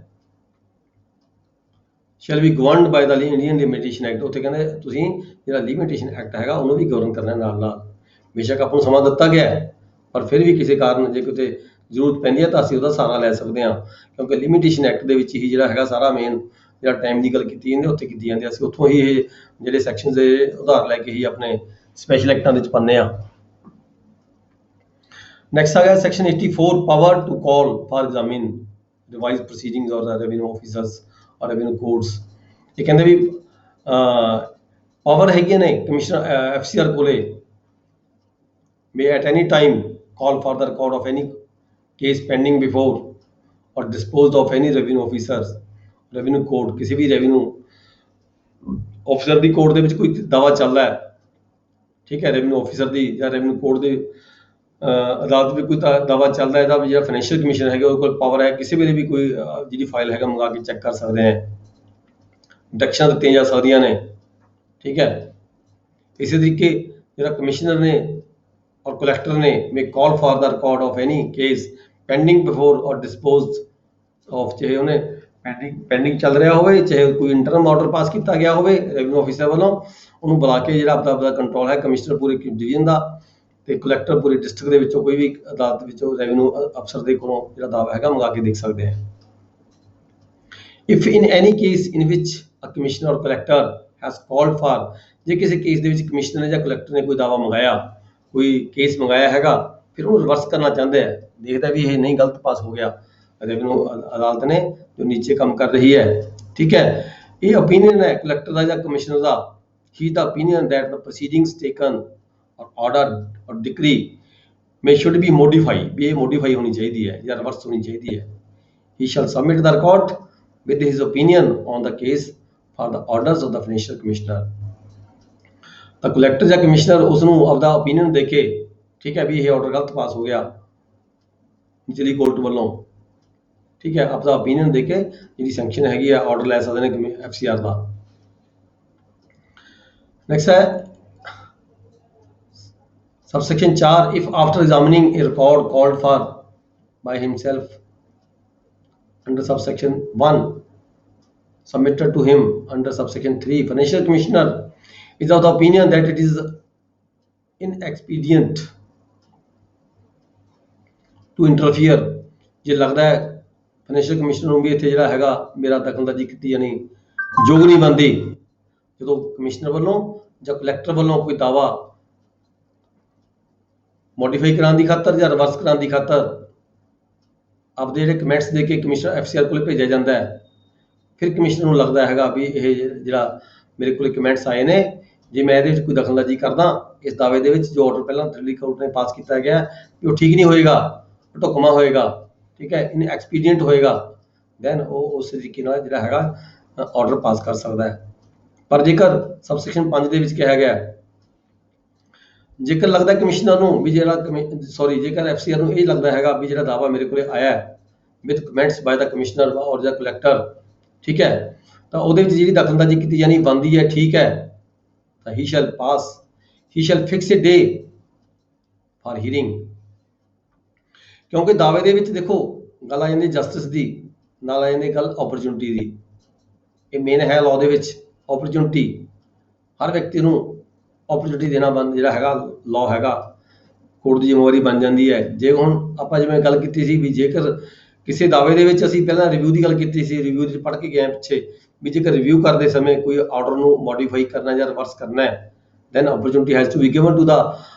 shall be governed by the Indian limitation act. ਉੱਥੇ ਕਹਿੰਦੇ ਤੁਸੀਂ ਜਿਹੜਾ ਲਿਮਿਟੇਸ਼ਨ ਐਕਟ ਹੈਗਾ ਉਹਨੂੰ ਵੀ ਗਵਰਨ ਕਰਨਾ ਨਾਲ। ਬੇਸ਼ੱਕ ਆਪਾਂ ਨੂੰ ਸਮਾਂ ਦਿੱਤਾ ਗਿਆ ਹੈ, ਪਰ ਫਿਰ ਵੀ ਕਿਸੇ ਕਾਰਨ ਜੇ ਕਿਤੇ ਜ਼ਰੂਰਤ ਪੈਂਦੀ ਹੈ ਤਾਂ ਅਸੀਂ ਉਹਦਾ ਸਹਾਰਾ ਲੈ ਸਕਦੇ ਹਾਂ, ਕਿਉਂਕਿ ਲਿਮਿਟੇਸ਼ਨ ਐਕਟ ਦੇ ਵਿੱਚ ਹੀ ਜਿਹੜਾ ਹੈਗਾ ਸਾਰਾ ਮੇਨ ਜਿਹੜਾ ਟਾਈਮ ਦੀ ਗੱਲ ਕੀਤੀ ਜਾਂਦੀ ਉੱਥੇ ਕੀਤੀ ਜਾਂਦੀ, ਅਸੀਂ ਉੱਥੋਂ ਹੀ ਇਹ ਜਿਹੜੇ ਸੈਕਸ਼ਨ ਦੇ ਉਧਾਰ ਲੈ ਕੇ ਹੀ ਆਪਣੇ ਸਪੈਸ਼ਲ ਐਕਟਾਂ ਦੇ ਵਿੱਚ ਪਾਉਂਦੇ ਹਾਂ। ਨੈਕਸਟ ਆ ਗਿਆ section 84, power to call for examine revise proceedings or revenue officers or revenue courts. ਇਹ ਕਹਿੰਦੇ ਵੀ ਪਾਵਰ ਹੈਗੀਆਂ ਨੇ ਕਮਿਸ਼ਨਰ ਐਫਸੀਆਰ ਕੋਲੇ may at any time call for the record of any case pending before or disposed of any revenue officers revenue court। ਕਿਸੇ ਵੀ revenue officer ਦੀ court ਦੇ ਵਿੱਚ ਕੋਈ ਦਾਵਾ ਚੱਲਦਾ ਹੈ, ਠੀਕ ਹੈ, ਰੈਵਨਿਊ ਆਫਿਸਰ ਦੀ ਜਾਂ ਰੈਵਨਿਊ ਕੋਰਟ ਦੇ ਅਦਾਲਤ ਵਿੱਚ ਕੋਈ ਦਾਵਾ ਚੱਲਦਾ ਹੈ, ਇਹਦਾ ਵੀ ਜਿਹੜਾ ਫਾਈਨੈਂਸ਼ੀਅਲ ਕਮਿਸ਼ਨ ਹੈਗਾ ਉਹਦੇ ਕੋਲ ਪਾਵਰ ਹੈ ਕਿਸੇ ਵੇਲੇ ਵੀ ਕੋਈ ਜਿਹੜੀ ਫਾਈਲ ਹੈਗਾ ਮੰਗਾ ਕੇ ਚੈੱਕ ਕਰ ਸਕਦੇ ਹੈ, ਡਿਡਕਸ਼ਨਾਂ ਦਿੱਤੀਆਂ ਜਾ ਸਕਦੀਆਂ ਨੇ, ਠੀਕ ਹੈ। ਇਸੇ ਤਰੀਕੇ ਜਿਹੜਾ ਕਮਿਸ਼ਨਰ ਨੇ ਔਰ ਕਲੈਕਟਰ ਨੇ may call for the record of any case pending before or disposed of, ਚਾਹੇ ਉਹਨੇ ਪੈਂਡਿੰਗ ਚੱਲ ਰਿਹਾ ਹੋਵੇ, ਚਾਹੇ ਕੋਈ ਇੰਟਰਮ ਆਰਡਰ ਪਾਸ ਕੀਤਾ ਗਿਆ ਹੋਵੇ ਰੈਵਨਿਊ ਆਫਿਸਰ ਵੱਲੋਂ, ਉਹਨੂੰ ਬੁਲਾ ਕੇ ਜਿਹੜਾ ਆਪਦਾ ਕੰਟਰੋਲ ਹੈ ਕਮਿਸ਼ਨਰ ਪੂਰੇ ਡਿਵੀਜ਼ਨ ਦਾ ਤੇ ਕਲੈਕਟਰ ਪੂਰੇ ਡਿਸਟ੍ਰਿਕਟ ਦੇ ਵਿੱਚੋਂ ਕੋਈ ਵੀ ਅਦਾਲਤ ਵਿੱਚੋਂ ਰੈਵਨਿਊ ਅਫਸਰ ਦੇ ਕੋਲੋਂ ਜਿਹੜਾ ਦਾਵਾ ਹੈਗਾ ਮੰਗਾ ਕੇ ਦੇਖ ਸਕਦੇ ਆ। If in any case in which a commissioner or collector has called for, ਜੇ ਕਿਸੇ ਕੇਸ ਦੇ ਵਿੱਚ ਕਮਿਸ਼ਨਰ ਜਾਂ ਕਲੈਕਟਰ ਨੇ ਕੋਈ ਦਾਵਾ ਮੰਗਾਇਆ, ਕੋਈ ਕੇਸ ਮੰਗਾਇਆ ਹੈਗਾ, ਫਿਰ ਉਹਨੂੰ ਰਿਵਰਸ ਕਰਨਾ ਚਾਹੁੰਦੇ ਆ, ਦੇਖਦਾ ਵੀ ਇਹ ਨਹੀਂ ਗਲਤ ਪਾਸ ਹੋ ਗਿਆ ਰੈਵਨਿਊ ਅਦਾਲਤ ਨੇ ਜੋ ਨੀਚੇ ਕੰਮ ਕਰ ਰਹੀ ਹੈ, ਠੀਕ ਹੈ। ਇਹ ਓਪੀਨੀਅਨ ਹੈ ਕਲੈਕਟਰ ਦਾ ਜਾਂ commissioner the, he the opinion that the proceedings taken ਔਰ order or decree may should be modify, ਵੀ ਇਹ ਮੋਡੀਫਾਈ ਹੋਣੀ ਚਾਹੀਦੀ ਹੈ ਜਾਂ ਰਿਵਰਸ ਹੋਣੀ ਚਾਹੀਦੀ ਹੈ। he shall submit the record with his opinion on the case for the orders of the financial commissioner। ਤਾਂ ਕਲੈਕਟਰ ਜਾਂ ਕਮਿਸ਼ਨਰ ਉਸ ਨੂੰ ਆਪਦਾ ਓਪੀਨੀਅਨ ਦੇ ਕੇ, ਠੀਕ ਹੈ, ਵੀ ਇਹ ਆਰਡਰ ਗਲਤ ਪਾਸ ਹੋ ਗਿਆ ਨਿਚਲੀ ਕੋਰਟ ਵੱਲੋਂ, ਠੀਕ ਹੈ, ਆਪਦਾ ਓਪੀਨੀਅਨ ਦੇ ਕੇ ਜਿਹੜੀ ਸੈਂਕਸ਼ਨ ਹੈਗੀ ਆ ਆਰਡਰ ਲੈ ਸਕਦੇ ਨੇ ਐਫਸੀਆਰ ਦਾ। ਨੈਕਸਟ ਹੈ subsection 4, if after examining a record called for by himself under subsection 1 submitted to him under subsection 3, financial commissioner is of the opinion that it is inexpedient to interfere, ਜੇ ਲੱਗਦਾ ਹੈ financial commissioner ਨੂੰ ਵੀ ਇੱਥੇ ਜਿਹੜਾ ਹੈਗਾ ਮੇਰਾ ਦਖਲਅੰਦਾਜ਼ੀ ਕੀਤੀ ਜਾਣੀ ਯੋਗ ਨਹੀਂ ਬਣਦੀ, ਜਦੋਂ ਕਮਿਸ਼ਨਰ ਵੱਲੋਂ ਜਾਂ ਕਲੈਕਟਰ ਵੱਲੋਂ ਕੋਈ ਦਾਵਾ ਮੋਡੀਫਾਈ ਕਰਾਉਣ ਦੀ ਖਾਤਰ ਜਾਂ ਰਿਵਰਸ ਕਰਾਉਣ ਦੀ ਖਾਤਰ ਆਪਦੇ ਜਿਹੜੇ ਕਮੈਂਟਸ ਦੇ ਕੇ ਕਮਿਸ਼ਨਰ ਐਫਸੀਆਰ ਕੋਲ ਭੇਜਿਆ ਜਾਂਦਾ ਹੈ, ਫਿਰ ਕਮਿਸ਼ਨਰ ਨੂੰ ਲੱਗਦਾ ਹੈਗਾ ਵੀ ਇਹ ਜਿਹੜਾ ਮੇਰੇ ਕੋਲ ਕਮੈਂਟਸ ਆਏ ਨੇ, ਜੇ ਮੈਂ ਇਹਦੇ ਵਿੱਚ ਕੋਈ ਦਖਲਅੰਦਾਜ਼ੀ ਕਰਦਾ ਇਸ ਦਾਅਵੇ ਦੇ ਵਿੱਚ, ਜੋ ਆਰਡਰ ਪਹਿਲਾਂ ਦਿੱਲੀ ਕੋਰਟ ਨੇ ਪਾਸ ਕੀਤਾ ਗਿਆ ਵੀ ਉਹ ਠੀਕ ਨਹੀਂ ਹੋਏਗਾ, ਉਹ ਢੁਕਵਾਂ ਹੋਏਗਾ, ਠੀਕ ਹੈ, ਇਨਐਕਸਪੀਡੀਐਂਟ ਹੋਏਗਾ, ਦੈਨ ਉਹ ਉਸ ਤਰੀਕੇ ਨਾਲ ਜਿਹੜਾ ਹੈਗਾ ਆਰਡਰ ਪਾਸ ਕਰ ਸਕਦਾ ਹੈ। ਪਰ ਜੇਕਰ ਸਬਸੈਕਸ਼ਨ 5 ਦੇ ਵਿੱਚ ਕਿਹਾ ਗਿਆ, ਜੇਕਰ ਲੱਗਦਾ ਕਮਿਸ਼ਨਰ ਨੂੰ ਵੀ ਜੇਕਰ ਐਫਸੀਆਰ ਨੂੰ ਇਹ ਲੱਗਦਾ ਹੈਗਾ ਵੀ ਜਿਹੜਾ ਦਾਵਾ ਮੇਰੇ ਕੋਲੇ ਆਇਆ with comments by the commissioner or ਜਾਂ ਕਲੈਕਟਰ, ਠੀਕ ਹੈ, ਤਾਂ ਉਹਦੇ ਵਿੱਚ ਜਿਹੜੀ ਦਖਲਅੰਦਾਜ਼ੀ ਕੀਤੀ ਜਾਣੀ ਬਣਦੀ ਹੈ, ਠੀਕ ਹੈ, ਤਾਂ he shall fix a day for hearing. ਕਿਉਂਕਿ ਦਾਅਵੇ ਦੇ ਵਿੱਚ ਦੇਖੋ ਗੱਲ ਆ ਜਾਂਦੀ ਜਸਟਿਸ ਦੀ, ਨਾਲ ਆ ਜਾਂਦੀ ਗੱਲ ਓਪਰਚੁਨਿਟੀ ਦੀ। ਇਹ ਮੇਨ ਹੈ ਲਾਅ ਦੇ ਵਿੱਚ ਓਪਰਚੁਨਿਟੀ, ਹਰ ਵਿਅਕਤੀ ਨੂੰ ਓਪਰਚੁਨਿਟੀ ਦੇਣਾ ਜਿਹੜਾ ਹੈਗਾ ਲਾਅ ਹੈਗਾ, ਕੋਰਟ ਦੀ ਜ਼ਿੰਮੇਵਾਰੀ ਬਣ ਜਾਂਦੀ ਹੈ। ਜੇ ਹੁਣ ਆਪਾਂ ਜਿਵੇਂ ਗੱਲ ਕੀਤੀ ਸੀ ਵੀ ਜੇਕਰ ਕਿਸੇ ਦਾਅਵੇ ਦੇ ਵਿੱਚ ਅਸੀਂ ਪਹਿਲਾਂ ਰਿਵਿਊ ਦੀ ਗੱਲ ਕੀਤੀ ਸੀ, ਰਿਵਿਊ ਵਿੱਚ ਪੜ੍ਹ ਕੇ ਗਏ ਪਿੱਛੇ ਵੀ ਜੇਕਰ ਰਿਵਿਊ ਕਰਦੇ ਸਮੇਂ ਕੋਈ ਆਰਡਰ ਨੂੰ ਮੋਡੀਫਾਈ ਕਰਨਾ ਜਾਂ ਰਿਵਰਸ ਕਰਨਾ ਹੈ, then opportunity has to be given to the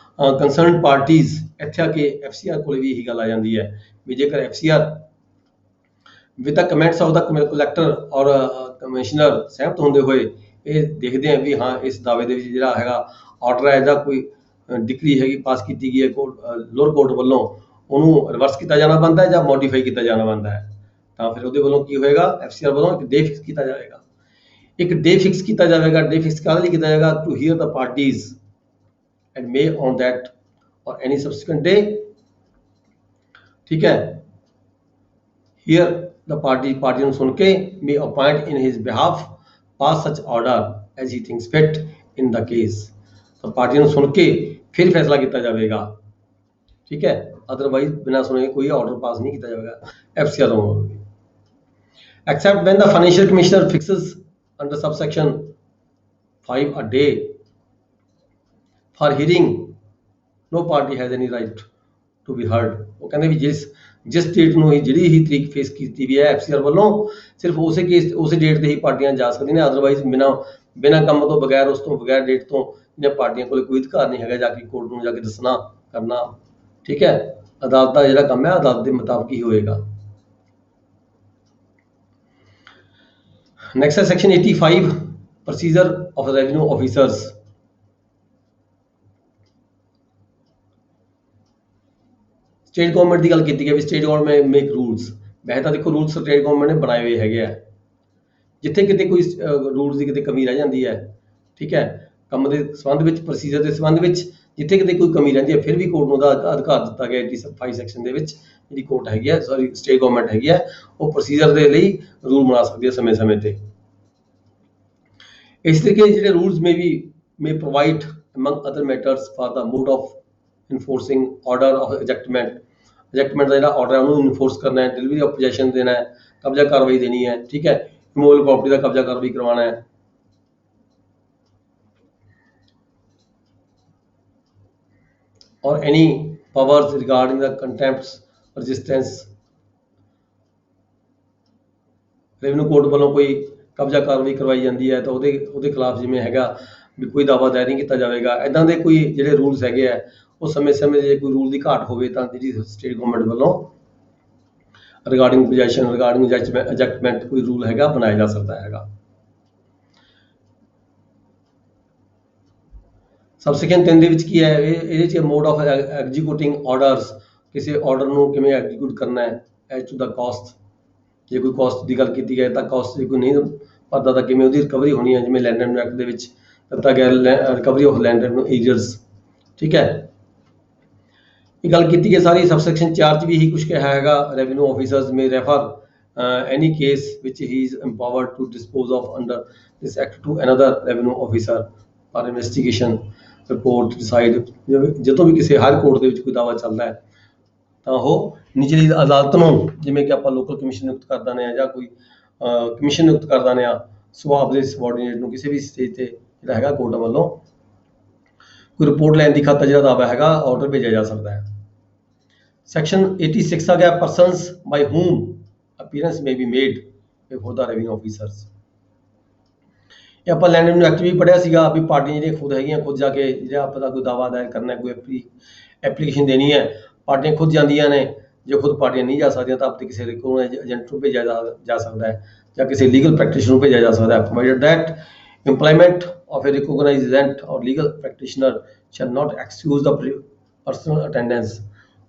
concerned parties. ਇੱਥੇ ਆ ਕੇ ਐਫਸੀਆਰ ਕੋਲ ਵੀ ਇਹੀ ਗੱਲ ਆ ਜਾਂਦੀ ਹੈ ਵੀ ਜੇਕਰ FCR with the comments of the collector or commissioner ਸਹਿਮਤ ਹੁੰਦੇ ਹੋਏ ਇਹ ਦੇਖਦੇ ਆ ਵੀ ਹਾਂ ਇਸ ਦਾਅਵੇ ਦੇ ਵਿੱਚ ਜਿਹੜਾ ਹੈਗਾ ਆਰਡਰ ਹੈ ਜਾਂ ਕੋਈ ਡਿਕਰੀ ਹੈਗੀ ਪਾਸ ਕੀਤੀ ਗਈ ਹੈ ਲੋਅਰ ਕੋਰਟ ਵੱਲੋਂ, ਉਹਨੂੰ ਰਿਵਰਸ ਕੀਤਾ ਜਾਣਾ ਬਣਦਾ ਹੈ ਜਾਂ ਮੋਡੀਫਾਈ ਕੀਤਾ ਜਾਣਾ ਬਣਦਾ ਹੈ, ਤਾਂ ਫਿਰ ਉਹਦੇ ਵੱਲੋਂ ਕੀ ਹੋਏਗਾ, ਐਫਸੀਆਰ ਵੱਲੋਂ ਇੱਕ ਡੇ ਫਿਕਸ ਕੀਤਾ ਜਾਵੇਗਾ। ਇੱਕ ਡੇ ਫਿਕਸ ਕੀਤਾ ਜਾਵੇਗਾ। ਡੇ ਫਿਕਸ ਕਾਹਦੇ ਲਈ ਕੀਤਾ ਜਾਏਗਾ? To hear the parties and may on that or any ਸਬਸੀਕੁਐਂਟ ਡੇ, ਠੀਕ ਹੈ, ਹੀਅਰ ਦ ਪਾਰਟੀ ਨੂੰ ਸੁਣ ਕੇ may appoint in his behalf pass such order as he thinks fit in the case. ਤਾਂ ਪਾਰਟੀ ਨੂੰ ਸੁਣ ਕੇ ਫਿਰ ਫੈਸਲਾ ਕੀਤਾ ਜਾਵੇਗਾ, ਠੀਕ ਹੈ, ਅਦਰਵਾਈਜ਼ ਬਿਨਾਂ ਸੁਣੇ ਕੋਈ ਆਰਡਰ ਪਾਸ ਨਹੀਂ ਕੀਤਾ ਜਾਵੇਗਾ ਐਫਸੀਆਰ ਵੱਲੋਂ। Except when the financial commissioner fixes under subsection 5 a day for hearing, no party has any right to be heard। ਉਹ ਕਹਿੰਦੇ ਵੀ ਜਿਸ ਡੇਟ ਨੂੰ ਜਿਹੜੀ ਹੀ ਤਰੀਕ ਫੇਸ ਕੀਤੀ ਵੀ ਹੈ ਐਫਸੀਆਰ ਵੱਲੋਂ, ਸਿਰਫ ਉਸੇ ਕੇਸ ਉਸੇ ਡੇਟ ਤੇ ਹੀ ਪਾਰਟੀਆਂ ਜਾ ਸਕਦੀਆਂ ਨੇ, ਅਦਰਵਾਈਜ਼ ਬਿਨਾਂ ਕੰਮ ਤੋਂ ਬਗੈਰ, ਉਸ ਤੋਂ ਬਗੈਰ ਡੇਟ ਤੋਂ ਜਾਂ ਪਾਰਟੀਆਂ ਕੋਲ ਕੋਈ ਅਧਿਕਾਰ ਨਹੀਂ ਹੈਗਾ ਜਾ ਕੇ ਕੋਰਟ ਨੂੰ ਜਾ ਕੇ ਦੱਸਣਾ ਕਰਨਾ, ਠੀਕ ਹੈ। ਅਦਾਲਤ ਦਾ ਜਿਹੜਾ ਕੰਮ ਹੈ ਅਦਾਲਤ ਦੇ ਮੁਤਾਬਕ ਹੀ ਹੋਏਗਾ। Next is section 85, procedure of revenue officers। State government ਦੀ ਗੱਲ ਕੀਤੀ ਗਈ ਵੀ ਸਟੇਟ ਗਵਰਨਮੈਂਟ ਮੇਕ ਰੂਲਸ। ਵੈਸੇ ਤਾਂ ਦੇਖੋ ਰੂਲਸ ਸਟੇਟ ਗਵਰਨਮੈਂਟ ਨੇ ਬਣਾਏ ਹੋਏ ਹੈਗੇ ਆ, ਜਿੱਥੇ ਕਿਤੇ ਕੋਈ ਰੂਲਸ ਦੀ ਕਿਤੇ ਕਮੀ ਰਹਿ ਜਾਂਦੀ ਹੈ, ਠੀਕ ਹੈ, ਕੰਮ ਦੇ ਸੰਬੰਧ ਵਿੱਚ, ਪ੍ਰੋਸੀਜਰ ਦੇ ਸੰਬੰਧ ਵਿੱਚ ਜਿੱਥੇ ਕਿਤੇ ਕੋਈ ਕਮੀ ਰਹਿੰਦੀ ਹੈ, ਫਿਰ ਵੀ ਕੋਰਟ ਨੂੰ ਉਹਦਾ ਅਧਿਕਾਰ ਦਿੱਤਾ ਗਿਆ 85 ਸੈਕਸ਼ਨ ਦੇ ਵਿੱਚ। ਜਿਹੜੀ ਕੋਰਟ ਹੈਗੀ ਹੈ, ਸਟੇਟ ਗਵਰਨਮੈਂਟ ਹੈਗੀ ਹੈ, ਉਹ ਪ੍ਰੋਸੀਜਰ ਦੇ ਲਈ ਰੂਲ ਬਣਾ ਸਕਦੀ ਹੈ ਸਮੇਂ-ਸਮੇਂ ਤੇ। ਇਸ ਤਰੀਕੇ ਜਿਹੜੇ rules may provide among other matters for the mode of enforcing order of ejectment ਦਾ ਜਿਹੜਾ ਆਰਡਰ ਹੈ ਉਹਨੂੰ ਇਨਫੋਰਸ ਕਰਨਾ ਹੈ, ਡਿਲੀਵਰੀ ਆਫ ਪੋਜੈਸ਼ਨ ਦੇਣਾ ਹੈ, ਕਬਜ਼ਾ ਕਾਰਵਾਈ ਦੇਣੀ ਹੈ, ਠੀਕ ਹੈ, ਇਮੂਵੇਬਲ ਪ੍ਰਾਪਰਟੀ ਦਾ ਕਬਜ਼ਾ ਕਾਰਵਾਈ ਕਰਵਾਉਣਾ ਹੈ, ਔਰ ਐਨੀ ਪਾਵਰਸ ਰਿਗਾਰਡਿੰਗ ਦਾ ਕੰਟੈਂਪਟਸ ਰੈਜ਼ਿਸਟੈਂਸ। ਰੈਵਨਿਊ ਕੋਰਟ ਵੱਲੋਂ ਕੋਈ ਕਬਜ਼ਾ ਕਾਰਵਾਈ ਕਰਵਾਈ ਜਾਂਦੀ ਹੈ ਤਾਂ ਉਹਦੇ ਖਿਲਾਫ ਜਿਵੇਂ ਹੈਗਾ ਵੀ ਕੋਈ ਦਾਵਾ ਦਾਇਰ ਨਹੀਂ ਕੀਤਾ ਜਾਵੇਗਾ। ਇੱਦਾਂ ਦੇ ਕੋਈ ਜਿਹੜੇ ਰੂਲਸ ਹੈਗੇ ਆ ਉਹ ਸਮੇਂ-ਸਮੇਂ ਜੇ ਕੋਈ ਰੂਲ ਦੀ ਘਾਟ ਹੋਵੇ ਤਾਂ ਜਿਹੜੀ ਸਟੇਟ ਗਵਰਨਮੈਂਟ ਵੱਲੋਂ ਰਿਗਾਰਡਿੰਗ ਪੋਜੈਸ਼ਨ, ਰਿਗਾਰਡਿੰਗ ਐਜੈਕਟਮੈਂਟ ਕੋਈ ਰੂਲ ਹੈਗਾ ਬਣਾਇਆ ਜਾ ਸਕਦਾ ਹੈਗਾ। ਸਬਸੈਕਸ਼ਨ 3 ਦੇ ਵਿੱਚ ਕੀ ਹੈ? ਇਹਦੇ 'ਚ ਮੋਡ ਆਫ ਐਗਜ਼ੀਕਿਊਟਿੰਗ ਆਰਡਰਸ, ਕਿਸੇ ਆਰਡਰ ਨੂੰ ਕਿਵੇਂ ਐਗਜ਼ੀਕਿਊਟ ਕਰਨਾ ਹੈ ਐਜ਼ ਟੂ ਦਾ ਕਾਸਟ। ਜੇ ਕੋਈ ਕਾਸਟ ਦੀ ਗੱਲ ਕੀਤੀ ਜਾਏ ਤਾਂ ਕਾਸਟ ਜੇ ਕੋਈ ਨਹੀਂ ਭਰਦਾ ਤਾਂ ਕਿਵੇਂ ਉਹਦੀ ਰਿਕਵਰੀ ਹੋਣੀ ਹੈ, ਜਿਵੇਂ ਲੈਂਡ ਰੈਵਨਿਊ ਐਕਟ ਦੇ ਵਿੱਚ ਦਿੱਤਾ ਗਿਆ ਰਿਕਵਰੀ ਆਫ ਲੈਂਡ ਰੈਵਨਿਊ ਏਰੀਅਰਸ, ਠੀਕ ਹੈ। ਇਹ ਗੱਲ ਕੀਤੀ ਗਈ ਸਾਰੀ ਸਬਸੈਕਸ਼ਨ 4 'ਚ ਵੀ ਇਹੀ ਕੁਛ ਕਿਹਾ ਹੈਗਾ। Revenue officers may refer any case which he is empowered to dispose of under this act to another revenue officer for investigation report decide. ਜਦੋਂ ਵੀ ਕਿਸੇ ਹਾਇਰ ਕੋਰਟ ਦੇ ਵਿੱਚ ਕੋਈ ਦਾਵਾ ਚੱਲਦਾ ਹੈ ਤਾਂ ਉਹ ਨਿਚਲੀ ਅਦਾਲਤ ਨੂੰ, ਜਿਵੇਂ ਕਿ ਆਪਾਂ ਲੋਕਲ ਕਮਿਸ਼ਨ ਨਿਯੁਕਤ ਕਰ ਦਿੰਦੇ ਹਾਂ ਜਾਂ ਕੋਈ ਕਮਿਸ਼ਨ ਨਿਯੁਕਤ ਕਰ ਦਿੰਦੇ ਹਾਂ, ਸੁਭਾਅ ਦੇ ਸਬੋਰਡੀਨੇਟ ਨੂੰ ਕਿਸੇ ਵੀ ਸਟੇਜ ਤੇ ਜਿਹੜਾ ਹੈਗਾ ਕੋਰਟ ਵੱਲੋਂ ਕੋਈ ਰਿਪੋਰਟ ਲੈਣ ਦੀ ਖਾਤਰ ਜਿਹੜਾ ਦਾਵਾ ਹੈਗਾ ਆਰਡਰ ਭੇਜਿਆ ਜਾ ਸਕਦਾ ਹੈ। ਸੈਕਸ਼ਨ 86 ਆ ਗਿਆ persons by whom appearance may be made before the revenue officers। ਇਹ ਆਪਾਂ ਲੈਂਡ ਰੈਵਨਿਊ ਐਕਟ ਵੀ ਪੜ੍ਹਿਆ ਸੀਗਾ ਵੀ ਪਾਰਟੀਆਂ ਜਿਹੜੀਆਂ ਖੁਦ ਹੈਗੀਆਂ ਖੁਦ ਜਾ ਕੇ ਜਿਹੜਾ ਆਪਣਾ ਕੋਈ ਦਾਵਾ ਦਾਇਰ ਕਰਨਾ ਕੋਈ ਐਪਲੀਕੇਸ਼ਨ ਦੇਣੀ ਹੈ ਪਾਰਟੀਆਂ ਖੁਦ ਜਾਂਦੀਆਂ ਨੇ। ਜੇ ਖੁਦ ਪਾਰਟੀਆਂ ਨਹੀਂ ਜਾ ਸਕਦੀਆਂ ਤਾਂ ਆਪਣੇ ਕਿਸੇ ਏਜੰਟ ਨੂੰ ਭੇਜਿਆ ਜਾ ਸਕਦਾ ਹੈ ਜਾਂ ਕਿਸੇ ਲੀਗਲ ਪ੍ਰੈਕਟੀਸ਼ਨਰ ਨੂੰ ਭੇਜਿਆ ਜਾ ਸਕਦਾ ਹੈ। Provided that employment of a recognized agent or legal practitioner shall not excuse the personal attendance।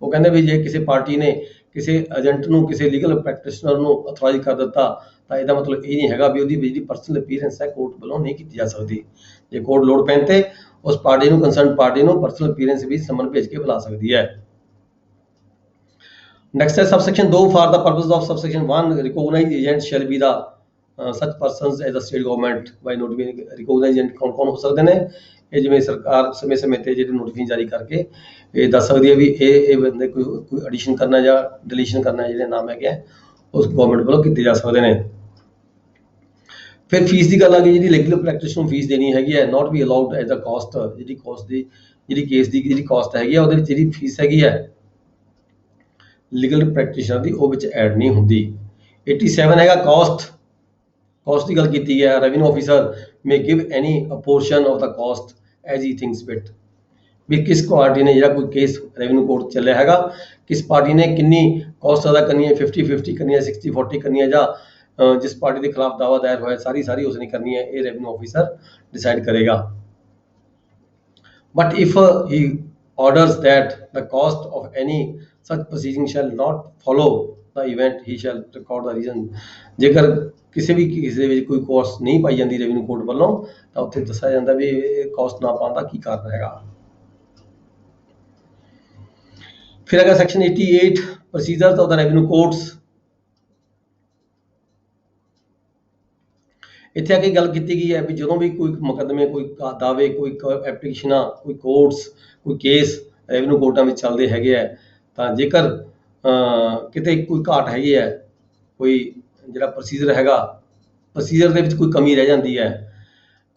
ਉਹ ਕਹਿੰਦੇ ਵੀ ਜੇ ਕਿਸੇ ਪਾਰਟੀ ਨੇ ਕਿਸੇ ਏਜੰਟ ਨੂੰ ਕਿਸੇ ਲੀਗਲ ਪ੍ਰੈਕਟੀਸ਼ਨਰ ਨੂੰ ਅਥੋਰਾਈਜ਼ ਕਰ ਦਿੱਤਾ ਤਾਂ ਇਹਦਾ ਮਤਲਬ ਇਹ ਨਹੀਂ ਹੈਗਾ ਵੀ ਉਹਦੀ ਜਿਹੜੀ ਪਰਸਨਲ ਅਪੀਅਰੈਂਸ ਹੈ ਕੋਰਟ ਵੱਲੋਂ ਨਹੀਂ ਕੀਤੀ ਜਾ ਸਕਦੀ। ਜੇ ਕੋਰਟ ਲੋੜ ਪੈਣ ਤੇ ਉਸ ਪਾਰਟੀ ਨੂੰ ਕੰਸਰਨ ਪਾਰਟੀ ਨੂੰ ਪਰਸਨਲ ਅਪੀਅਰੈਂਸ ਵੀ ਸਮਨ ਭੇਜ ਕੇ ਬੁਲਾ ਸਕਦੀ ਹੈ। ਨੈਕਸਟ ਹੈ subsection 2 for the purpose of subsection 1 recognized agent shall be the such persons as the state government by notifying recognized agent ਕੌਣ ਹੋ ਸਕਦੇ ਨੇ। ਇਹ ਜਿਵੇਂ ਸਰਕਾਰ ਸਮੇਂ-ਸਮੇਂ ਤੇ ਜਿਹੜੇ ਨੋਟੀਫਿਕੇਸ਼ਨ ਜਾਰੀ ਕਰਕੇ ਇਹ ਦੱਸ ਸਕਦੀ ਹੈ ਵੀ ਇਹ ਬੰਦੇ ਕੋਈ ਐਡੀਸ਼ਨ ਕਰਨਾ ਜਾਂ ਡਿਲੀਸ਼ਨ ਕਰਨਾ ਜਿਹੜੇ ਨਾਮ ਹੈਗੇ ਉਸ ਗਵਰਨਮੈਂਟ ਵੱਲੋਂ ਕੀਤੇ ਜਾ ਸਕਦੇ ਨੇ। ਫਿਰ ਫੀਸ ਦੀ ਗੱਲ ਆ ਗਈ ਜਿਹੜੀ ਲੀਗਲ ਪ੍ਰੈਕਟਿਸ ਨੂੰ ਫੀਸ ਦੇਣੀ ਹੈਗੀ ਹੈ not be allowed as a cost. ਜਿਹੜੀ ਕਾਸਟ ਦੀ ਜਿਹੜੀ ਕੇਸ ਦੀ ਜਿਹੜੀ ਕਾਸਟ ਹੈਗੀ ਆ ਉਹਦੇ ਵਿੱਚ ਜਿਹੜੀ ਫੀਸ ਹੈਗੀ ਹੈ ਲੀਗਲ ਪ੍ਰੈਕਟੀਸ਼ਨਰ ਦੀ ਉਹ ਵਿੱਚ ਐਡ ਨਹੀਂ ਹੁੰਦੀ। 87 ਹੈਗਾ ਕਾਸਟ ਦੀ ਗੱਲ ਕੀਤੀ ਹੈ। Revenue officer may give any a portion of the cost as he thinks fit. ਵੀ ਕਿਸ ਪਾਰਟੀ ਨੇ ਜਿਹੜਾ ਕੋਈ ਕੇਸ ਰੈਵਨਿਊ ਕੋਰਟ ਚੱਲਿਆ ਹੈਗਾ ਕਿਸ ਪਾਰਟੀ ਨੇ ਕਿੰਨੀ ਕਾਸਟ ਅਦਾ ਕਰਨੀ ਹੈ 50-50 ਕਰਨੀ ਹੈ 60-40 ਕਰਨੀ ਹੈ ਜਾਂ ਜਿਸ ਪਾਰਟੀ ਦੇ ਖਿਲਾਫ ਦਾਵਾ ਦਾਇਰ ਹੋਇਆ ਸਾਰੀ ਉਸਨੇ ਕਰਨੀ ਹੈ ਇਹ ਰੈਵਨਿਊ ਆਫੀਸਰ ਡਿਸਾਈਡ ਕਰੇਗਾ। But if he orders that the cost of any such proceeding shall not follow the event he shall record the reason। ਜੇਕਰ ਕਿਸੇ ਵੀ ਕੇਸ ਦੇ ਵਿੱਚ ਕੋਈ ਕਾਸਟ ਨਹੀਂ ਪਾਈ ਜਾਂਦੀ ਰੈਵਨਿਊ ਕੋਰਟ ਵੱਲੋਂ ਤਾਂ ਉੱਥੇ ਦੱਸਿਆ ਜਾਂਦਾ ਵੀ ਇਹ ਕਾਸਟ ਨਾ ਪਾਉਣ ਦਾ ਕੀ ਕਾਰਨ ਹੈਗਾ। ਫਿਰ ਹੈਗਾ section 88 procedures of the revenue courts. ਇੱਥੇ ਆ ਕੇ ਗੱਲ ਕੀਤੀ ਗਈ ਹੈ ਵੀ ਜਦੋਂ ਵੀ ਕੋਈ ਮੁਕੱਦਮੇ ਕੋਈ ਦਾਅਵੇ ਕੋਈ ਐਪਲੀਕੇਸ਼ਨਾਂ ਕੋਈ ਕੋਰਟਸ ਕੋਈ ਕੇਸ ਰੈਵਨਿਊ ਕੋਰਟਾਂ ਵਿੱਚ ਚੱਲਦੇ ਹੈਗੇ ਆ ਤਾਂ ਜੇਕਰ ਕਿਤੇ ਕੋਈ ਘਾਟ ਹੈਗੀ ਹੈ ਕੋਈ ਜਿਹੜਾ ਪ੍ਰੋਸੀਜਰ ਹੈਗਾ ਪ੍ਰੋਸੀਜਰ ਦੇ ਵਿੱਚ ਕੋਈ ਕਮੀ ਰਹਿ ਜਾਂਦੀ ਹੈ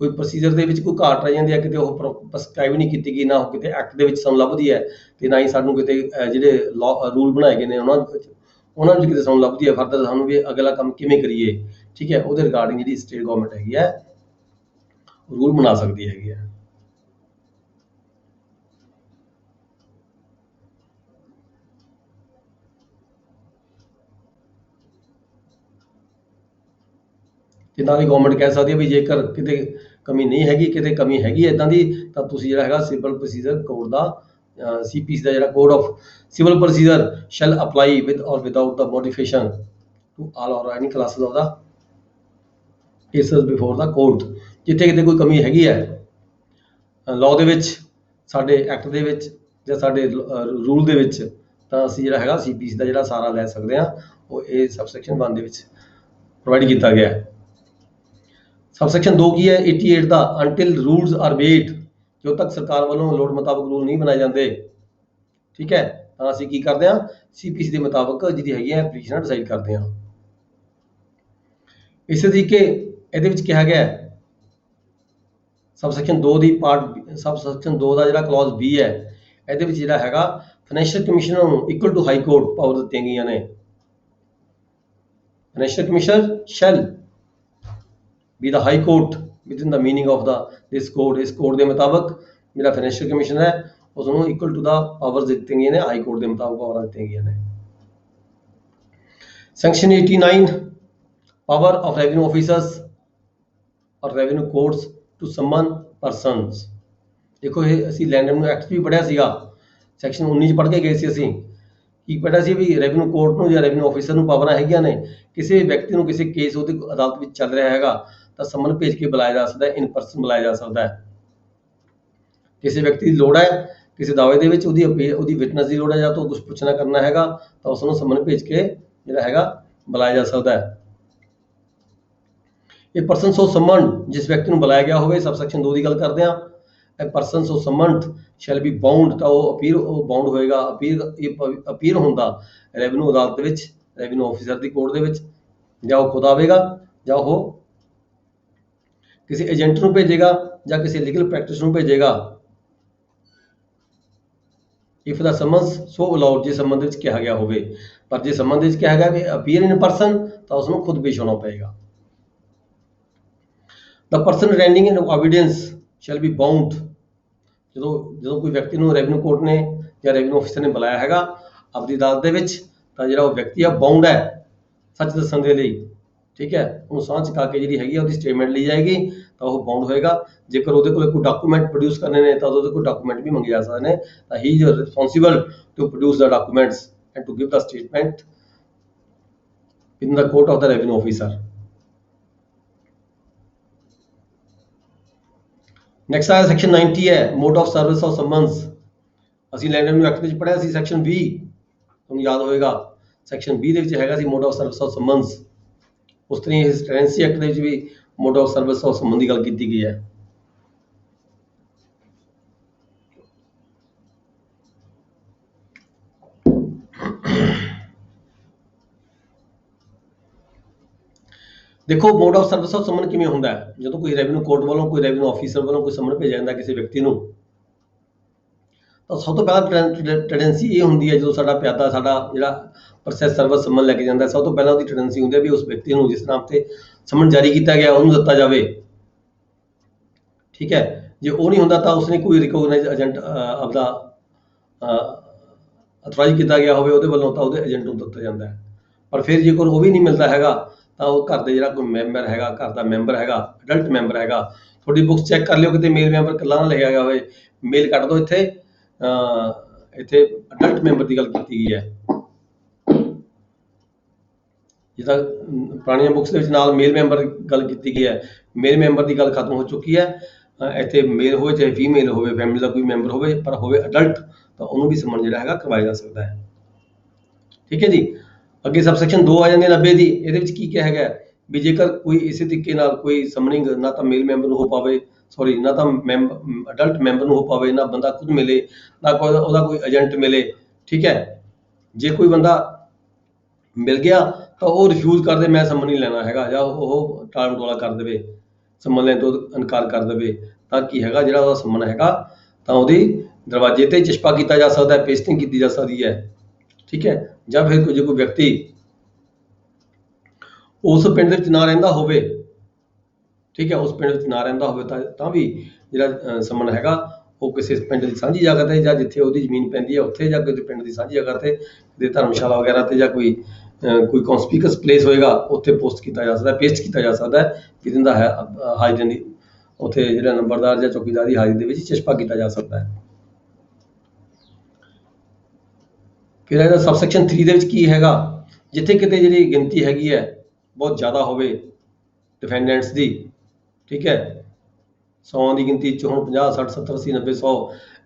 ਕੋਈ ਪ੍ਰੋਸੀਜਰ ਦੇ ਵਿੱਚ ਕੋਈ ਘਾਟ ਰਹਿ ਜਾਂਦੀ ਹੈ ਕਿਤੇ ਉਹ ਪ੍ਰਸਕ੍ਰਾਈਬ ਨਹੀਂ ਕੀਤੀ ਗਈ ਨਾ ਉਹ ਕਿਤੇ ਐਕਟ ਦੇ ਵਿੱਚ ਸਾਨੂੰ ਲੱਭਦੀ ਹੈ ਤੇ ਨਾ ਹੀ ਸਾਨੂੰ ਕਿਤੇ ਜਿਹੜੇ ਰੂਲ ਬਣਾਏ ਗਏ ਨੇ ਉਹਨਾਂ ਵਿੱਚ ਕਿਤੇ ਸਾਨੂੰ ਲੱਭਦੀ ਹੈ ਫਰਦਰ ਸਾਨੂੰ ਵੀ ਅਗਲਾ ਕੰਮ ਕਿਵੇਂ ਕਰੀਏ ਠੀਕ ਹੈ ਉਹਦੇ ਰਿਗਾਰਡਿੰਗ ਜਿਹੜੀ ਸਟੇਟ ਗਵਰਨਮੈਂਟ ਹੈਗੀ ਹੈ ਰੂਲ ਬਣਾ ਸਕਦੀ ਹੈਗੀ ਹੈ। ਤੇ ਨਾਲ ਹੀ ਗਵਰਨਮੈਂਟ ਕਹਿ ਸਕਦੀ ਹੈ ਵੀ ਜੇਕਰ ਕਿਤੇ ਕਮੀ ਨਹੀਂ ਹੈਗੀ ਕਿਤੇ ਕਮੀ ਹੈਗੀ ਇਦਾਂ ਦੀ ਤਾਂ ਤੁਸੀਂ ਜਿਹੜਾ ਹੈਗਾ ਸਿਵਲ ਪ੍ਰੋਸੀਜਰ ਕੋਡ ਦਾ CPC ਦਾ ਜਿਹੜਾ code of civil procedure shall apply with or without the modification to all or any classes of the cases before the court. ਜਿੱਥੇ ਕਿਤੇ ਕੋਈ ਕਮੀ ਹੈਗੀ ਹੈ ਲਾਅ ਦੇ ਵਿੱਚ ਸਾਡੇ ਐਕਟ ਦੇ ਵਿੱਚ ਜਾਂ ਸਾਡੇ ਰੂਲ ਦੇ ਵਿੱਚ ਤਾਂ ਅਸੀਂ ਜਿਹੜਾ ਹੈਗਾ CPC ਦਾ ਜਿਹੜਾ ਸਾਰਾ ਲੈ ਸਕਦੇ ਹਾਂ ਉਹ ਇਹ ਸਬਸੈਕਸ਼ਨ 1 ਦੇ ਵਿੱਚ ਪ੍ਰੋਵਾਈਡ ਕੀਤਾ ਗਿਆ ਹੈ। ਸਬਸੈਕਸ਼ਨ 2 ਕੀ ਹੈ 88 ਦਾ ਅੰਟਿਲ ਰੂਲਸ ਆਰ ਮੇਡ ਜਦੋਂ ਤੱਕ ਸਰਕਾਰ ਵੱਲੋਂ ਲੋੜ ਮੁਤਾਬਕ ਰੂਲ ਨਹੀਂ ਬਣਾਏ ਜਾਂਦੇ ਠੀਕ ਹੈ ਤਾਂ ਅਸੀਂ ਕੀ ਕਰਦੇ ਹਾਂ CPC ਦੇ ਮੁਤਾਬਕ ਜਿਹਦੀ ਹੈਗੀ ਹੈ ਐਪਲੀਕੇਸ਼ਨ ਡਿਸਾਈਡ ਕਰਦੇ ਹਾਂ। ਇਸੇ ਤਰੀਕੇ ਇਹਦੇ ਵਿੱਚ ਕਿਹਾ ਗਿਆ ਸਬਸੈਕਸ਼ਨ 2 ਦੀ ਸਬਸੈਕਸ਼ਨ 2 ਦਾ ਜਿਹੜਾ ਕਲੌਜ਼ B ਹੈ ਇਹਦੇ ਵਿੱਚ ਜਿਹੜਾ ਹੈਗਾ ਫਾਈਨੈਂਸ਼ੀਅਲ ਕਮਿਸ਼ਨਰ ਨੂੰ equal to high court power ਦਿੱਤੀਆਂ ਗਈਆਂ ਨੇ। Financial commissioner shall be the high court within the meaning of this code। ਇਸ ਕੋਡ ਦੇ ਮੁਤਾਬਕ ਜਿਹੜਾ ਫਾਈਨੈਂਸ਼ੀਅਲ ਕਮਿਸ਼ਨਰ ਹੈ ਉਸ ਨੂੰ ਇਕੁਅਲ ਟੂ ਦਾ ਪਾਵਰ ਦਿੱਤੀਆਂ ਗਈਆਂ ਨੇ ਹਾਈ ਕੋਰਟ ਦੇ ਮੁਤਾਬਕ ਪਾਵਰਾਂ ਦਿੱਤੀਆਂ ਗਈਆਂ ਨੇ। Section 89 power of revenue officers or revenue courts to summon persons. ਦੇਖੋ ਇਹ ਅਸੀਂ ਲੈਂਡ ਰੈਵਨਿਊ ਐਕਟ ਵੀ ਪੜ੍ਹਿਆ ਸੀਗਾ ਸੈਕਸ਼ਨ 19 ਚ ਪੜ੍ਹ ਕੇ ਗਏ ਸੀ ਅਸੀਂ ਕੀ ਪੜ੍ਹਿਆ ਸੀ ਵੀ ਰੈਵਨਿਊ ਕੋਰਟ ਨੂੰ ਜਾਂ ਰੈਵਨਿਊ ਆਫੀਸਰ ਨੂੰ ਪਾਵਰਾਂ ਹੈਗੀਆਂ ਨੇ ਕਿਸੇ ਵਿਅਕਤੀ ਨੂੰ ਕਿਸੇ ਕੇਸ ਉਹਦੀ ਅਦਾਲਤ ਵਿੱਚ ਚੱਲ ਰਿਹਾ ਹੈਗਾ ਤਾਂ ਸਮਨ ਭੇਜ ਕੇ ਬੁਲਾਇਆ ਜਾ ਸਕਦਾ ਹੈ ਇਨ ਪਰਸਨ ਬੁਲਾਇਆ ਜਾ ਸਕਦਾ ਹੈ। ਕਿਸੇ ਵਿਅਕਤੀ ਦੀ ਲੋੜ ਹੈ ਕਿਸੇ ਦਾਅਵੇ ਦੇ ਵਿੱਚ ਉਹਦੀ ਵਿਟਨੈਸ ਦੀ ਲੋੜ ਹੈ ਜਾਂ ਤੋਂ ਕੁਝ ਪੁੱਛਣਾ ਕਰਨਾ ਹੈਗਾ ਤਾਂ ਉਸ ਨੂੰ ਸਮਨ ਭੇਜ ਕੇ ਜਿਹੜਾ ਹੈਗਾ ਬੁਲਾਇਆ ਜਾ ਸਕਦਾ ਹੈ। ਇਹ ਪਰਸਨ ਸੋ ਸਮਨ ਜਿਸ ਵਿਅਕਤੀ ਨੂੰ ਬੁਲਾਇਆ ਗਿਆ ਹੋਵੇ ਸਬਸੈਕਸ਼ਨ 2 ਦੀ ਗੱਲ ਕਰਦੇ ਹਾਂ ਇਹ person so summoned shall be bound ਤਾਂ ਉਹ ਬਾਉਂਡ ਹੋਏਗਾ ਅਪੀਅਰ ਹੁੰਦਾ ਰੈਵਨਿਊ ਅਦਾਲਤ ਦੇ ਵਿੱਚ ਰੈਵਨਿਊ ਆਫੀਸਰ ਦੀ ਕੋਰਟ ਦੇ ਵਿੱਚ ਜਾਂ ਉਹ ਖੁਦ ਆਵੇਗਾ ਜਾਂ ਉਹ ਕਿਸੇ ਏਜੰਟ ਨੂੰ ਭੇਜੇਗਾ ਜਾਂ ਕਿਸੇ ਲੀਗਲ ਪ੍ਰੈਕਟਿਸ ਨੂੰ ਭੇਜੇਗਾ ਇਫ ਦਾ ਸਮਨਸ ਸੋ ਅਲਾਉਡ, ਜੇ ਸੰਬੰਧ ਵਿੱਚ ਕਿਹਾ ਗਿਆ ਹੋਵੇ। ਪਰ ਜੇ ਸੰਬੰਧ ਵਿੱਚ ਕਿਹਾ ਗਿਆ ਵੀ ਅਪੀਅਰ ਇਨ ਪਰਸਨ, ਤਾਂ ਉਸ ਨੂੰ ਖੁਦ ਪੇਸ਼ ਹੋਣਾ ਪਏਗਾ। The person rendering in evidence shall be bound, ਜਦੋਂ ਕੋਈ ਵਿਅਕਤੀ ਨੂੰ ਰੈਵਨਿਊ ਕੋਰਟ ਨੇ ਜਾਂ ਰੈਵਨਿਊ ਆਫਿਸਰ ਨੇ ਬੁਲਾਇਆ ਹੈਗਾ ਆਪਣੀ ਅਦਾਲਤ ਦੇ ਵਿੱਚ, ਤਾਂ ਜਿਹੜਾ ਉਹ ਵਿਅਕਤੀ ਆ ਬਾਉਂਡ ਹੈ ਸੱਚ ਦੱਸਣ ਦੇ ਲਈ। ਠੀਕ ਹੈ, ਉਹਨੂੰ ਸਾਂਝ ਚੁਕਾ ਕੇ ਜਿਹੜੀ ਹੈਗੀ ਆ ਉਹਦੀ ਸਟੇਟਮੈਂਟ ਲਈ ਜਾਏਗੀ, ਤਾਂ ਉਹ ਬਾਉਂਡ ਹੋਏਗਾ। ਜੇਕਰ ਉਹਦੇ ਕੋਲ ਕੋਈ ਡਾਕੂਮੈਂਟ ਪ੍ਰੋਡਿਊਸ ਕਰਨੇ ਨੇ ਤਾਂ ਉਹਦੇ ਕੋਲ ਡਾਕੂਮੈਂਟ ਵੀ ਮੰਗੇ ਜਾ ਸਕਦੇ ਨੇ, ਤਾਂ ਹੀ is responsible to produce the documents and to give the statement in the court of the revenue officer. Next ਆਇਆ ਸੈਕਸ਼ਨ 90 ਹੈ, mode of service of summons. ਅਸੀਂ ਲੈਂਡ ਰੈਵਨਿਊ ਐਕਟ ਵਿੱਚ ਪੜ੍ਹਿਆ ਸੀ ਸੈਕਸ਼ਨ 20, ਤੁਹਾਨੂੰ ਯਾਦ ਹੋਏਗਾ। ਸੈਕਸ਼ਨ 20 ਦੇ ਵਿੱਚ ਹੈਗਾ ਸੀ ਮੋਡ ਆਫ ਸਰਵਿਸ ਆਫ ਸਮਨਸ। ਉਸ ਤਰ੍ਹਾਂ ਹੀ ਟੈਨੈਂਸੀ ਐਕਟ ਦੇ ਵਿੱਚ ਵੀ ਮੋਡ ਆਫ ਸਰਵਿਸ ਆਫ ਸਮਨ ਦੀ ਗੱਲ ਕੀਤੀ ਗਈ ਹੈ। ਦੇਖੋ ਮੋਡ ਆਫ ਸਰਵਿਸ ਆਫ ਸਮਨ ਕਿਵੇਂ ਹੁੰਦਾ ਹੈ। ਜਦੋਂ ਕੋਈ ਰੈਵਨਿਊ ਕੋਰਟ ਵੱਲੋਂ, ਕੋਈ ਰੈਵਨਿਊ ਆਫਿਸਰ ਵੱਲੋਂ ਕੋਈ ਸਮਨ ਭੇਜਿਆ ਜਾਂਦਾ ਕਿਸੇ ਵਿਅਕਤੀ ਨੂੰ, ਤਾਂ ਸਭ ਤੋਂ ਪਹਿਲਾਂ ਟੈਂਡੈਂਸੀ ਇਹ ਹੁੰਦੀ ਹੈ, ਜਦੋਂ ਸਾਡਾ ਪਿਆਦਾ ਸਾਡਾ ਜਿਹੜਾ ਪ੍ਰੋਸੈਸ ਸਰਵਿਸ ਸਮਨ ਲੈ ਕੇ ਜਾਂਦਾ, ਸਭ ਤੋਂ ਪਹਿਲਾਂ ਉਹਦੀ ਟੈਂਡੈਂਸੀ ਹੁੰਦੀ ਹੈ ਵੀ ਉਸ ਵਿਅਕਤੀ ਨੂੰ ਜਿਸ ਨਾਮ ਤੇ ਸਮਨ ਜਾਰੀ ਕੀਤਾ ਗਿਆ ਉਹਨੂੰ ਦਿੱਤਾ ਜਾਵੇ। ਠੀਕ ਹੈ, ਜੇ ਉਹ ਨਹੀਂ ਹੁੰਦਾ ਤਾਂ ਉਸਨੇ ਕੋਈ ਰਿਕੋਗਨਾਈਜ਼ ਏਜੰਟ ਆਪਦਾ ਅਥੋਰਾਈਜ਼ ਕੀਤਾ ਗਿਆ ਹੋਵੇ ਉਹਦੇ ਵੱਲੋਂ, ਤਾਂ ਉਹਦੇ ਏਜੰਟ ਨੂੰ ਦਿੱਤਾ ਜਾਂਦਾ ਹੈ। ਪਰ ਫਿਰ ਜੇਕਰ ਉਹ ਵੀ ਨਹੀਂ ਮਿਲਦਾ ਹੈਗਾ, ਤਾਂ ਉਹ ਘਰ ਦੇ ਜਿਹੜਾ ਕੋਈ ਮੈਂਬਰ ਹੈਗਾ, ਘਰ ਦਾ ਮੈਂਬਰ ਹੈਗਾ, ਅਡਲਟ ਮੈਂਬਰ ਹੈਗਾ, ਤੁਹਾਡੀ ਬੁੱਕਸ ਚੈੱਕ ਕਰ ਲਿਓ ਕਿਤੇ ਮੇਲ ਮੈਂਬਰ ਇਕੱਲਾ ਨਾ ਲਿਖਿਆ ਗਿਆ ਹੋਵੇ, ਮੇਲ ਕੱਢ ਦਿਓ ਇੱਥੇ ਇੱਥੇ ਅਡਲਟ ਮੈਂਬਰ ਦੀ ਗੱਲ ਕੀਤੀ ਗਈ ਹੈ। ਜਿੱਦਾਂ ਪੁਰਾਣੀਆਂ ਬੁੱਕਸ ਦੇ ਵਿੱਚ ਨਾਲ ਮੇਲ ਮੈਂਬਰ ਗੱਲ ਕੀਤੀ ਗਈ ਹੈ, ਮੇਲ ਮੈਂਬਰ ਦੀ ਗੱਲ ਖਤਮ ਹੋ ਚੁੱਕੀ ਹੈ। ਇੱਥੇ ਮੇਲ ਹੋਵੇ ਚਾਹੇ ਫੀਮੇਲ ਹੋਵੇ, ਫੈਮਿਲੀ ਦਾ ਕੋਈ ਮੈਂਬਰ ਹੋਵੇ, ਪਰ ਹੋਵੇ ਅਡਲਟ, ਤਾਂ ਉਹਨੂੰ ਵੀ ਸਮਨ ਜਿਹੜਾ ਹੈਗਾ ਕਰਵਾਇਆ ਜਾ ਸਕਦਾ ਹੈ। ਠੀਕ ਹੈ ਜੀ। ਅੱਗੇ ਸਬਸੈਕਸ਼ਨ 2 ਆ ਜਾਂਦੀ ਹੈ 90 ਦੀ। ਇਹਦੇ ਵਿੱਚ ਕੀ ਕਿਹਾ ਹੈਗਾ ਵੀ ਜੇਕਰ ਕੋਈ ਇਸੇ ਤਰੀਕੇ ਨਾਲ ਕੋਈ ਸਮਨਿੰਗ ਨਾ ਤਾਂ ਮੇਲ ਮੈਂਬਰ ਨੂੰ ਹੋ ਪਾਵੇ, ਸੌਰੀ ਨਾ ਤਾਂ ਅਡਲਟ ਮੈਂਬਰ ਨੂੰ ਹੋ ਪਾਵੇ, ਨਾ ਬੰਦਾ ਖੁਦ ਮਿਲੇ, ਨਾ ਕੋਈ ਉਹਦਾ ਕੋਈ ਏਜੰਟ ਮਿਲੇ। ਠੀਕ ਹੈ, ਜੇ ਕੋਈ ਬੰਦਾ ਮਿਲ ਗਿਆ ਤਾਂ ਉਹ ਰਿਫਿਊਜ਼ ਕਰ ਦੇ, ਮੈਂ ਸਮਨ ਨਹੀਂ ਲੈਣਾ ਹੈਗਾ, ਜਾਂ ਉਹ ਟਾਲ ਮਟੋਲਾ ਕਰ ਦੇਵੇ, ਸਮਨ ਲੈਣ ਤੋਂ ਇਨਕਾਰ ਕਰ ਦੇਵੇ, ਤਾਂ ਕੀ ਹੈਗਾ ਜਿਹੜਾ ਉਹਦਾ ਸਮਨ ਹੈਗਾ ਤਾਂ ਉਹਦੀ ਦਰਵਾਜ਼ੇ ਤੇ ਚਸ਼ਪਾ ਕੀਤਾ ਜਾ ਸਕਦਾ ਹੈ, ਪੇਸਟਿੰਗ ਕੀਤੀ ਜਾ ਸਕਦੀ ਹੈ। ਠੀਕ ਹੈ, ਜਾਂ ਫਿਰ ਜੇ ਕੋਈ ਵਿਅਕਤੀ ਉਸ ਪਿੰਡ ਵਿੱਚ ਨਾ ਰਹਿੰਦਾ ਹੋਵੇ, ਠੀਕ ਹੈ, ਉਸ ਪਿੰਡ ਵਿੱਚ ਨਾ ਰਹਿੰਦਾ ਹੋਵੇ ਤਾਂ ਵੀ ਜਿਹੜਾ ਸਮਨ ਹੈਗਾ ਉਹ ਕਿਸੇ ਪਿੰਡ ਦੀ ਸਾਂਝੀ ਜਗ੍ਹਾ ਤੇ, ਜਾਂ ਜਿੱਥੇ ਉਹਦੀ ਜ਼ਮੀਨ ਪੈਂਦੀ ਹੈ ਉੱਥੇ, ਜਾਂ ਕਿਸੇ ਪਿੰਡ ਦੀ ਸਾਂਝੀ ਜਗ੍ਹਾ ਤੇ, ਕਿਤੇ ਧਰਮਸ਼ਾਲਾ ਵਗੈਰਾ ਤੇ, ਜਾਂ ਕੋਈ ਕੌਨਸਪੀਕਸ ਪਲੇਸ ਹੋਏਗਾ ਉੱਥੇ ਪੋਸਟ ਕੀਤਾ ਜਾ ਸਕਦਾ, ਪੇਸਟ ਕੀਤਾ ਜਾ ਸਕਦਾ ਹੈ, ਜਿਹਦੇ ਦਾ ਹਾਜ਼ਰੀ ਦੀ ਉੱਥੇ ਜਿਹੜਾ ਨੰਬਰਦਾਰ ਜਾਂ ਚੌਕੀਦਾਰ ਦੀ ਹਾਜ਼ਰੀ ਦੇ ਵਿੱਚ ਚਸ਼ਪਾ ਕੀਤਾ ਜਾ ਸਕਦਾ ਹੈ। ਫਿਰ ਇਹਦਾ ਸਬਸੈਕਸ਼ਨ 3 ਦੇ ਵਿੱਚ ਕੀ ਹੈਗਾ, ਜਿੱਥੇ ਕਿਤੇ ਜਿਹੜੀ ਗਿਣਤੀ ਹੈਗੀ ਹੈ ਬਹੁਤ ਜ਼ਿਆਦਾ ਹੋਵੇ ਡਿਫੈਂਡੈਂਟਸ ਦੀ, ਠੀਕ ਹੈ, 100 ਦੀ ਗਿਣਤੀ 'ਚ ਹੁਣ 50, 60, 70, 80, 90, 100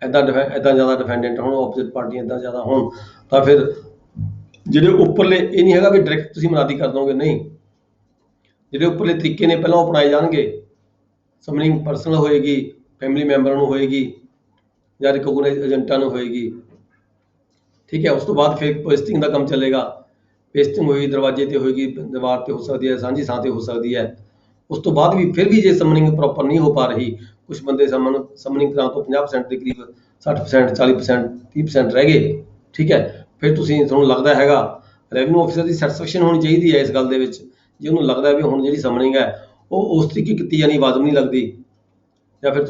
ਇੱਦਾਂ ਜ਼ਿਆਦਾ ਡਿਫੈਂਡੈਂਟ ਹੋਣ, ਆਪੋਜ਼ਿਟ ਪਾਰਟੀਆਂ ਇੱਦਾਂ ਜ਼ਿਆਦਾ ਹੋਣ, ਤਾਂ ਫਿਰ ਜਿਹੜੇ ਉੱਪਰਲੇ, ਇਹ ਨਹੀਂ ਹੈਗਾ ਵੀ ਡਾਇਰੈਕਟ ਤੁਸੀਂ ਮਨਾਦੀ ਕਰ ਦੋਗੇ, ਨਹੀਂ, ਜਿਹੜੇ ਉੱਪਰਲੇ ਤਰੀਕੇ ਨੇ ਪਹਿਲਾਂ ਉਹ ਅਪਣਾਏ ਜਾਣਗੇ। ਸਮਨਿੰਗ ਪਰਸਨਲ ਹੋਏਗੀ, ਫੈਮਿਲੀ ਮੈਂਬਰਾਂ ਨੂੰ ਹੋਏਗੀ, ਜਾਂ ਰਿਕੋਗਨਾਈਜ਼ ਏਜੰਟਾਂ ਨੂੰ ਹੋਏਗੀ। ਠੀਕ ਹੈ, ਉਸ ਤੋਂ ਬਾਅਦ ਫਿਰ ਪੇਸਟਿੰਗ ਦਾ ਕੰਮ ਚੱਲੇਗਾ। ਪੇਸਟਿੰਗ ਹੋਏਗੀ, ਦਰਵਾਜ਼ੇ ਤੇ ਹੋਏਗੀ, ਦੀਵਾਰ ਤੇ ਹੋ ਸਕਦੀ ਹੈ, ਸਾਂਝੀ ਥਾਂ ਤੇ ਹੋ ਸਕਦੀ ਹੈ। ਉਸ ਤੋਂ ਬਾਅਦ ਵੀ ਫਿਰ ਵੀ ਜੇ ਸਮਨਿੰਗ ਪ੍ਰੋਪਰ ਨਹੀਂ ਹੋ ਪਾ ਰਹੀ, ਕੁਝ ਬੰਦੇ ਸਮਨਿੰਗ ਕਰਾਂ ਤੋਂ 50% ਦੇ ਕਰੀਬ, 60%, 40%, 30% ਰਹਿ ਗਏ, ਠੀਕ ਹੈ, ਫਿਰ ਤੁਹਾਨੂੰ ਲੱਗਦਾ ਹੈਗਾ, ਰੈਵਨਿਊ ਆਫਿਸਰ ਦੀ ਸੈਟੀਸਫੈਕਸ਼ਨ ਹੋਣੀ ਚਾਹੀਦੀ ਹੈ ਇਸ ਗੱਲ ਦੇ ਵਿੱਚ, ਜੇ ਉਹਨੂੰ ਲੱਗਦਾ ਵੀ ਹੁਣ ਜਿਹੜੀ ਸਮਨਿੰਗ ਹੈ ਉਹ ਉਸ ਤਰੀਕੇ ਕੀਤੀ ਜਾਣੀ ਵਾਜਬ ਨਹੀਂ ਲੱਗਦੀ, ਜਾਂ ਫਿਰ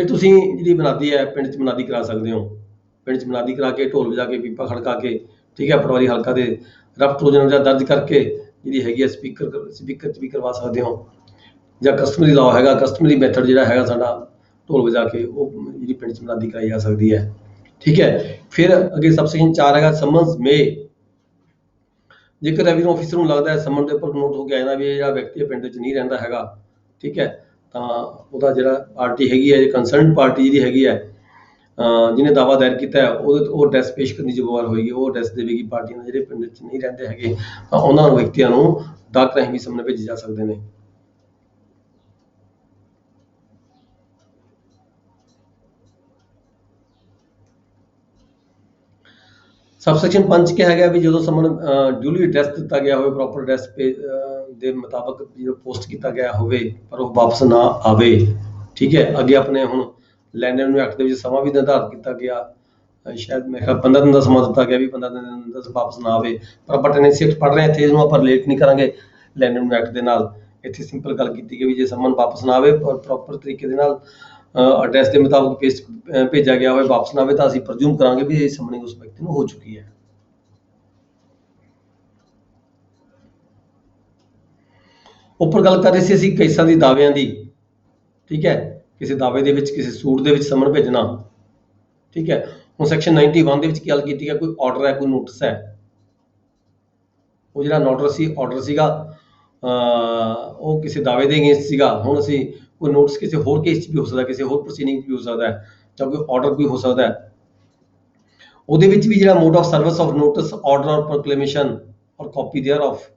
ਤੁਸੀਂ ਜਿਹੜੀ ਮਨਾਦੀ ਹੈ ਪਿੰਡ 'ਚ ਮਨਾਦੀ ਕਰਾ ਸਕਦੇ ਹੋ, ਪਿੰਡ 'ਚ ਮਨਾਦੀ ਕਰਾ ਕੇ ਢੋਲ ਵਜਾ ਕੇ, ਪੀਪਾ ਖੜਕਾ ਕੇ, ਠੀਕ ਹੈ, ਪਟਵਾਰੀ ਹਲਕਾ ਦੇ ਰਫਟ ਰੋਜ਼ਨ ਜਾਂ ਦਰਜ ਕਰਕੇ ਜਿਹੜੀ ਹੈਗੀ ਹੈ ਸਪੀਕਰ 'ਚ ਵੀ ਕਰਵਾ ਸਕਦੇ ਹੋ, ਜਾਂ ਕਸਟਮਰੀ ਲਾਅ ਹੈਗਾ, ਕਸਟਮਰੀ ਮੈਥਡ ਜਿਹੜਾ ਹੈਗਾ ਸਾਡਾ ਢੋਲ ਵਜਾ ਕੇ ਉਹ ਜਿਹੜੀ ਪਿੰਡ 'ਚ ਮਨਾਦੀ ਕਰਾਈ ਜਾ ਸਕਦੀ ਹੈ। ਠੀਕ ਹੈ, ਫਿਰ ਅੱਗੇ ਸਬਸੈਕਸ਼ਨ 4 ਹੈਗਾ ਸਮਨਸ ਮੇ। ਜੇਕਰ ਰੈਵਨਿਊ ਆਫਿਸਰ ਨੂੰ ਲੱਗਦਾ ਹੈ ਸਮਨ ਦੇ ਉੱਪਰ ਨੋਟ ਹੋ ਕੇ ਆਇਆ ਵੀ ਇਹ ਜਿਹੜਾ ਵਿਅਕਤੀ ਪਿੰਡ ਵਿੱਚ ਨਹੀਂ ਰਹਿੰਦਾ ਹੈਗਾ, ਠੀਕ ਹੈ, ਤਾਂ ਉਹਦਾ ਜਿਹੜਾ ਪਾਰਟੀ ਹੈਗੀ ਹੈ, ਕੰਸਰਨਡ ਪਾਰਟੀ ਜਿਹੜੀ ਹੈਗੀ ਹੈ, ਜਿਹਨੇ ਦਾਅਵਾ ਦਾਇਰ ਕੀਤਾ ਹੈ, ਉਹ ਐਡਰੈਸ ਪੇਸ਼ ਕਰਨੀ ਜ਼ਿੰਮੇਵਾਰ ਹੋਏਗੀ। ਉਹ ਐਡਰੈਸ ਦੇਵੇਗੀ ਪਾਰਟੀਆਂ ਜਿਹੜੇ ਪਿੰਡ ਵਿੱਚ ਨਹੀਂ ਰਹਿੰਦੇ ਹੈਗੇ, ਤਾਂ ਉਹਨਾਂ ਵਿਅਕਤੀਆਂ ਨੂੰ ਡਾਕ ਰਾਹੀਂ ਵੀ ਸਮਨ ਭੇਜੇ ਜਾ ਸਕਦੇ ਨੇ। ਸਬਸੈਕਸ਼ਨ 5 ਕਿਹਾ ਗਿਆ ਵੀ ਜਦੋਂ ਸਮਨ ਡਿਊਲੀ ਐਡਰੈਸ ਦਿੱਤਾ ਗਿਆ ਹੋਵੇ, ਪ੍ਰੋਪਰ ਐਡਰੈਸ ਦੇ ਮੁਤਾਬਕ ਪੋਸਟ ਕੀਤਾ ਗਿਆ ਹੋਵੇ, ਪਰ ਉਹ ਵਾਪਸ ਨਾ ਆਵੇ, ਠੀਕ ਹੈ, ਅੱਗੇ ਆਪਣੇ ਹੁਣ ਲੈਂਡ ਰੈਵਨਿਊ ਐਕਟ ਦੇ ਵਿੱਚ ਸਮਾਂ ਵੀ ਨਿਰਧਾਰਿਤ ਕੀਤਾ ਗਿਆ, ਸ਼ਾਇਦ ਮੇਰੇ ਖਿਆਲ 15 ਦਿਨ ਦਾ ਸਮਾਂ ਦਿੱਤਾ ਗਿਆ ਵੀ 15 ਦਿਨ ਦੇ ਅੰਦਰ ਵਾਪਸ ਨਾ ਆਵੇ, ਪਰ ਆਪਾਂ ਟੈਨੈਂਸੀ ਐਕਟ ਪੜ੍ਹ ਰਹੇ ਹਾਂ ਇੱਥੇ, ਇਹਨੂੰ ਆਪਾਂ ਰਿਲੇਟ ਨਹੀਂ ਕਰਾਂਗੇ ਲੈਂਡ ਰੈਵਨਿਊ ਐਕਟ ਦੇ ਨਾਲ। ਇੱਥੇ ਸਿੰਪਲ ਗੱਲ ਕੀਤੀ ਗਈ ਵੀ ਜੇ ਸਮਾਂ ਵਾਪਸ ਨਾ ਆਵੇ ਪਰ ਪ੍ਰੋਪਰ ਤਰੀਕੇ ਦੇ ਨਾਲ ਐਡਰੈਸ ਦੇ ਮੁਤਾਬਕ ਭੇਜਿਆ ਗਿਆ ਹੋਵੇ, ਵਾਪਸ ਨਾ ਆਵੇ, ਤਾਂ ਅਸੀਂ ਪ੍ਰਜ਼ੂਮ ਕਰਾਂਗੇ ਵੀ ਇਹ ਸਮਨਿੰਗ ਉਸ ਵਿਅਕਤੀ ਨੂੰ ਹੋ ਚੁੱਕੀ ਹੈ। ਉੱਪਰ ਗੱਲ ਕਰ ਰਹੇ ਸੀ ਅਸੀਂ ਕੇਸਾਂ ਦੀ, ਦਾਅਵਿਆਂ ਦੀ, ਠੀਕ ਹੈ, ਕਿਸੇ ਦਾਅਵੇ ਦੇ ਵਿੱਚ, ਕਿਸੇ ਸੂਟ ਦੇ ਵਿੱਚ ਸਮਨ ਭੇਜਣਾ, ਠੀਕ ਹੈ। ਹੁਣ ਸੈਕਸ਼ਨ 91 ਦੇ ਵਿੱਚ ਕੀ ਗੱਲ ਕੀਤੀ ਹੈ, ਕੋਈ ਆਰਡਰ ਹੈ, ਕੋਈ ਨੋਟਿਸ ਹੈ, ਉਹ ਜਿਹੜਾ ਆਰਡਰ ਸੀਗਾ ਉਹ ਕਿਸੇ ਦਾਅਵੇ ਦੇ ਅਗੇਂਸਟ ਸੀਗਾ। ਹੁਣ ਅਸੀਂ ਕੋਈ ਨੋਟਿਸ ਕਿਸੇ ਹੋਰ ਕੇਸ 'ਚ ਵੀ ਹੋ ਸਕਦਾ, ਕਿਸੇ ਹੋਰ ਪ੍ਰੋਸੀਡਿੰਗ 'ਚ ਵੀ ਹੋ ਸਕਦਾ ਹੈ, ਜਾਂ ਕੋਈ ਆਰਡਰ ਵੀ ਹੋ ਸਕਦਾ ਹੈ। ਉਹਦੇ ਵਿੱਚ ਵੀ ਜਿਹੜਾ mode of service of notice, order ਔਰ ਪ੍ਰੋਕਲੇਮੇਸ਼ਨ ਔਰ ਕਾਪੀ ਦੇਅਰ ਆਫ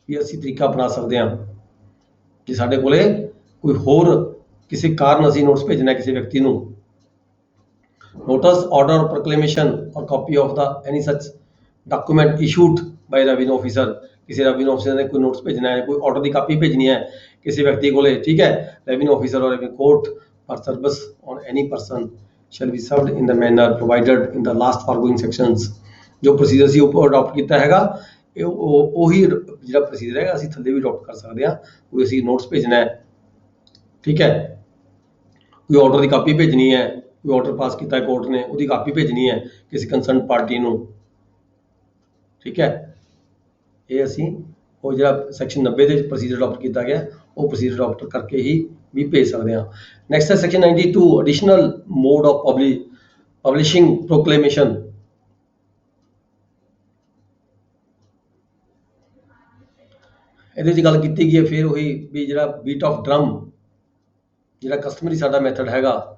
ਵੀ ਅਸੀਂ ਤਰੀਕਾ ਅਪਣਾ ਸਕਦੇ ਹਾਂ ਕਿ ਸਾਡੇ ਕੋਲੇ ਕੋਈ ਹੋਰ ਕਿਸੇ ਕਾਰਨ ਅਸੀਂ ਨੋਟਿਸ ਭੇਜਣਾ ਕਿਸੇ ਵਿਅਕਤੀ ਨੂੰ। ਨੋਟਿਸ, ਆਰਡਰ ਔਰ ਪ੍ਰੋਕਲੇਮੇਸ਼ਨ ਔਰ ਕਾਪੀ ਆਫ ਦਾ ਐਨੀ ਸੱਚ ਡਾਕੂਮੈਂਟ ਇਸ਼ੂਡ ਬਾਈ ਰੈਵਨਿਊ ਆਫਿਸਰ, ਕਿਸੇ ਰੈਵਨਿਊ ਆਫਿਸਰ ਨੇ ਕੋਈ ਨੋਟਿਸ ਭੇਜਣਾ ਹੈ, ਕੋਈ ਆਰਡਰ ਦੀ ਕਾਪੀ ਭੇਜਣੀ ਹੈ ਕਿਸੇ ਵਿਅਕਤੀ ਕੋਲੇ, ਠੀਕ ਹੈ, revenue officer or revenue court for service on any person shall be served in the manner provided in the last foregoing sections. ਜੋ ਪ੍ਰੋਸੀਜਰ ਸੀ ਉਹ ਅਡਾਪਟ ਕੀਤਾ ਹੈਗਾ, ਉਹੀ ਜਿਹੜਾ ਪ੍ਰੋਸੀਜਰ ਹੈਗਾ ਅਸੀਂ ਥੱਲੇ ਵੀ ਅਡਾਪਟ ਕਰ ਸਕਦੇ ਹਾਂ। ਕੋਈ ਅਸੀਂ ਨੋਟਿਸ ਭੇਜਣਾ ਹੈ, ਠੀਕ ਹੈ, ਕੋਈ ਆਰਡਰ ਦੀ ਕਾਪੀ ਭੇਜਣੀ ਹੈ, ਕੋਈ ਆਰਡਰ ਪਾਸ ਕੀਤਾ ਕੋਰਟ ਨੇ ਉਹਦੀ ਕਾਪੀ ਭੇਜਣੀ ਹੈ ਕਿਸੇ ਕੰਸਰਨ ਪਾਰਟੀ ਨੂੰ, ਠੀਕ ਹੈ। ਇਹ ਅਸੀਂ ਉਹ ਜਿਹੜਾ ਸੈਕਸ਼ਨ 90 ਦੇ ਵਿੱਚ ਪ੍ਰੋਸੀਜਰ ਅਡਾਪਟ ਕੀਤਾ ਗਿਆ ਉਹ ਪ੍ਰੋਸੀਜਰ ਅਡਾਪਟ ਕਰਕੇ ਹੀ ਵੀ ਭੇਜ ਸਕਦੇ ਹਾਂ। ਨੈਕਸਟ ਹੈ section 92 additional mode of publishing proclamation. ਇਹਦੇ 'ਚ ਗੱਲ ਕੀਤੀ ਗਈ ਹੈ ਫਿਰ ਉਹੀ ਵੀ ਜਿਹੜਾ ਬੀਟ ਆਫ ਡਰਮ, ਜਿਹੜਾ ਕਸਟਮਰੀ ਸਾਡਾ ਮੈਥਡ ਹੈਗਾ,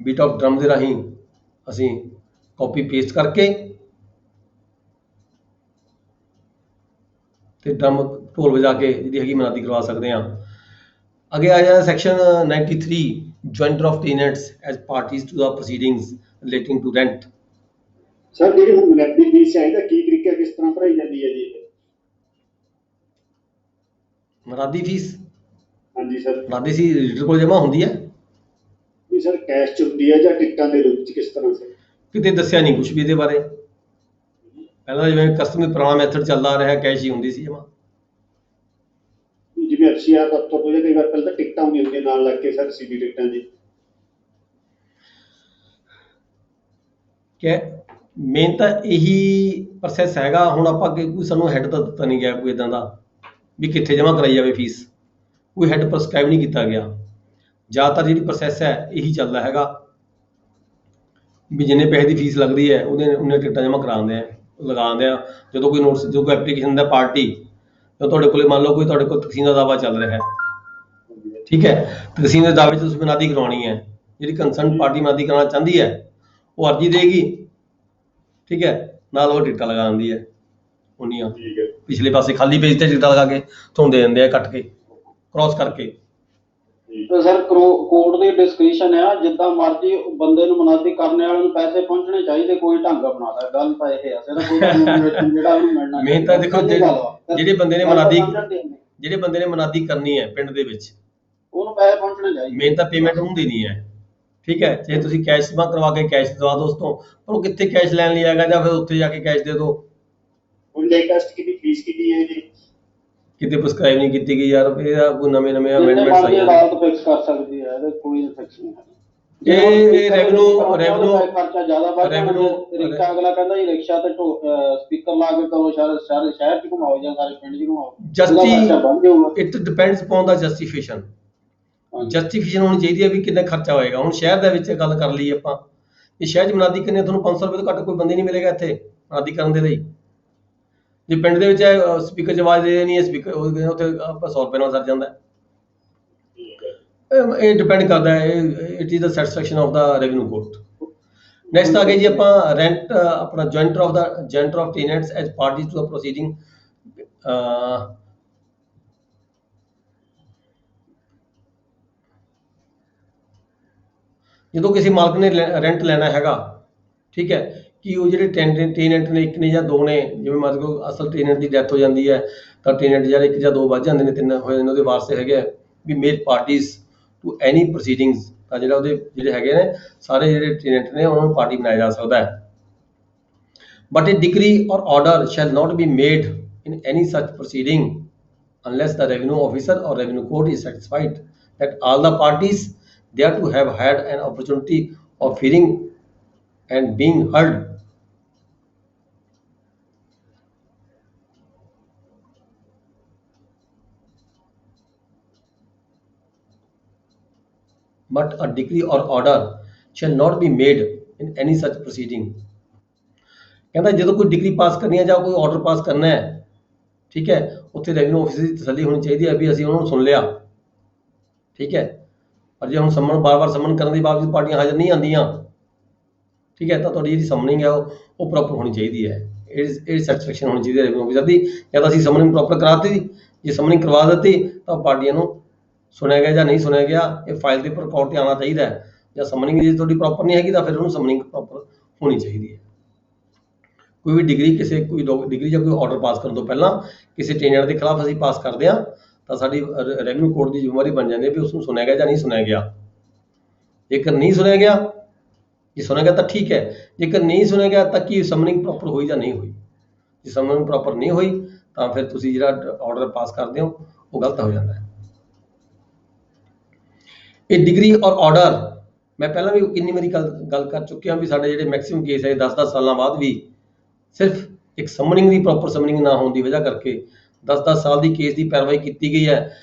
ਬੀਟ ਆਫ ਡਰਮ ਦੇ ਰਾਹੀਂ ਅਸੀਂ ਕਾਪੀ ਪੇਸਟ ਕਰਕੇ ਤੇ ਡਰਮ ਢੋਲ ਵਜਾ ਕੇ ਜਿਹੜੀ ਹੈਗੀ ਮਨਾਦੀ ਕਰਵਾ ਸਕਦੇ ਹਾਂ। ਅੱਗੇ ਆ ਜਾਂਦਾ section 93 joinder of tenants as parties to the proceedings relating to rent. Sir ਜਿਹੜੀ ਹੁਣ ਮਨੈਤੀ ਫੀਸ ਹੈ ਇਹਦਾ ਕੀ ਤਰੀਕਾ, ਕਿਸ ਤਰ੍ਹਾਂ ਭਰਾਈ ਜਾਂਦੀ ਹੈ ਜੀ? ਮਨਾਦੀ ਫੀਸ, ਹਾਂਜੀ ਸਰ। ਮਨਾਦੀ ਸੀ ਰੀਡਰ ਕੋਲ ਜਮ੍ਹਾਂ ਹੁੰਦੀ ਹੈ ਨਹੀਂ ਸਰ, ਕੈਸ਼ 'ਚ ਹੁੰਦੀ ਹੈ ਜਾਂ ਟਿਕਟਾਂ ਦੇ ਰੂਪ 'ਚ, ਕਿਸ ਤਰ੍ਹਾਂ ਸਰ? ਕਿਤੇ ਦੱਸਿਆ ਨਹੀਂ ਕੁਛ ਵੀ ਇਹਦੇ ਬਾਰੇ। ਪਹਿਲਾਂ ਜਿਵੇਂ ਕਸਟਮਰ ਪੁਰਾਣਾ ਮੈਥਡ ਚੱਲਦਾ ਰਿਹਾ, ਕੈਸ਼ ਹੀ ਹੁੰਦੀ ਸੀ ਜਮ੍ਹਾਂ। ਜਿਵੇਂ FCR ਦਫ਼ਤਰ ਤੋਂ ਜਾਂ ਕਈ ਵਾਰ ਪਹਿਲਾਂ ਤਾਂ ਟਿਕਟਾਂ ਹੁੰਦੀਆਂ ਨਾਲ ਲੱਗ ਕੇ ਸਰ, ਸੀਡੀ ਟਿਕਟਾਂ ਜੀ। ਕਿ ਮੇਨ ਤਾਂ ਇਹੀ ਪ੍ਰੋਸੈਸ ਹੈਗਾ। ਹੁਣ ਆਪਾਂ ਅੱਗੇ ਕੋਈ ਸਾਨੂੰ ਹੈਡ ਤਾਂ ਦਿੱਤਾ ਨਹੀਂ ਗਿਆ ਕੋਈ ਇੱਦਾਂ ਦਾ ਵੀ ਕਿੱਥੇ ਜਮ੍ਹਾਂ ਕਰਾਈ ਜਾਵੇ ਫੀਸ, ਕੋਈ ਹੈਡ ਪ੍ਰਸਕ੍ਰਾਈਬ ਨਹੀਂ ਕੀਤਾ ਗਿਆ। ਜ਼ਿਆਦਾਤਰ ਜਿਹੜੀ ਪ੍ਰੋਸੈਸ ਹੈ ਇਹੀ ਚੱਲਦਾ ਹੈਗਾ ਵੀ ਜਿੰਨੇ ਪੈਸੇ ਦੀ ਫੀਸ ਲੱਗਦੀ ਹੈ ਉਹਨੇ ਟਿਕਟਾਂ ਜਮ੍ਹਾਂ ਲਗਾਉਂਦੇ ਆ। ਜਦੋਂ ਕੋਈ ਨੋਟਿਸ, ਜਦੋਂ ਕੋਈ ਐਪਲੀਕੇਸ਼ਨ ਦਾ ਪਾਰਟੀ, ਜਦੋਂ ਤੁਹਾਡੇ ਕੋਲੇ ਮੰਨ ਲਓ ਕੋਈ ਤੁਹਾਡੇ ਕੋਲ ਤਕਸੀਮ ਦਾ ਦਾਅਵਾ ਚੱਲ ਰਿਹਾ ਹੈ, ਠੀਕ ਹੈ, ਤਕਸੀਮ ਦੇ ਦਾਅਵੇ 'ਚ ਤੁਸੀਂ ਮਨਾਦੀ ਕਰਵਾਉਣੀ ਹੈ, ਜਿਹੜੀ ਕੰਸਰਨ ਪਾਰਟੀ ਮਨਾਦੀ ਕਰਾਉਣਾ ਚਾਹੁੰਦੀ ਹੈ ਉਹ ਅਰਜੀ ਦੇਗੀ, ਠੀਕ ਹੈ, ਨਾਲ ਉਹ ਟਿਕਟਾਂ ਲਗਾ ਦਿੰਦੀ ਹੈ ਉਨੀਆਂ, ਪਿਛਲੇ ਪਾਸੇ ਖਾਲੀ ਪੇਜ ਤੇ ਟਿਕਟਾਂ ਲਗਾ ਕੇ ਤੁਹਾਨੂੰ ਦੇ ਦਿੰਦੇ ਆ ਕੱਟ ਕੇ, ਕ੍ਰਾਸ ਕਰਕੇ। ਸਰ ਕੋਰਟ ਦੀ ਡਿਸਕ੍ਰਿਸ਼ਨ ਹੈ, ਜਿੱਦਾਂ ਮਰਜ਼ੀ ਬੰਦੇ ਨੂੰ ਮਨਾਦੀ ਕਰਨੇ ਵਾਲੇ ਨੂੰ ਪੈਸੇ ਪਹੁੰਚਣੇ ਚਾਹੀਦੇ, ਕੋਈ ਢੰਗ ਬਣਾਦਾ। ਗੱਲ ਤਾਂ ਇਹ ਹੈ ਸਰ, ਕੋਈ ਜਿਹੜਾ ਉਹਨੂੰ ਮਿਲਣਾ। ਮੇਨ ਤਾਂ ਦੇਖੋ ਜਿਹੜੇ ਬੰਦੇ ਨੇ ਮਨਾਦੀ ਕਰਨੀ ਹੈ ਪਿੰਡ ਦੇ ਵਿੱਚ, ਉਹਨੂੰ ਪੈਸੇ ਪਹੁੰਚਣੇ ਚਾਹੀਦੇ। ਮੇਨ ਤਾਂ ਪੇਮੈਂਟ ਉਹਨੂੰ ਦੇਣੀ ਹੈ, ਠੀਕ ਹੈ। ਜੇ ਤੁਸੀਂ ਕੈਸ਼ ਜਮ੍ਹਾਂ ਕਰਵਾ ਕੇ ਕੈਸ਼ ਦਵਾ ਦਿਓ ਉਸ ਤੋਂ, ਪਰ ਉਹ ਕਿੱਥੇ ਕੈਸ਼ ਲੈਣ ਲਈ ਆਏਗਾ, ਜਾਂ ਫਿਰ ਉੱਥੇ ਜਾ ਕੇ ਕੈਸ਼ ਦੇ ਦਿਓ। ਹੁਣ ਲੇਟੈਸਟ ਕਿੰਨੀ ਫੀਸ ਕਿੰਨੀ ਹੈ ਜੀ? ਕਿਤੇ ਪ੍ਰਸਕ੍ਰਾਈਬ ਨਹੀਂ ਕੀਤੀ ਗਈ ਯਾਰ, ਇਹਦਾ ਕੋਈ ਨਵੇਂ ਅਮੈਂਡਮੈਂਟਸ ਆਈਆਂ ਨੇ। ਅਦਾਲਤ ਫਿਕਸ ਕਰ ਸਕਦੀ ਹੈ, ਇਹਦੇ ਕੋਈ ਫਿਕਸ ਨਹੀਂ ਹੈ। ਇਹ ਰੈਵਨਿਊ ਖਰਚਾ ਜ਼ਿਆਦਾ ਵੱਧ ਜਾਣਾ। ਰਿਕਸ਼ਾ ਅਗਲਾ ਕਹਿੰਦਾ ਜੀ ਰਿਕਸ਼ਾ ਤੇ ਸਪੀਕਰ ਲਾ ਕੇ ਕਰੋ, ਸ਼ਹਿਰ 'ਚ ਘੁਮਾਓ ਜਾਂ ਸਾਰੇ ਪਿੰਡ 'ਚ ਘੁਮਾਓ। It depends upon the justification ਹੋਣੀ ਚਾਹੀਦੀ ਹੈ ਵੀ ਕਿੰਨਾ ਖਰਚਾ ਹੋਏਗਾ। ਹੁਣ ਸ਼ਹਿਰ ਦੇ ਵਿੱਚ ਗੱਲ ਕਰ ਲਈ ਆਪਾਂ, ਇਹ ਸ਼ਹਿਰ 'ਚ ਮਨਾਦੀ ਕਰਨੀ, ਤੁਹਾਨੂੰ 500 ਰੁਪਏ ਤੋਂ ਘੱਟ ਕੋਈ ਬੰਦੇ ਨਹੀਂ ਮਿਲੇਗਾ ਇੱਥੇ ਮਨਾਦੀ ਕਰਨ ਦੇ ਲਈ। ਜੇ ਪਿੰਡ ਦੇ ਵਿੱਚ ਸਪੀਕਰ 'ਚ ਆਵਾਜ਼ ਦੇ ਦੇਣੀ ਹੈ, ਸਪੀਕਰ ਉੱਥੇ ਆਪਾਂ 100 ਰੁਪਏ ਨਾਲ ਸਰ ਜਾਂਦਾ। ਇਹ ਡਿਪੈਂਡ ਕਰਦਾ ਹੈ, it is the satisfaction of the revenue court. Next ਆ ਗਏ ਜੀ ਆਪਾਂ ਰੈਂਟ, ਆਪਣਾ joinder of tenants as parties to the proceeding. ਜਦੋਂ ਕਿਸੇ ਮਾਲਕ ਨੇ ਰੈਂਟ ਲੈਣਾ ਹੈਗਾ, ਠੀਕ ਹੈ, ਕਿ ਉਹ ਜਿਹੜੇ ਟੈਨੈਂਟ ਨੇ, ਇੱਕ ਨੇ ਜਾਂ ਦੋ ਨੇ, ਜਿਵੇਂ ਮਤਲਬ ਅਸਲ ਟੈਨੈਂਟ ਦੀ ਡੈਥ ਹੋ ਜਾਂਦੀ ਹੈ ਤਾਂ ਟੈਨੈਂਟ ਯਾਰ 1 ਜਾਂ 2 ਵੱਜ ਜਾਂਦੇ ਨੇ, 3 ਹੋ ਜਾਂਦੇ, ਉਹਦੇ ਵਾਰਸ ਹੈਗੇ ਆ ਵੀ ਮੇਲ ਪਾਰਟੀਜ਼ ਟੂ ਐਨੀ ਪ੍ਰੋਸੀਡਿੰਗਸ, ਤਾਂ ਜਿਹੜਾ ਉਹਦੇ ਜਿਹੜੇ ਹੈਗੇ ਨੇ ਸਾਰੇ ਜਿਹੜੇ ਟੈਨੈਂਟ ਨੇ ਉਹਨਾਂ ਨੂੰ ਪਾਰਟੀ ਬਣਾਇਆ ਜਾ ਸਕਦਾ ਹੈ। But a decree or order shall not be made in any such proceeding unless the revenue officer or revenue court is satisfied that all the parties there to have had an opportunity of hearing and being heard. But a decree or order shall not be made in any such proceeding. ਕਹਿੰਦਾ ਜਦੋਂ ਕੋਈ decree ਪਾਸ ਕਰਨੀ ਹੈ ਜਾਂ ਕੋਈ order pass ਕਰਨਾ ਹੈ, ਠੀਕ ਹੈ, ਉੱਥੇ ਰੈਵਨਿਊ ਆਫਿਸ ਦੀ ਤਸੱਲੀ ਹੋਣੀ ਚਾਹੀਦੀ ਹੈ ਵੀ ਅਸੀਂ ਉਹਨਾਂ ਨੂੰ ਸੁਣ ਲਿਆ, ਠੀਕ ਹੈ। ਪਰ ਜੇ ਹੁਣ ਸਮਨ ਬਾਰ-ਬਾਰ ਸਮਨ ਕਰਨ ਦੇ ਬਾਵਜੂਦ ਪਾਰਟੀਆਂ ਹਾਜ਼ਰ ਨਹੀਂ ਆਉਂਦੀਆਂ, ਠੀਕ ਹੈ, ਤਾਂ ਤੁਹਾਡੀ ਜਿਹੜੀ ਸਮਨਿੰਗ ਹੈ ਉਹ ਪ੍ਰੋਪਰ ਹੋਣੀ ਚਾਹੀਦੀ ਹੈ। ਇਹ ਸੈਟੀਸਫੈਕਸ਼ਨ ਹੋਣੀ ਚਾਹੀਦੀ ਹੈ ਰੈਵਨਿਊ ਆਫਿਸਰ ਦੀ, ਜਾਂ ਤਾਂ ਅਸੀਂ ਸਮਨਿੰਗ ਪ੍ਰੋਪਰ ਕਰਾਤੀ, ਜੇ ਸਮਨਿੰਗ ਕਰਵਾ ਦਿੱਤੀ ਤਾਂ ਪਾਰਟੀਆਂ ਨੂੰ ਸੁਣਿਆ ਗਿਆ ਜਾਂ ਨਹੀਂ ਸੁਣਿਆ ਗਿਆ ਇਹ ਫਾਈਲ ਦੇ ਉੱਪਰ ਰਿਕਾਰਡ ਤੇ ਆਉਣਾ ਚਾਹੀਦਾ ਹੈ। ਜਾਂ ਸਮਨਿੰਗ ਜੇ ਤੁਹਾਡੀ ਪ੍ਰੋਪਰ ਨਹੀਂ ਹੈਗੀ ਤਾਂ ਫਿਰ ਉਹਨੂੰ ਸਮਨਿੰਗ ਪ੍ਰੋਪਰ ਹੋਣੀ ਚਾਹੀਦੀ ਹੈ। ਕੋਈ ਵੀ ਡਿਗਰੀ ਕੋਈ ਡਿਗਰੀ ਜਾਂ ਕੋਈ ਆਰਡਰ ਪਾਸ ਕਰਨ ਤੋਂ ਪਹਿਲਾਂ ਕਿਸੇ ਟੈਨੈਂਟ ਦੇ ਖਿਲਾਫ ਅਸੀਂ ਪਾਸ ਕਰਦੇ ਹਾਂ ਤਾਂ ਸਾਡੀ ਰੈਵਨਿਊ ਕੋਰਟ ਦੀ ਜ਼ਿੰਮੇਵਾਰੀ ਬਣ ਜਾਂਦੀ ਹੈ ਵੀ ਉਸ ਨੂੰ ਸੁਣਿਆ ਗਿਆ ਜਾਂ ਨਹੀਂ ਸੁਣਿਆ ਗਿਆ। ਜੇਕਰ ਨਹੀਂ ਸੁਣਿਆ ਗਿਆ, ਜੇ ਸੁਣਿਆ ਗਿਆ ਤਾਂ ਠੀਕ ਹੈ, ਜੇਕਰ ਨਹੀਂ ਸੁਣਿਆ ਗਿਆ ਤਾਂ ਕੀ ਸਮਨਿੰਗ ਪ੍ਰੋਪਰ ਹੋਈ ਜਾਂ ਨਹੀਂ ਹੋਈ। ਜੇ ਸਮਨਿੰਗ ਪ੍ਰੋਪਰ ਨਹੀਂ ਹੋਈ ਤਾਂ ਫਿਰ ਤੁਸੀਂ ਜਿਹੜਾ ਆਰਡਰ ਪਾਸ ਕਰਦੇ ਹੋ ਉਹ ਗਲਤ ਹੋ ਜਾਂਦਾ ਹੈ। ਇਹ ਡਿਗਰੀ ਔਰ ਆਰਡਰ ਮੈਂ ਪਹਿਲਾਂ ਵੀ ਕਿੰਨੀ ਵਾਰੀ ਗੱਲ ਕਰ ਚੁੱਕਿਆ ਵੀ ਸਾਡੇ ਜਿਹੜੇ ਮੈਕਸਿਮਮ ਕੇਸ ਹੈ 10-10 ਸਾਲਾਂ ਬਾਅਦ ਵੀ ਸਿਰਫ ਇੱਕ ਸਮਨਿੰਗ ਦੀ ਪ੍ਰੋਪਰ ਸਮਨਿੰਗ ਨਾ ਹੋਣ ਦੀ ਵਜ੍ਹਾ ਕਰਕੇ 10-10 ਸਾਲ ਦੀ ਕੇਸ ਦੀ ਪੈਰਵਾਈ ਕੀਤੀ ਗਈ ਹੈ।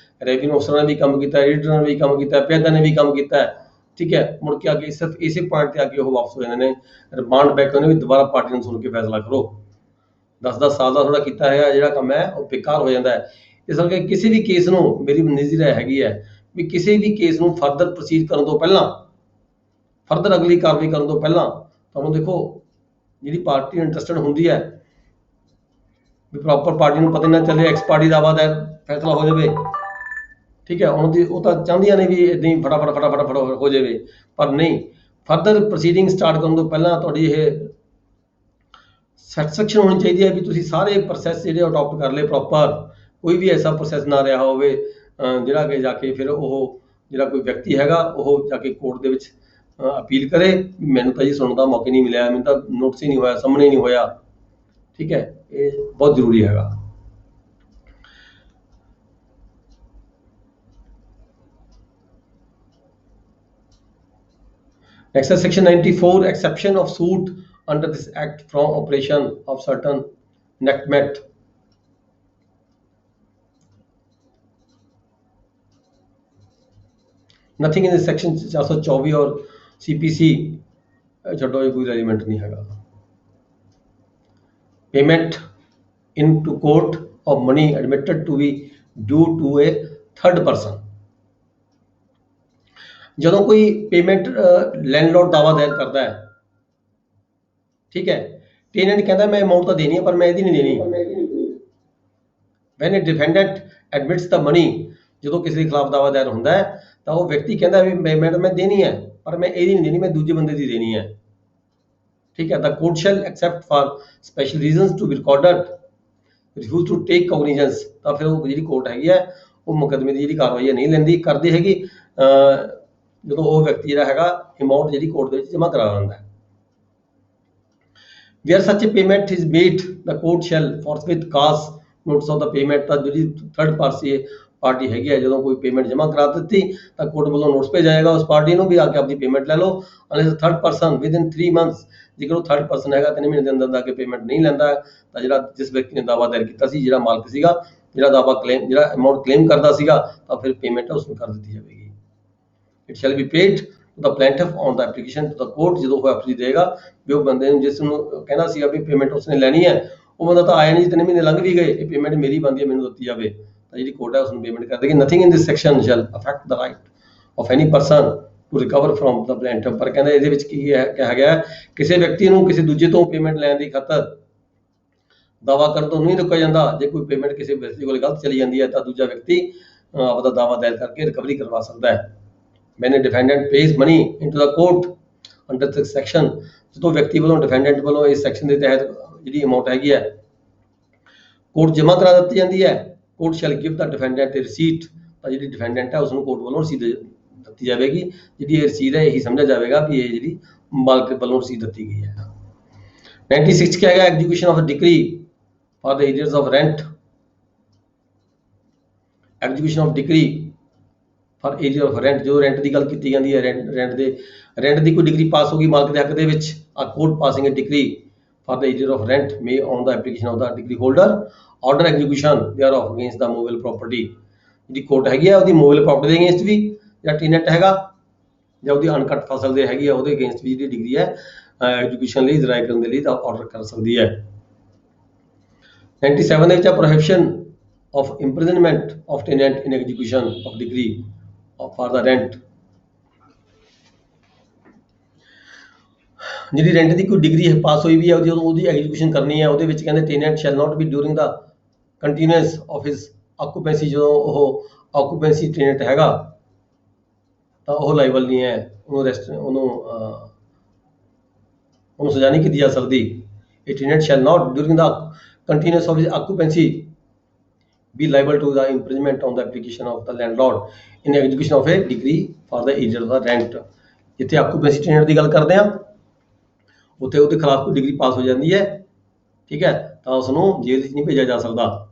ਰੈਵਨਿਊ ਅਫਸਰਾਂ ਨੇ ਵੀ ਕੰਮ ਕੀਤਾ, ਐਡੀਟਰ ਨੇ ਵੀ ਕੰਮ ਕੀਤਾ, ਪਿਆਦਾਂ ਨੇ ਵੀ ਕੰਮ ਕੀਤਾ, ਠੀਕ ਹੈ। ਮੁੜ ਕੇ ਆ ਕੇ ਸਿਰਫ ਇਸੇ ਪੁਆਇੰਟ ਤੇ ਆ ਕੇ ਉਹ ਵਾਪਸ ਹੋ ਜਾਂਦੇ ਨੇ, ਰਿਮਾਂਡ ਬੈਕ ਹੁੰਦੇ ਵੀ ਦੁਬਾਰਾ ਪਾਰਟੀ ਨੂੰ ਸੁਣ ਕੇ ਫੈਸਲਾ ਕਰੋ। 10-10 ਸਾਲ ਦਾ ਤੁਹਾਡਾ ਕੀਤਾ ਹੈ ਜਿਹੜਾ ਕੰਮ ਹੈ ਉਹ ਬੇਕਾਰ ਹੋ ਜਾਂਦਾ ਹੈ। ਇਸ ਕਰਕੇ ਕਿਸੇ ਵੀ ਕੇਸ ਨੂੰ ਮੇਰੀ ਨਿੱਜੀ ਰਾਏ ਹੈਗੀ ਹੈ ਵੀ ਕਿਸੇ ਵੀ ਕੇਸ ਨੂੰ ਫਰਦਰ ਪ੍ਰੋਸੀਡ ਕਰਨ ਤੋਂ ਪਹਿਲਾਂ, ਫਰਦਰ ਅਗਲੀ ਕਾਰਵਾਈ ਕਰਨ ਤੋਂ ਪਹਿਲਾਂ ਤੁਹਾਨੂੰ ਦੇਖੋ ਜਿਹੜੀ ਪਾਰਟੀ ਇੰਟਰਸਟਡ ਹੁੰਦੀ ਹੈ ਵੀ ਪ੍ਰੋਪਰ ਪਾਰਟੀ ਨੂੰ ਪਤਾ ਨਾ ਚੱਲੇ ਐਕਸ ਪਾਰਟੀ ਦਾ ਆਵਾਜ਼ ਹੈ ਫੈਸਲਾ ਹੋ ਜਾਵੇ, ਠੀਕ ਹੈ। ਉਹ ਤਾਂ ਚਾਹੁੰਦੀਆਂ ਨੇ ਵੀ ਇਦਾਂ ਹੀ ਫਟਾਫਟ ਹੋ ਜਾਵੇ, ਪਰ ਨਹੀਂ, ਫਰਦਰ ਪ੍ਰੋਸੀਡਿੰਗ ਸਟਾਰਟ ਕਰਨ ਤੋਂ ਪਹਿਲਾਂ ਤੁਹਾਡੀ ਇਹ ਸੈਟੀਸਫੈਕਸ਼ਨ ਹੋਣੀ ਚਾਹੀਦੀ ਹੈ ਵੀ ਤੁਸੀਂ ਸਾਰੇ ਪ੍ਰੋਸੈਸ ਜਿਹੜੇ ਅਡਾਪਟ ਕਰ ਲਏ ਪ੍ਰੋਪਰ, ਕੋਈ ਵੀ ਐਸਾ ਪ੍ਰੋਸੈਸ ਨਾ ਰਿਹਾ ਹੋਵੇ ਜਿਹੜਾ ਕਿ ਜਾ ਕੇ ਫਿਰ ਉਹ ਜਿਹੜਾ ਕੋਈ ਵਿਅਕਤੀ ਹੈਗਾ ਉਹ ਜਾ ਕੇ ਕੋਰਟ ਦੇ ਵਿੱਚ ਅਪੀਲ ਕਰੇ ਮੈਨੂੰ ਤਾਂ ਜੀ ਸੁਣਨ ਦਾ ਮੌਕਾ ਨਹੀਂ ਮਿਲਿਆ, ਮੈਨੂੰ ਤਾਂ ਨੋਟਿਸ ਹੀ ਨਹੀਂ ਹੋਇਆ, ਸਾਹਮਣੇ ਨਹੀਂ ਹੋਇਆ, ਠੀਕ ਹੈ। ਇਹ ਬਹੁਤ ਜ਼ਰੂਰੀ ਹੈਗਾ। Next is section 94, exception of suit under this act from operation of certain enactment. Nothing in this section 424 और CPC ਛੱਡੋ, ਇਹ ਕੋਈ ਰੈਲੀਮੈਂਟ ਨਹੀਂ ਹੈਗਾ। Payment into court of money admitted to be due to a third person. ਜਦੋਂ ਕੋਈ payment landlord ਦਾਵਾ ਦਾਇਰ ਕਰਦਾ ਹੈ, ਠੀਕ ਹੈ, ਟੈਨੈਂਟ ਕਹਿੰਦਾ ਮੈਂ ਅਮਾਉਂਟ ਤਾਂ ਦੇਣੀ ਹੈ ਪਰ ਮੈਂ ਇਹਦੀ ਨਹੀਂ ਦੇਣੀ। when a defendant admits the money, ਜਦੋਂ ਕਿਸੇ ਦੇ ਖਿਲਾਫ ਦਾਵਾ ਦਾਇਰ ਹੁੰਦਾ ਹੈ ਤਾਂ ਉਹ ਵਿਅਕਤੀ ਕਹਿੰਦਾ ਵੀ ਪੇਮੈਂਟ ਮੈਂ ਦੇਣੀ ਹੈ ਪਰ ਮੈਂ ਇਹਦੀ ਨਹੀਂ ਦੇਣੀ, ਮੈਂ ਦੂਜੇ ਬੰਦੇ ਦੀ ਦੇਣੀ ਹੈ, ਠੀਕ ਹੈ। the court shall except for special reasons to be recorded refuse to take cognizance, ਤਾਂ ਫਿਰ ਉਹ ਜਿਹੜੀ ਕੋਰਟ ਹੈਗੀ ਹੈ ਉਹ ਮੁਕੱਦਮੇ ਦੀ ਜਿਹੜੀ ਕਾਰਵਾਈ ਹੈ ਨਹੀਂ ਲੈਂਦੀ, ਕਰਦੀ ਹੈਗੀ ਜਦੋਂ ਉਹ ਵਿਅਕਤੀ ਜਿਹੜਾ ਹੈਗਾ ਅਮਾਉਂਟ ਜਿਹੜੀ ਕੋਰਟ ਦੇ ਵਿੱਚ ਜਮ੍ਹਾਂ ਕਰਾ ਦਿੰਦਾ ਹੈ। where such a payment is made the court shall forthwith cause notice of the payment, ਤਾਂ ਜਿਹੜੀ ਥਰਡ ਪਾਰਟੀ ਹੈਗੀ ਹੈ ਜਦੋਂ ਕੋਈ ਪੇਮੈਂਟ ਜਮ੍ਹਾਂ ਕਰਾ ਦਿੱਤੀ ਤਾਂ ਕੋਰਟ ਵੱਲੋਂ ਨੋਟਿਸ ਭੇਜਿਆ ਜਾਏਗਾ ਉਸ ਪਾਰਟੀ ਨੂੰ ਵੀ ਆ ਕੇ ਆਪਣੀ ਪੇਮੈਂਟ ਲੈ ਲਓ। unless third person within 3 months, ਜੇਕਰ ਉਹ ਥਰਡ ਪਰਸਨ ਹੈਗਾ 3 ਮਹੀਨੇ ਦੇ ਅੰਦਰ ਆ ਕੇ ਪੇਮੈਂਟ ਨਹੀਂ ਲੈਂਦਾ ਤਾਂ ਜਿਹੜਾ ਜਿਸ ਵਿਅਕਤੀ ਨੇ ਦਾਅਵਾ ਦਾਇਰ ਕੀਤਾ ਸੀ, ਜਿਹੜਾ ਮਾਲਕ ਸੀਗਾ, ਜਿਹੜਾ ਅਮਾਉਂਟ ਕਲੇਮ ਕਰਦਾ ਸੀਗਾ, ਤਾਂ ਫਿਰ ਪੇਮੈਂਟ ਉਸ ਨੂੰ ਕਰ ਦਿੱਤੀ ਜਾਵੇਗੀ। It shall be paid to the plaintiff on the application to the court, ਜਦੋਂ ਉਹ ਐਪਲੀ ਦੇਗਾ ਵੀ ਉਹ ਬੰਦੇ ਨੂੰ ਜਿਸ ਨੂੰ ਕਹਿੰਦਾ ਸੀਗਾ ਵੀ ਪੇਮੈਂਟ ਉਸਨੇ ਲੈਣੀ ਹੈ ਉਹ ਬੰਦਾ ਤਾਂ ਆਇਆ ਨਹੀਂ, 3 ਮਹੀਨੇ ਲੰਘ ਵੀ ਗਏ, ਇਹ ਪੇਮੈਂਟ ਮੇਰੀ ਬਣਦੀ ਹੈ ਮੈਨੂੰ ਦਿੱਤੀ ਜਾਵੇ, ਤਾਂ ਜਿਹੜੀ ਕੋਰਟ ਹੈ ਉਸ ਨੂੰ ਪੇਮੈਂਟ ਕਰ ਦੇਗੀ। Nothing in this section shall affect the right of any person to recover from the plaintiff, ਪਰ ਕਹਿੰਦਾ ਇਹਦੇ ਵਿੱਚ ਕੀ ਕਿਹਾ ਗਿਆ ਕਿਸੇ ਵਿਅਕਤੀ ਨੂੰ ਕਿਸੇ ਦੂਜੇ ਤੋਂ ਪੇਮੈਂਟ ਲੈਣ ਦੀ ਖਾਤਰ ਦਾਵਾ ਕਰਨ ਤੋਂ ਨਹੀਂ ਰੁਕਿਆ ਜਾਂਦਾ। ਜੇ ਕੋਈ ਪੇਮੈਂਟ ਕਿਸੇ ਵਿਅਕਤੀ ਕੋਲ ਗਲਤ ਚਲੀ ਜਾਂਦੀ ਹੈ ਤਾਂ ਦੂਜਾ ਵਿਅਕਤੀ ਆਪਦਾ ਦਾਵਾ ਦਾਇਰ ਕਰਕੇ ਰਿਕਵਰੀ ਕਰਵਾ ਸਕਦਾ ਹੈ। when a defendant pays money into the court under this section, ਜਦੋਂ ਵਿਅਕਤੀ ਵੱਲੋਂ ਡਿਫੈਂਡੈਂਟ ਵੱਲੋਂ ਇਸ ਸੈਕਸ਼ਨ ਦੇ ਤਹਿਤ ਜਿਹੜੀ ਅਮਾਉਂਟ ਹੈਗੀ ਹੈ ਕੋਰਟ ਜਮ੍ਹਾਂ ਕਰਾ ਦਿੱਤੀ ਜਾਂਦੀ ਹੈ, court shall give the defendant a receipt, ਤਾਂ ਜਿਹੜੀ ਡਿਫੈਂਡੈਂਟ ਹੈ ਉਸ ਨੂੰ ਕੋਰਟ ਵੱਲੋਂ ਰਸੀਦ ਦਿੱਤੀ ਜਾਵੇਗੀ। ਜਿਹੜੀ ਇਹ ਰਸੀਦ ਹੈ ਇਹੀ ਸਮਝਿਆ ਜਾਵੇਗਾ ਵੀ ਇਹ ਜਿਹੜੀ ਮਾਲਕ ਵੱਲੋਂ ਰਸੀਦ ਦਿੱਤੀ ਗਈ ਹੈ। 96 क्या है execution of decree for the arrears of rent. Execution of decree for arrear of rent, जो रेंट की गल की जाती है, रेंट की कोई डिग्री पास होगी मालक के हक दे विच, a court passing a decree for the arrear of rent may on the application of the decree holder order execution thereof against the movable property. जी कोर्ट हैगी है ਉਹਦੀ मूवेबल प्रॉपर्टी ਦੇ अगेंस्ट भी, ਜਾਂ टेनेंट हैगा ਜਾਂ ਉਹਦੀ ਅਨਕਟ ਫਸਲ ਦੇ ਹੈਗੀ ਆ ਉਹਦੇ ਅਗੇਂस्ट भी ਜਿਹੜੀ डिग्री है एग्जीक्यूशन ਲਈ ਜ਼ਾਇਰ ਕਰਨ ਦੇ ਲਈ ਤਾਂ ਆਰਡਰ ਕਰ ਸਕਦੀ ਹੈ। 97 ਦੇ ਵਿੱਚ prohibition of imprisonment of tenant in execution of decree for the rent. ਜਿਹੜੀ ਰੈਂਟ ਦੀ ਕੋਈ ਡਿਗਰੀ ਪਾਸ ਹੋਈ ਵੀ ਹੈ ਜਦੋਂ ਉਹਦੀ ਐਗਜ਼ੀਕਿਊਸ਼ਨ ਕਰਨੀ ਹੈ ਉਹਦੇ ਵਿੱਚ ਕਹਿੰਦੇ tenant shall not be during the continuance of his occupancy, ਜਦੋਂ ਉਹ ਆਕੂਪੈਂਸੀ ਟੈਨੈਂਟ ਹੈਗਾ ਤਾਂ ਉਹ ਲਾਇਬਲ ਨਹੀਂ ਹੈ, ਉਹਨੂੰ ਸਜ਼ਾ ਨਹੀਂ ਕੀਤੀ ਜਾ ਸਕਦੀ। A tenant shall not during the continuance of his occupancy be liable to the imprisonment on the application of the landlord in execution of a decree for the arrears of the rent। ਜਿੱਥੇ occupancy tenant ਦੀ ਗੱਲ ਕਰਦੇ ਆ ਉੱਥੇ ਉਹਦੇ ਖਿਲਾਫ ਕੋਈ decree ਪਾਸ ਹੋ ਜਾਂਦੀ ਹੈ, ਠੀਕ ਹੈ, ਤਾਂ ਉਸ ਨੂੰ ਜੇਲ੍ਹ ਵਿੱਚ ਨਹੀਂ ਭੇਜਿਆ ਜਾ ਸਕਦਾ।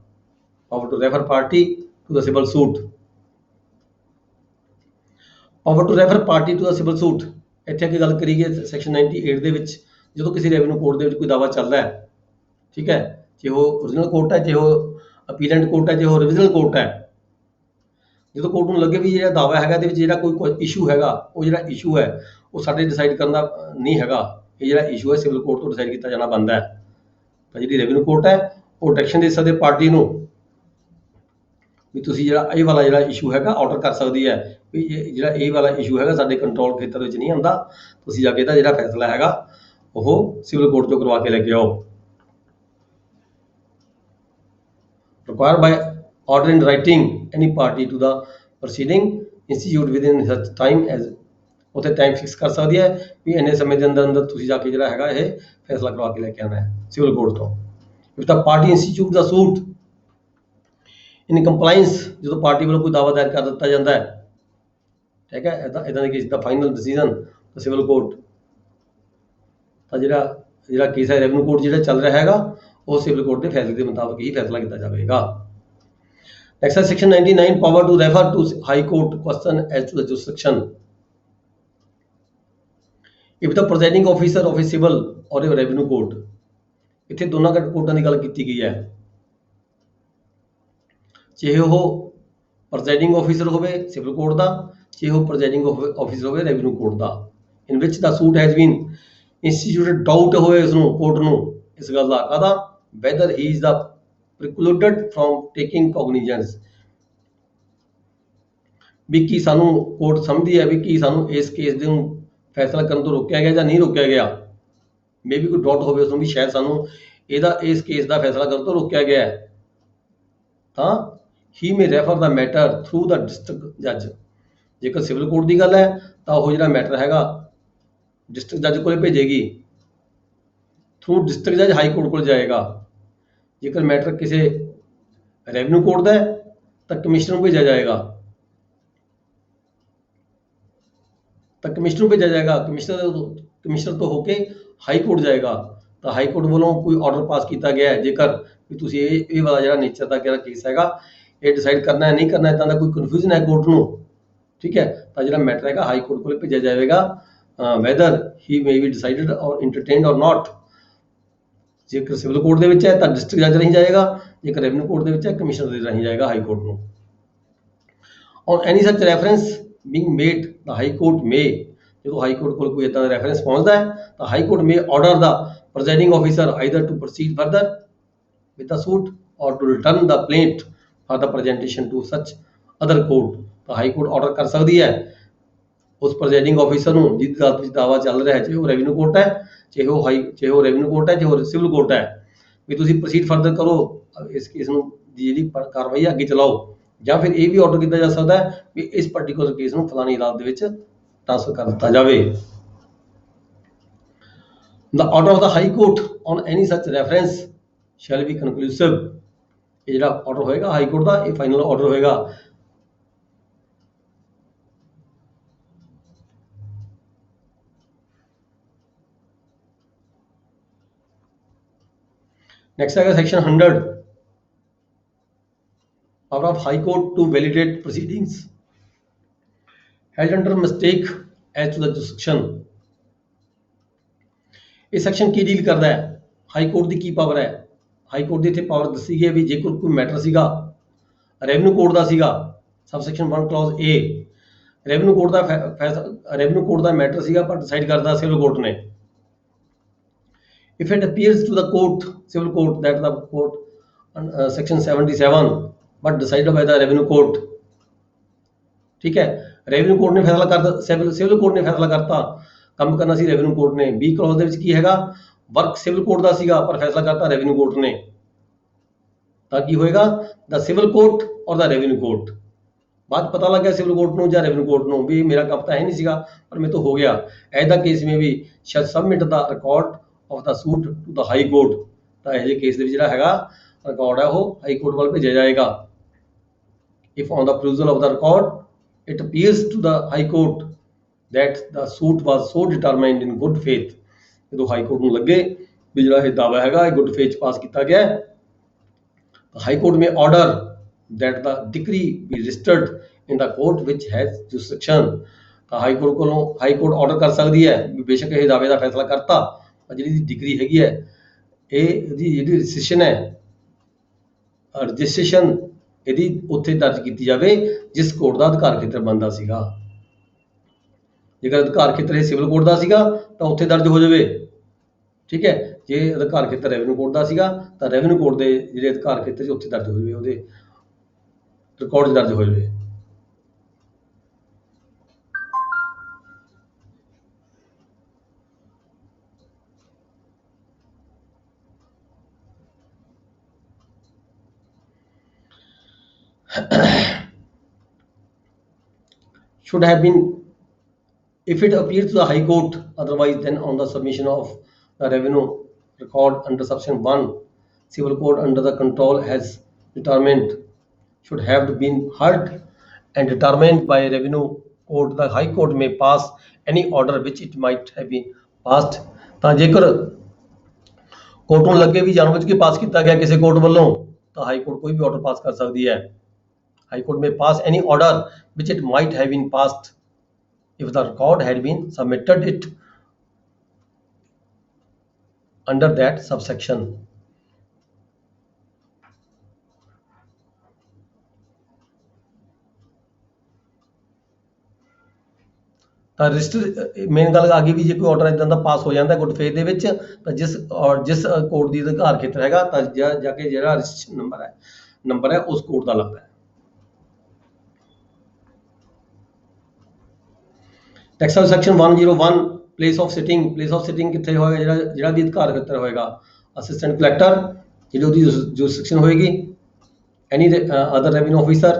Power to refer party to the civil suit। Power to refer party to the civil suit, ਇੱਥੇ ਅੱਗੇ ਗੱਲ ਕਰੀਏ ਸੈਕਸ਼ਨ 98 ਦੇ ਵਿੱਚ, ਜਦੋਂ ਕਿਸੇ ਰੈਵਨਿਊ ਕੋਰਟ ਦੇ ਵਿੱਚ ਕੋਈ ਦਾਵਾ ਚੱਲਦਾ ਹੈ, ਠੀਕ ਹੈ, ਜੇ ਉਹ ਓਰੀਜਨਲ ਕੋਰਟ ਹੈ, ਜੇ ਉਹ ਅਪੀਲੈਂਟ ਕੋਰਟ ਹੈ, ਜੇ ਉਹ ਰਿਵੀਜ਼ਨਲ ਕੋਰਟ ਹੈ, ਜਦੋਂ ਕੋਰਟ ਨੂੰ ਲੱਗੇ ਵੀ ਜਿਹੜਾ ਦਾਵਾ ਹੈਗਾ ਇਹਦੇ ਵਿੱਚ ਜਿਹੜਾ ਕੋਈ ਇਸ਼ੂ ਹੈਗਾ, ਉਹ ਜਿਹੜਾ ਇਸ਼ੂ ਹੈ ਉਹ ਸਾਡੇ ਡਿਸਾਈਡ ਕਰਨ ਦਾ ਨਹੀਂ ਹੈਗਾ, ਇਹ ਜਿਹੜਾ ਇਸ਼ੂ ਹੈ ਸਿਵਲ ਕੋਰਟ ਤੋਂ ਡਿਸਾਈਡ ਕੀਤਾ ਜਾਣਾ ਬਣਦਾ ਹੈ। ਤਾਂ ਜਿਹੜੀ ਰੈਵਨਿਊ ਕੋਰਟ ਹੈ ਉਹ ਡਾਇਰੈਕਸ਼ਨ ਦੇ ਸਕਦੇ ਪਾਰਟੀ ਨੂੰ ਵੀ ਤੁਸੀਂ ਜਿਹੜਾ ਇਹ ਵਾਲਾ ਜਿਹੜਾ ਇਸ਼ੂ ਹੈਗਾ ਆਰਡਰ ਕਰ ਸਕਦੀ ਹੈ ਵੀ ਜਿਹੜਾ ਇਹ ਵਾਲਾ ਇਸ਼ੂ ਹੈਗਾ ਸਾਡੇ ਕੰਟਰੋਲ ਖੇਤਰ ਵਿੱਚ ਨਹੀਂ ਆਉਂਦਾ, ਤੁਸੀਂ ਜਾ ਕੇ ਇਹਦਾ ਜਿਹੜਾ ਫੈਸਲਾ ਹੈਗਾ ਉਹ ਸਿਵਲ ਕੋਰਟ ਤੋਂ ਕਰਵਾ ਕੇ ਲੈ ਕੇ ਆਓ। Required by order in writing any party to the proceeding institute within such time as, ਉੱਥੇ ਟਾਈਮ ਫਿਕਸ ਕਰ ਸਕਦੀ ਹੈ ਵੀ ਇੰਨੇ ਸਮੇਂ ਦੇ ਅੰਦਰ ਅੰਦਰ ਤੁਸੀਂ ਜਾ ਕੇ ਜਿਹੜਾ ਹੈਗਾ ਇਹ ਫੈਸਲਾ ਕਰਵਾ ਕੇ ਲੈ ਕੇ ਆਉਣਾ ਹੈ ਸਿਵਲ ਕੋਰਟ ਤੋਂ। If the party institute the suit in compliance, ਜਦੋਂ ਪਾਰਟੀ ਵੱਲੋਂ ਕੋਈ ਦਾਅਵਾ ਦਾਇਰ ਕਰ ਦਿੱਤਾ ਜਾਂਦਾ ਹੈ, ਠੀਕ ਹੈ, ਇੱਦਾਂ ਦੇ ਕੇਸ ਦਾ ਫਾਈਨਲ ਡਿਸੀਜਨ ਸਿਵਲ ਕੋਰਟ, ਤਾਂ ਜਿਹੜਾ ਕੇਸ ਹੈ ਰੈਵਨਿਊ ਕੋਰਟ ਜਿਹੜਾ ਚੱਲ ਰਿਹਾ ਹੈਗਾ ਉਹ ਸਿਵਲ ਕੋਰਟ ਦੇ ਫੈਸਲੇ ਦੇ ਮੁਤਾਬਕ ਹੀ ਫੈਸਲਾ ਕੀਤਾ ਜਾਵੇਗਾ। Next section 99 power to refer to high court question as to the jurisdiction. If the presiding officer of a civil or a revenue court, ਇੱਥੇ ਦੋਨਾਂ ਕੋਰਟਾਂ ਦੀ ਗੱਲ ਕੀਤੀ ਗਈ ਹੈ, ਚਾਹੇ ਉਹ ਪ੍ਰੈਜ਼ਾਈਡਿੰਗ ਆਫੀਸਰ ਹੋਵੇ ਸਿਵਲ ਕੋਰਟ ਦਾ, ਚਾਹੇ ਉਹ ਪ੍ਰੈਜ਼ਾਈਡਿੰਗ ਆਫੀਸਰ ਹੋਵੇ ਰੈਵਨਿਊ ਕੋਰਟ ਦਾ, in which the suit has been instituted, doubt ਹੋਏ ਉਸ ਨੂੰ ਕੋਰਟ ਨੂੰ ਇਸ ਗੱਲ ਦਾ ਕਾਹਦਾ, whether he is the precluded from taking cognizance, ਵੀ ਕੀ ਸਾਨੂੰ ਕੋਰਟ ਸਮਝਦੀ ਹੈ ਵੀ ਕੀ ਸਾਨੂੰ ਇਸ ਕੇਸ ਦੇ ਨੂੰ ਫੈਸਲਾ ਕਰਨ ਤੋਂ ਰੋਕਿਆ ਗਿਆ ਜਾਂ ਨਹੀਂ ਰੋਕਿਆ ਗਿਆ। ਮੇ ਵੀ ਕੋਈ ਡਾਊਟ ਹੋਵੇ ਉਸ ਨੂੰ ਵੀ ਸ਼ਾਇਦ ਸਾਨੂੰ ਇਸ ਕੇਸ ਦਾ ਫੈਸਲਾ ਕਰਨ ਤੋਂ ਰੋਕਿਆ ਗਿਆ ਹੈ, ਤਾਂ ਹੀ ਮੇ ਰੈਫਰ ਦਾ ਮੈਟਰ ਥਰੂ ਦਾ ਡਿਸਟ੍ਰਿਕਟ ਜੱਜ। ਜੇਕਰ ਸਿਵਲ ਕੋਰਟ ਦੀ ਗੱਲ ਹੈ ਤਾਂ ਉਹ ਜਿਹੜਾ ਮੈਟਰ ਹੈਗਾ ਡਿਸਟ੍ਰਿਕਟ ਜੱਜ ਕੋਲੇ ਭੇਜੇਗੀ, ਥਰੂ ਡਿਸਟ੍ਰਿਕਟ ਜੱਜ ਹਾਈ ਕੋਰਟ ਕੋਲ ਜਾਏਗਾ। ਜੇਕਰ ਮੈਟਰ ਕਿਸੇ ਰੈਵਨਿਊ ਕੋਰਟ ਦਾ ਹੈ ਤਾਂ ਕਮਿਸ਼ਨਰ ਨੂੰ ਭੇਜਿਆ ਜਾਏਗਾ, ਕਮਿਸ਼ਨਰ ਤੋਂ ਹੋ ਕੇ ਹਾਈ ਕੋਰਟ ਜਾਏਗਾ, ਤਾਂ ਹਾਈ ਕੋਰਟ ਵੱਲੋਂ ਕੋਈ ਆਰਡਰ ਪਾਸ ਕੀਤਾ ਗਿਆ ਹੈ ਜੇਕਰ ਵੀ ਤੁਸੀਂ ਇਹ ਵਾਲਾ ਜਿਹੜਾ ਨੇਚਰ ਦਾ ਜਿਹੜਾ ਕੇਸ ਹੈਗਾ ਇਹ ਡਿਸਾਈਡ ਕਰਨਾ ਹੈ ਨਹੀਂ ਕਰਨਾ, ਇੱਦਾਂ ਦਾ ਕੋਈ ਕਨਫਿਊਜ਼ਨ ਹੈ ਕੋਰਟ ਨੂੰ, ਠੀਕ ਹੈ, ਤਾਂ ਜਿਹੜਾ ਮੈਟਰ ਹੈਗਾ ਹਾਈ ਕੋਰਟ ਕੋਲ ਭੇਜਿਆ ਜਾਵੇਗਾ, whether he may be decided or entertained ਔਰ ਨਾਟ। ਜੇਕਰ ਸਿਵਲ ਕੋਰਟ ਦੇ ਵਿੱਚ ਹੈ ਤਾਂ ਡਿਸਟ੍ਰਿਕਟ ਜੱਜ ਰਾਹੀਂ ਜਾਏਗਾ, ਜੇਕਰ ਰੈਵਨਿਊ ਕੋਰਟ ਦੇ ਵਿੱਚ ਹੈ ਕਮਿਸ਼ਨਰ ਦੇ ਰਾਹੀਂ ਜਾਏਗਾ ਹਾਈ ਕੋਰਟ ਨੂੰ। On any such reference being made the high court ਮੇ, ਜਦੋਂ ਹਾਈ ਕੋਰਟ ਕੋਲ ਕੋਈ ਇੱਦਾਂ ਦਾ ਰੈਫਰੈਂਸ ਪਹੁੰਚਦਾ ਹੈ ਤਾਂ high court may order the presiding officer either to proceed further with the suit or to return the plaint for the presentation to such other court. ਤਾਂ high court order ਕਰ ਸਕਦੀ ਹੈ ਉਸ ਪ੍ਰੈਜ਼ਾਈਡਿੰਗ ਆਫੀਸਰ ਨੂੰ ਜਿਹਦੀ ਅਦਾਲਤ ਵਿੱਚ ਦਾਅਵਾ ਚੱਲ ਰਿਹਾ ਹੈ, ਚਾਹੇ ਉਹ ਰੈਵਨਿਊ ਕੋਰਟ ਹੈ, ਚਾਹੇ ਉਹ ਰੈਵਨਿਊ ਕੋਰਟ ਹੈ, ਚਾਹੇ ਉਹ ਸਿਵਲ ਕੋਰਟ ਹੈ, ਵੀ ਤੁਸੀਂ ਪ੍ਰੋਸੀਡ ਫਰਦਰ ਕਰੋ, ਇਸ ਕੇਸ ਨੂੰ ਜਿਹੜੀ ਕਾਰਵਾਈ ਅੱਗੇ ਚਲਾਓ, ਜਾਂ ਫਿਰ ਇਹ ਵੀ ਆਰਡਰ ਕੀਤਾ ਜਾ ਸਕਦਾ ਹੈ ਵੀ ਇਸ ਪਾਰਟੀਕੂਲਰ ਕੇਸ ਨੂੰ ਫਲਾਣੀ ਅਦਾਲਤ ਦੇ ਵਿੱਚ ਟ੍ਰਾਂਸਫਰ ਕਰ ਦਿੱਤਾ ਜਾਵੇ। The order of the high court on any such reference shell B ਕਨਕਲੂਸਿਵ। ਇਹ ਜਿਹੜਾ ਆਰਡਰ ਹੋਏਗਾ ਹਾਈ ਕੋਰਟ ਦਾ ਇਹ ਫਾਈਨਲ ਆਰਡਰ ਹੋਏਗਾ। नेक्स्ट आएगा section 100, power of high court to validate proceedings held under mistake as to the jurisdiction। ਇਹ section ਕੀ deal ਕਰਦਾ ਹੈ? ਹਾਈ ਕੋਰਟ ਦੀ ਕੀ ਪਾਵਰ ਹੈ? ਹਾਈ ਕੋਰਟ ਦੀ ਇੱਥੇ ਪਾਵਰ ਦੱਸੀ ਗਈ ਹੈ ਵੀ ਜੇ ਕੋਈ ਮੈਟਰ ਸੀਗਾ ਰੈਵਨਿਊ ਕੋਰਟ ਦਾ ਸੀਗਾ, ਸਬ ਸੈਕਸ਼ਨ 1 ਕਲੌਜ਼ ਏ, ਰੈਵਨਿਊ ਕੋਰਟ ਦਾ ਰੈਵਨਿਊ ਕੋਰਟ ਦਾ ਮੈਟਰ ਸੀਗਾ ਪਰ ਡਿਸਾਈਡ ਕਰਦਾ ਸਿਵਲ ਕੋਰਟ ਨੇ। if it appears to the court, civil court, that the court section 77 but decided by the revenue court, ठीक है, revenue court ने फैसला करता, civil court ने फैसला करता, ਕੰਮ ਕਰਨਾ ਸੀ ਰੈਵਨਿਊ ਕੋਰਟ ਨੇ। 20 ਕਲੌਜ਼ ਦੇ ਵਿੱਚ ਕੀ ਹੈਗਾ, ਵਰਕ ਸਿਵਲ ਕੋਰਟ ਦਾ ਸੀਗਾ ਪਰ ਫੈਸਲਾ ਕਰਤਾ ਰੈਵਨਿਊ ਕੋਰਟ ਨੇ, ਤਾਂ ਕੀ ਹੋਏਗਾ, ਦਾ ਸਿਵਲ ਕੋਰਟ ਔਰ ਦਾ ਰੈਵਨਿਊ ਕੋਰਟ। ਬਾਅਦ ਪਤਾ ਲੱਗਿਆ ਸਿਵਲ ਕੋਰਟ ਨੂੰ ਜਾਂ ਰੈਵਨਿਊ ਕੋਰਟ ਨੂੰ ਵੀ ਮੇਰਾ ਕੰਮ ਤਾਂ ਹੈ ਨਹੀਂ ਸੀਗਾ ਪਰ ਮੇਰੇ ਤੋਂ ਹੋ ਗਿਆ। ਐਦਾ ਕੇਸ ਵਿੱਚ ਵੀ shall submit the record of the suit to the high court, ਤਾਂ ਇਹ ਜਿਹੇ ਕੇਸ ਦੇ ਵਿੱਚ ਜਿਹੜਾ ਹੈਗਾ ਰਿਕਾਰਡ ਹੈ ਉਹ ਹਾਈ ਕੋਰਟ ਵੱਲ ਭੇਜਿਆ ਜਾਏਗਾ। If on the perusal of the record it appears to the high court that the suit was so determined in good faith, ਜਦੋਂ ਹਾਈ ਕੋਰਟ ਨੂੰ ਲੱਗੇ ਵੀ ਜਿਹੜਾ ਇਹ ਦਾਅਵਾ ਹੈਗਾ ਇਹ ਗੁੱਡ ਫੇਥ ਚ ਪਾਸ ਕੀਤਾ ਗਿਆ ਹੈ, ਤਾਂ high court may order that the decree be registered in the court which has jurisdiction। ਤਾਂ ਹਾਈ ਕੋਰਟ ਕੋਲੋਂ ਹਾਈ ਕੋਰਟ ਆਰਡਰ ਕਰ ਸਕਦੀ ਹੈ ਵੀ ਬੇਸ਼ੱਕ ਇਹ ਦਾਅਵੇ ਦਾ ਫੈਸਲਾ ਕਰਤਾ ਪਰ ਜਿਹੜੀ ਡਿਗਰੀ ਹੈਗੀ ਹੈ ਇਹਦੀ ਜਿਹੜੀ ਰਜਿਸਟ੍ਰੇਸ਼ਨ ਹੈ, ਰਜਿਸਟ੍ਰੇਸ਼ਨ ਇਹਦੀ ਉੱਥੇ ਦਰਜ ਕੀਤੀ ਜਾਵੇ ਜਿਸ ਕੋਰਟ ਦਾ ਅਧਿਕਾਰ ਖੇਤਰ ਬਣਦਾ ਸੀਗਾ। ਜੇਕਰ ਅਧਿਕਾਰ ਖੇਤਰ ਇਹ ਸਿਵਲ ਕੋਰਟ ਦਾ ਸੀਗਾ ਤਾਂ ਉੱਥੇ ਦਰਜ ਹੋ ਜਾਵੇ, ਠੀਕ ਹੈ। ਜੇ ਅਧਿਕਾਰ ਖੇਤਰ ਰੈਵਨਿਊ ਕੋਰਟ ਦਾ ਸੀਗਾ ਤਾਂ ਰੈਵਨਿਊ ਕੋਰਟ ਦੇ ਜਿਹੜੇ ਅਧਿਕਾਰ ਖੇਤਰ ਸੀ ਉੱਥੇ ਦਰਜ ਹੋ ਜਾਵੇ, ਉਹਦੇ ਰਿਕਾਰਡ 'ਚ ਦਰਜ ਹੋ ਜਾਵੇ। should have been if it appears to the high court, otherwise then on the submission of the revenue record under section 1 civil court under the control has determined should have been heard and determined by revenue court, the high court may pass any order which it might have been passed। ਤਾਂ ਜੇਕਰ court ਨੂੰ ਲੱਗੇ ਵੀ ਜਾਣਬੁੱਝ ਕੇ ਪਾਸ ਕੀਤਾ ਗਿਆ ਕਿਸੇ court ਵੱਲੋਂ ਤਾਂ ਹਾਈ ਕੋਰਟ ਕੋਈ ਵੀ ਆਰਡਰ ਪਾਸ ਕਰ ਸਕਦੀ ਹੈ। High Court may pass any order which it might have been passed if the record had been submitted it under that subsection। ਤਾਂ ਰਜਿਸਟਰ ਮੇਨ ਗੱਲ ਆ ਗਈ ਵੀ ਜੇ ਕੋਈ ਆਰਡਰ ਇਦਾਂ ਦਾ ਪਾਸ ਹੋ ਜਾਂਦਾ ਗੁੱਡ ਫੇਥ ਦੇ ਵਿੱਚ ਤਾਂ ਜਿਸ ਕੋਰਟ ਦੀ ਅਧਿਕਾਰ ਖੇਤਰ ਹੈਗਾ ਤਾਂ ਜਾ ਕੇ ਜਿਹੜਾ ਰਜਿਸਟ੍ਰੇਸ਼ਨ ਨੰਬਰ ਹੈ ਉਸ ਕੋਰਟ ਦਾ ਲੱਗਦਾ ਹੈ। Tax section 101 place of sitting ਕਿੱਥੇ ਹੋਏਗਾ, ਜਿਹੜਾ ਵੀ ਅਧਿਕਾਰ ਖੇਤਰ ਹੋਏਗਾ ਅਸਿਸਟੈਂਟ ਕਲੈਕਟਰ ਜਿਹੜੀ ਉਹਦੀ ਜੁਰਿਸਡਿਕਸ਼ਨ ਹੋਏਗੀ। Any other revenue officer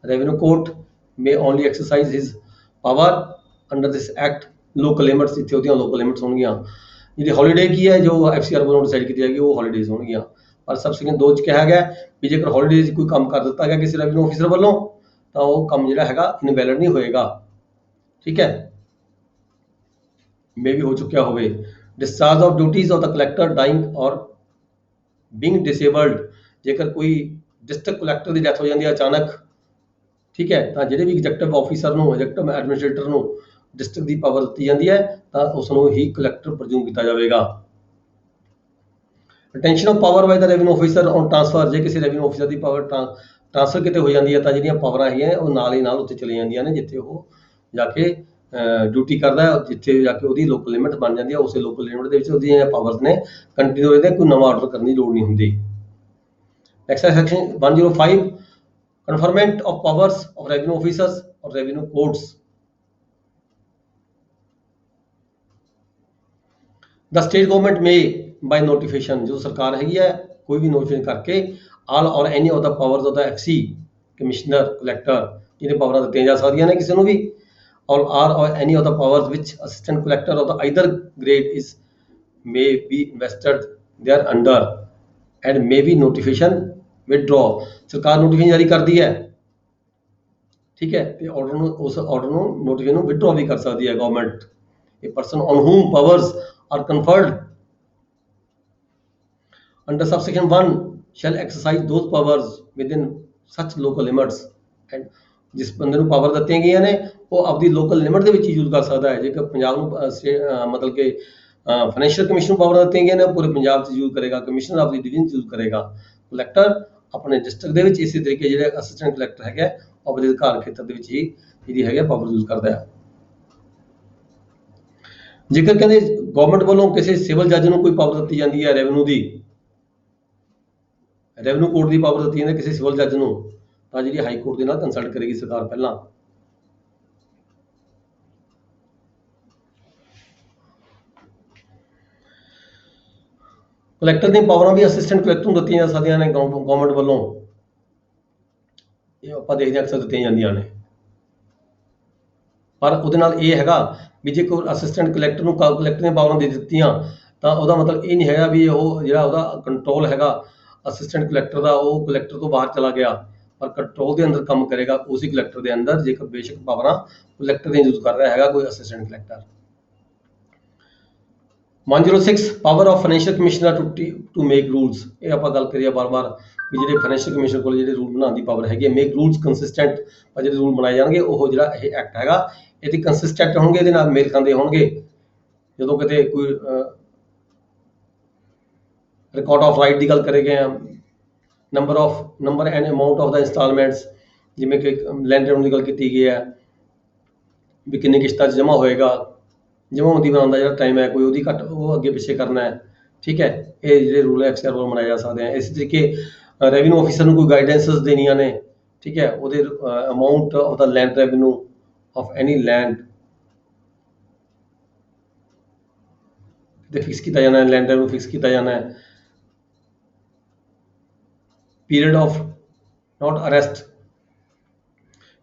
revenue court may only exercise his power under this act. Local limits ਇੱਥੇ ਉਹਦੀਆਂ ਲੋਕਲ ਲਿਮਿਟਸ ਹੋਣਗੀਆਂ। ਜਿਹੜੀ ਹੌਲੀਡੇ ਕੀ ਹੈ ਜੋ FCR ਵੱਲੋਂ ਡਿਸਾਈਡ ਕੀਤੀ ਜਾਏਗੀ ਉਹ ਹੌਲੀਡੇਜ਼ ਹੋਣਗੀਆਂ। ਪਰ ਸਬਸੈਕਸ਼ਨ 2 ਚ ਕਿਹਾ ਗਿਆ ਵੀ ਜੇਕਰ ਹੌਲੀਡੇਜ਼ ਕੋਈ ਕੰਮ ਕਰ ਦਿੱਤਾ ਗਿਆ ਕਿਸੇ ਰੈਵਨਿਊ ਆਫਿਸਰ ਵੱਲੋਂ ਤਾਂ ਉਹ ਕੰਮ ਜਿਹੜਾ ਹੈਗਾ ਇਨਵੈਲਿਡ ਨਹੀਂ ਹੋਏਗਾ, ਠੀਕ ਹੈ। may be हो चुका होवे। Discharge of duties of the collector dying or being disabled, जेकर कोई डिस्ट्रिक्ट कलैक्टर की डेथ हो जाती है अचानक, ठीक है, तो ਜਿਹੜੇ ਵੀ ਐਗਜ਼ੈਕਟਿਵ ਆਫੀਸਰ ਨੂੰ ਐਗਜ਼ੈਕਟਿਵ ਐਡਮਿਨਿਸਟ੍ਰੇਟਰ ਨੂੰ ਡਿਸਟ੍ਰਿਕਟ ਦੀ ਪਾਵਰ ਦਿੱਤੀ ਜਾਂਦੀ ਹੈ ਤਾਂ ਉਸ ਨੂੰ ਹੀ ਕਲੈਕਟਰ ਪ੍ਰਜ਼ੂਮ ਕੀਤਾ ਜਾਵੇਗਾ। Retention of power by the revenue officer on transfer, ਜੇ ਕਿਸੇ ਰੈਵਨਿਊ ਆਫੀਸਰ ਦੀ ਪਾਵਰ ਟ੍ਰਾਂਸਫਰ ਕਿਤੇ ਹੋ ਜਾਂਦੀ ਹੈ ਤਾਂ ਜਿਹੜੀਆਂ ਪਾਵਰਾਂ ਹੈਗੀਆਂ ਉਹ ਨਾਲ ਹੀ ਨਾਲ ਉੱਥੇ ਚਲੇ ਜਾਂਦੀਆਂ ਨੇ ਜਿੱਥੇ ਉਹ ਜਾ ਕੇ ਡਿਊਟੀ ਕਰਦਾ ਹੈ, ਜਿੱਥੇ ਜਾ ਕੇ ਉਹਦੀ ਲੋਕਲ ਲਿਮਿਟ ਬਣ ਜਾਂਦੀ ਹੈ। ਉਸੇ ਲੋਕਲ ਲਿਮਿਟ ਦੇ ਵਿੱਚ ਉਹਦੀਆਂ ਪਾਵਰਸ ਨੇ ਕੰਟੀਨਿਊ ਰਹਿੰਦੇ, ਕੋਈ ਨਵਾਂ ਆਰਡਰ ਕਰਨ ਦੀ ਲੋੜ ਨਹੀਂ ਹੁੰਦੀ। Next section 105 conferment of powers of revenue officers or revenue courts. The state government may by notification, ਜੋ ਸਰਕਾਰ ਹੈਗੀ ਹੈ ਕੋਈ ਵੀ ਨੋਟੀਫਿਕੇਸ਼ਨ ਕਰਕੇ ਆਲ or any of the powers of the FC commissioner collector ਜਿਹਨੇ ਪਾਵਰਾਂ ਦਿੱਤੀਆਂ ਜਾ ਸਕਦੀਆਂ ਨੇ ਕਿਸੇ ਨੂੰ ਵੀ all are or any of the powers which assistant collector of the either grade is may be invested there under and may be notification withdraw। ਸਰਕਾਰ notification ਜਾਰੀ ਕਰਦੀ ਹੈ, ਠੀਕ ਹੈ, ਤੇ ਆਰਡਰ ਨੂੰ ਉਸ ਆਰਡਰ ਨੂੰ ਨੋਟੀਫਿਕੇਸ਼ਨ ਨੂੰ ਵਿਥਡਰਾ ਵੀ ਕਰ ਸਕਦੀ ਹੈ government. A person on whom powers are conferred Under subsection 1 shall exercise those powers within such local limits and ਜਿਸ ਬੰਦੇ ਨੂੰ ਪਾਵਰ ਦਿੱਤੀਆਂ ਗਈਆਂ ਨੇ ਉਹ ਆਪਦੀ ਲੋਕਲ ਲਿਮਿਟ ਦੇ ਵਿੱਚ ਯੂਜ਼ ਕਰ ਸਕਦਾ ਹੈ। ਜੇਕਰ ਪੰਜਾਬ ਨੂੰ ਮਤਲਬ ਕਿ ਫਾਈਨੈਂਸ਼ੀਅਲ ਕਮਿਸ਼ਨ ਨੂੰ ਪਾਵਰ ਦਿੱਤੀਆਂ ਗਈਆਂ ਨੇ ਪੂਰੇ ਪੰਜਾਬ 'ਚ ਯੂਜ਼ ਕਰੇਗਾ, ਕਮਿਸ਼ਨਰ ਆਪਦੀ ਡਿਵੀਜ਼ਨ 'ਚ ਯੂਜ਼ ਕਰੇਗਾ, ਕਲੈਕਟਰ ਆਪਣੇ ਡਿਸਟ੍ਰਿਕਟ ਦੇ ਵਿੱਚ। ਇਸੇ ਤਰੀਕੇ ਜਿਹੜੇ ਅਸਿਸਟੈਂਟ ਕਲੈਕਟਰ ਹੈਗਾ ਉਹ ਆਪਣੇ ਅਧਿਕਾਰ ਖੇਤਰ ਦੇ ਵਿੱਚ ਹੀ ਜਿਹੜੀ ਹੈਗਾ ਪਾਵਰ ਯੂਜ਼ ਕਰਦਾ ਹੈ। ਜੇਕਰ ਕਹਿੰਦੇ ਗਵਰਨਮੈਂਟ ਵੱਲੋਂ ਕਿਸੇ ਸਿਵਲ ਜੱਜ ਨੂੰ ਕੋਈ ਪਾਵਰ ਦਿੱਤੀ ਜਾਂਦੀ ਹੈ ਰੈਵਨਿਊ ਦੀ, ਰੈਵਨਿਊ ਕੋਰਟ ਦੀ ਪਾਵਰ ਦਿੱਤੀ ਜਾਂਦੀ ਕਿਸੇ ਸਿਵਲ ਜੱਜ ਨੂੰ, ਤਾਂ ਜਿਹੜੀ ਹਾਈ ਕੋਰਟ ਦੇ ਨਾਲ ਕੰਸਲਟ ਕਰੇਗੀ ਸਰਕਾਰ ਪਹਿਲਾਂ। ਕਲੈਕਟਰ ਦੀਆਂ ਪਾਵਰਾਂ ਵੀ ਅਸਿਸਟੈਂਟ ਕਲੈਕਟਰ ਨੂੰ ਦਿੱਤੀਆਂ ਜਾ ਸਕਦੀਆਂ ਨੇ ਗਵਰਨਮੈਂਟ ਵੱਲੋਂ, ਇਹ ਆਪਾਂ ਦੇਖਦੇ ਹਾਂ ਅਕਸਰ ਦਿੱਤੀਆਂ ਜਾਂਦੀਆਂ ਨੇ। ਪਰ ਉਹਦੇ ਨਾਲ ਇਹ ਹੈਗਾ ਵੀ ਜੇ ਕੋਈ ਅਸਿਸਟੈਂਟ ਕਲੈਕਟਰ ਨੂੰ ਕਲੈਕਟਰ ਦੀਆਂ ਪਾਵਰਾਂ ਦੇ ਦਿੱਤੀਆਂ ਤਾਂ ਉਹਦਾ ਮਤਲਬ ਇਹ ਨਹੀਂ ਹੈਗਾ ਵੀ ਉਹ ਜਿਹੜਾ ਉਹਦਾ ਕੰਟਰੋਲ ਹੈਗਾ ਅਸਿਸਟੈਂਟ ਕਲੈਕਟਰ ਦਾ ਉਹ ਕਲੈਕਟਰ ਤੋਂ ਬਾਹਰ ਚਲਾ ਗਿਆ, ਪਰ ਕੰਟਰੋਲ ਦੇ ਅੰਦਰ ਕੰਮ ਕਰੇਗਾ ਉਸੇ ਕਲੈਕਟਰ ਦੇ ਅੰਦਰ, ਜੇਕਰ ਬੇਸ਼ੱਕ ਪਾਵਰਾਂ ਕਲੈਕਟਰ ਦੀਆਂ ਯੂਜ਼ ਕਰ ਰਿਹਾ ਹੈਗਾ ਕੋਈ assistant collector. 106 power of financial commissioner to make rules. ਇਹ ਆਪਾਂ ਗੱਲ ਕਰੀਏ ਬਾਰ-ਬਾਰ ਵੀ ਜਿਹੜੇ ਫਾਈਨੈਂਸ਼ੀਅਲ ਕਮਿਸ਼ਨਰ ਕੋਲ ਜਿਹੜੇ ਰੂਲ ਬਣਾਉਣ ਦੀ ਪਾਵਰ ਹੈਗੀ ਹੈ, ਮੇਕ ਰੂਲਸ ਕੰਸਿਸਟੈਂਟ, ਜਿਹੜੇ ਰੂਲ ਬਣਾਏ ਜਾਣਗੇ ਉਹ ਜਿਹੜਾ ਇਹ ਐਕਟ ਹੈਗਾ ਇਹਦੇ ਕੰਸਿਸਟੈਂਟ ਹੋਣਗੇ, ਇਹਦੇ ਨਾਲ ਮੇਲ ਖਾਂਦੇ ਹੋਣਗੇ। ਜਦੋਂ ਕਿਤੇ ਕੋਈ ਰਿਕਾਰਡ ਆਫ ਰਾਈਟ ਦੀ ਗੱਲ ਕਰੇ ਗਏ ਆ, number and amount of the instalments, ਜਿਵੇਂ ਕਿ ਲੈਂਡ ਦੀ ਗੱਲ ਕੀਤੀ ਗਈ ਹੈ ਵੀ ਕਿੰਨੀ ਕਿਸ਼ਤਾਂ 'ਚ ਜਮ੍ਹਾਂ ਹੋਏਗਾ, ਜਮ੍ਹਾਂਬੰਦੀ ਬਣਾਉਣ ਦਾ ਜਿਹੜਾ ਟਾਈਮ ਹੈ ਕੋਈ ਉਹਦੀ ਘੱਟ ਉਹ ਅੱਗੇ ਪਿੱਛੇ ਕਰਨਾ ਹੈ, ਠੀਕ ਹੈ। ਇਹ ਜਿਹੜੇ ਰੂਲ ਹੈ ਐਫਸੀਆਰ ਵੱਲੋਂ ਬਣਾਏ ਜਾ ਸਕਦੇ ਆ। ਇਸੇ ਤਰੀਕੇ ਰੈਵਨਿਊ ਆਫਿਸਰ ਨੂੰ ਕੋਈ ਗਾਈਡੈਂਸਸ ਦੇਣੀਆਂ ਨੇ, ਠੀਕ ਹੈ, ਉਹਦੇ amount of the land revenue of any land ਤੇ ਫਿਕਸ ਕੀਤਾ ਜਾਣਾ ਹੈ, ਲੈਂਡ ਰੈਵਨਿਊ ਫਿਕਸ ਕੀਤਾ ਜਾਣਾ ਹੈ। ਪੀਰੀਅਡ ਆਫ ਨੋਟ ਅਰੈਸਟ,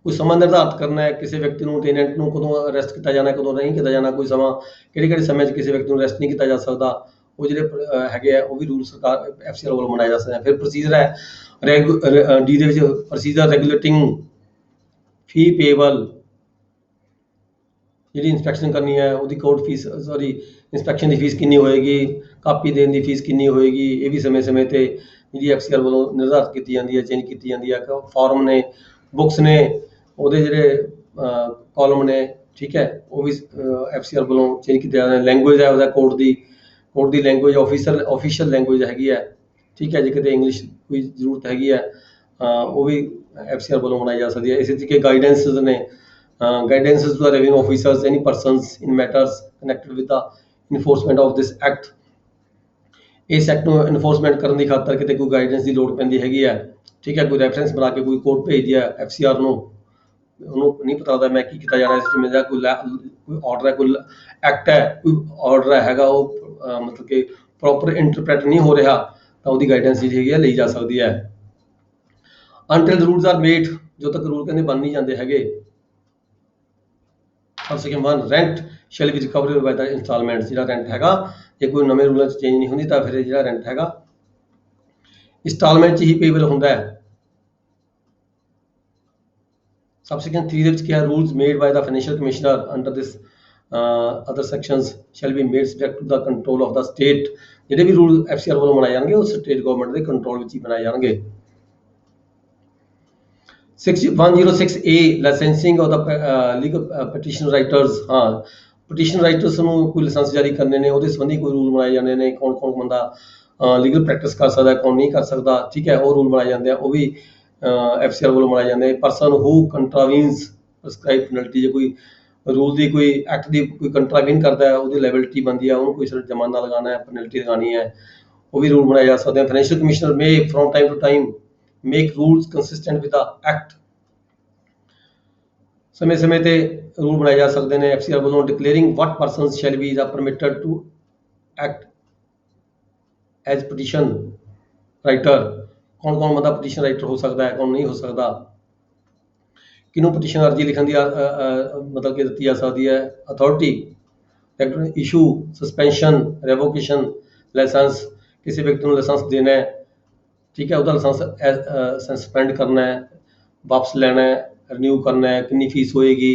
ਕੋਈ ਸਮਾਂ ਨਿਰਧਾਰਿਤ ਕਰਨਾ ਹੈ ਕਿਸੇ ਵਿਅਕਤੀ ਨੂੰ, ਟੈਨੈਂਟ ਨੂੰ ਕਦੋਂ ਅਰੈਸਟ ਕੀਤਾ ਜਾਣਾ, ਕਦੋਂ ਨਹੀਂ ਕੀਤਾ ਜਾਣਾ, ਕੋਈ ਸਮਾਂ ਕਿਹੜੇ ਸਮੇਂ 'ਚ ਕਿਸੇ ਵਿਅਕਤੀ ਨੂੰ ਅਰੈਸਟ ਨਹੀਂ ਕੀਤਾ ਜਾ ਸਕਦਾ, ਉਹ ਜਿਹੜੇ ਹੈਗੇ ਆ ਉਹ ਵੀ ਰੂਲ ਸਰਕਾਰ ਐਫਸੀਆਰ ਵੱਲੋਂ ਬਣਾਏ ਜਾ ਸਕਦੇ ਆ। ਫਿਰ ਪ੍ਰੋਸੀਜਰ ਹੈ ਡੀ ਦੇ ਵਿੱਚ ਪ੍ਰੋਸੀਜਰ ਰੈਗੂਲੇਟਿੰਗ ਫੀ ਪੇਬਲ, ਜਿਹੜੀ ਇੰਸਪੈਕਸ਼ਨ ਕਰਨੀ ਹੈ ਉਹਦੀ ਕੋਰਟ ਫੀਸ ਇੰਸਪੈਕਸ਼ਨ ਦੀ ਫੀਸ ਕਿੰਨੀ ਹੋਏਗੀ, ਕਾਪੀ ਦੇਣ ਦੀ ਫੀਸ ਕਿੰਨੀ ਹੋਏਗੀ, ਇਹ ਵੀ ਸਮੇਂ-ਸਮੇਂ ਤੇ ਜਿਹੜੀ ਐਫਸੀਆਰ ਵੱਲੋਂ ਨਿਰਧਾਰਿਤ ਕੀਤੀ ਜਾਂਦੀ ਹੈ, ਚੇਂਜ ਕੀਤੀ ਜਾਂਦੀ ਹੈ। ਫਾਰਮ ਨੇ, ਬੁੱਕਸ ਨੇ, ਉਹਦੇ ਜਿਹੜੇ ਕਾਲਮ ਨੇ, ਠੀਕ ਹੈ, ਉਹ ਵੀ ਐਫਸੀਆਰ ਵੱਲੋਂ ਚੇਂਜ ਕੀਤੇ ਜਾਂਦੇ ਨੇ। ਲੈਂਗੁਏਜ ਹੈ ਉਹਦਾ ਕੋਰਟ ਦੀ ਲੈਂਗੁਏਜ ਆਫੀਸ਼ੀਅਲ ਲੈਂਗੁਏਜ ਹੈਗੀ ਹੈ, ਠੀਕ ਹੈ। ਜੇ ਕਿਤੇ ਇੰਗਲਿਸ਼ ਕੋਈ ਜ਼ਰੂਰਤ ਹੈਗੀ ਹੈ ਉਹ ਵੀ ਐਫਸੀਆਰ ਵੱਲੋਂ ਬਣਾਈ ਜਾ ਸਕਦੀ ਹੈ। ਇਸੇ ਤਰੀਕੇ ਗਾਈਡੈਂਸਸ ਨੇ, guidances to revenue officers any persons in matters connected with the enforcement of this act. ਇਸ ਐਕਟ ਨੂੰ ਇਨਫੋਰਸਮੈਂਟ ਕਰਨ ਦੀ ਖਾਤਰ ਕਿਤੇ ਕੋਈ ਗਾਈਡੈਂਸ ਦੀ ਲੋੜ ਪੈਂਦੀ ਹੈਗੀ ਹੈ, ਠੀਕ ਹੈ। ਕੋਈ ਰੈਫਰੈਂਸ ਬਣਾ ਕੇ ਕੋਈ ਕੋਰਟ ਭੇਜਦੀ ਹੈ ਐਫਸੀਆਰ ਨੂੰ, ਉਹਨੂੰ ਨਹੀਂ ਪਤਾ ਹੁੰਦਾ ਮੈਂ ਕੀ ਕੀਤਾ ਜਾਣਾ ਇਸ 'ਚ, ਮੇਰਾ ਕੋਈ ਆਰਡਰ ਹੈ, ਕੋਈ ਐਕਟ ਹੈ, ਕੋਈ ਆਰਡਰ ਹੈਗਾ ਉਹ ਮਤਲਬ ਕਿ ਪ੍ਰੋਪਰ ਇੰਟਰਪ੍ਰੈਟ ਨਹੀਂ ਹੋ ਰਿਹਾ, ਤਾਂ ਉਹਦੀ ਗਾਈਡੈਂਸ ਜਿਹੜੀ ਹੈਗੀ ਹੈ ਲਈ ਜਾ ਸਕਦੀ ਹੈ। ਅਨਟਿਲ ਰੂਲਸ ਆਰ ਮੇਡ, ਜਦੋਂ ਤੱਕ ਰੂਲ ਕਹਿੰਦੇ ਬਣ ਨਹੀਂ ਜਾਂਦੇ ਹੈਗੇ। Section 1 rent shall be recovered by the instalments, ਜਿਹੜਾ ਰੈਂਟ ਹੈਗਾ ਜੇ ਕੋਈ ਨਵੇਂ ਰੂਲਾਂ 'ਚ ਚੇਂਜ ਨਹੀਂ ਹੁੰਦੀ ਤਾਂ ਫਿਰ ਜਿਹੜਾ ਰੈਂਟ ਹੈਗਾ ਇੰਸਟਾਲਮੈਂਟ 'ਚ ਹੀ ਪੇਬਲ ਹੁੰਦਾ ਹੈ। Subsection 3 ਦੇ ਵਿੱਚ ਕਿਹਾ rules made by the financial commissioner under this other sections shall be made subject to the control of the state. ਜਿਹੜੇ ਵੀ ਰੂਲ ਐਫਸੀਆਰ ਵੱਲੋਂ ਬਣਾਏ ਜਾਣਗੇ ਉਹ ਸਟੇਟ ਗਵਰਨਮੈਂਟ ਦੇ ਕੰਟਰੋਲ ਵਿੱਚ ਹੀ ਬਣਾਏ ਜਾਣਗੇ। 106A licensing of the legal petition writers. ਹਾਂ, ਪਟੀਸ਼ਨ ਰਾਈਟਰਸ ਨੂੰ ਕੋਈ ਲਾਇਸੈਂਸ ਜਾਰੀ ਕਰਨੇ ਨੇ, ਉਹਦੇ ਸੰਬੰਧੀ ਕੋਈ ਰੂਲ ਬਣਾਏ ਜਾਂਦੇ ਨੇ, ਕੌਣ ਬੰਦਾ ਲੀਗਲ ਪ੍ਰੈਕਟਿਸ ਕਰ ਸਕਦਾ, ਕੌਣ ਨਹੀਂ ਕਰ ਸਕਦਾ, ਠੀਕ ਹੈ, ਉਹ ਰੂਲ ਬਣਾਏ ਜਾਂਦੇ ਆ, ਉਹ ਵੀ ਐਫਸੀਆਰ ਵੱਲੋਂ ਬਣਾਏ ਜਾਂਦੇ। ਪਰਸਨ ਹੂ ਕੰਟਰਾਵੀਨਸ ਪ੍ਰਸਕ੍ਰਾਈਬ ਪੈਨਲਟੀ, ਜੇ ਕੋਈ ਰੂਲ ਦੀ ਕੋਈ ਐਕਟ ਦੀ ਕੋਈ ਕੰਟਰਾਵੀਨ ਕਰਦਾ ਹੈ ਉਹਦੀ ਲਾਇਬਿਲਿਟੀ ਬਣਦੀ ਹੈ, ਉਹਨੂੰ ਕੋਈ ਜੁਰਮਾਨਾ ਲਗਾਉਣਾ ਹੈ, ਪੈਨਲਟੀ ਲਗਾਉਣੀ ਹੈ, ਉਹ ਵੀ ਰੂਲ ਬਣਾਏ ਜਾ ਸਕਦੇ ਆ। Financial commissioner may from time to time make rules consistent with the act. ਸਮੇਂ-ਸਮੇਂ ਤੇ ਰੂਲ ਬਣਾਏ ਜਾ ਸਕਦੇ ਨੇ ਐਫਸੀਆਰ ਵੱਲੋਂ। Declaring what persons shall be the permitted to act as petition writer. ਕੌਣ ਬੰਦਾ ਪਟੀਸ਼ਨ ਰਾਈਟਰ ਹੋ ਸਕਦਾ ਹੈ, ਕੌਣ ਨਹੀਂ ਹੋ ਸਕਦਾ, ਕਿਹਨੂੰ ਪਟੀਸ਼ਨ ਅਰਜੀ ਲਿਖਣ ਦੀ ਮਤਲਬ ਕਿ ਦਿੱਤੀ ਜਾ ਸਕਦੀ ਹੈ ਅਥਾਰਟੀ। ਇਸ਼ੂ ਸਸਪੈਂਸ਼ਨ ਰੈਵੋਕੇਸ਼ਨ ਲਾਇਸੈਂਸ, ਕਿਸੇ ਵਿਅਕਤੀ ਨੂੰ ਲਾਇਸੈਂਸ ਦੇਣਾ ਹੈ, ਠੀਕ ਹੈ, ਉਹਦਾ ਲਾਇਸੈਂਸ ਸਸਪੈਂਡ ਕਰਨਾ ਹੈ, ਵਾਪਸ ਲੈਣਾ ਹੈ, ਰਿਨਿਊ ਕਰਨਾ ਹੈ, ਕਿੰਨੀ ਫੀਸ ਹੋਏਗੀ।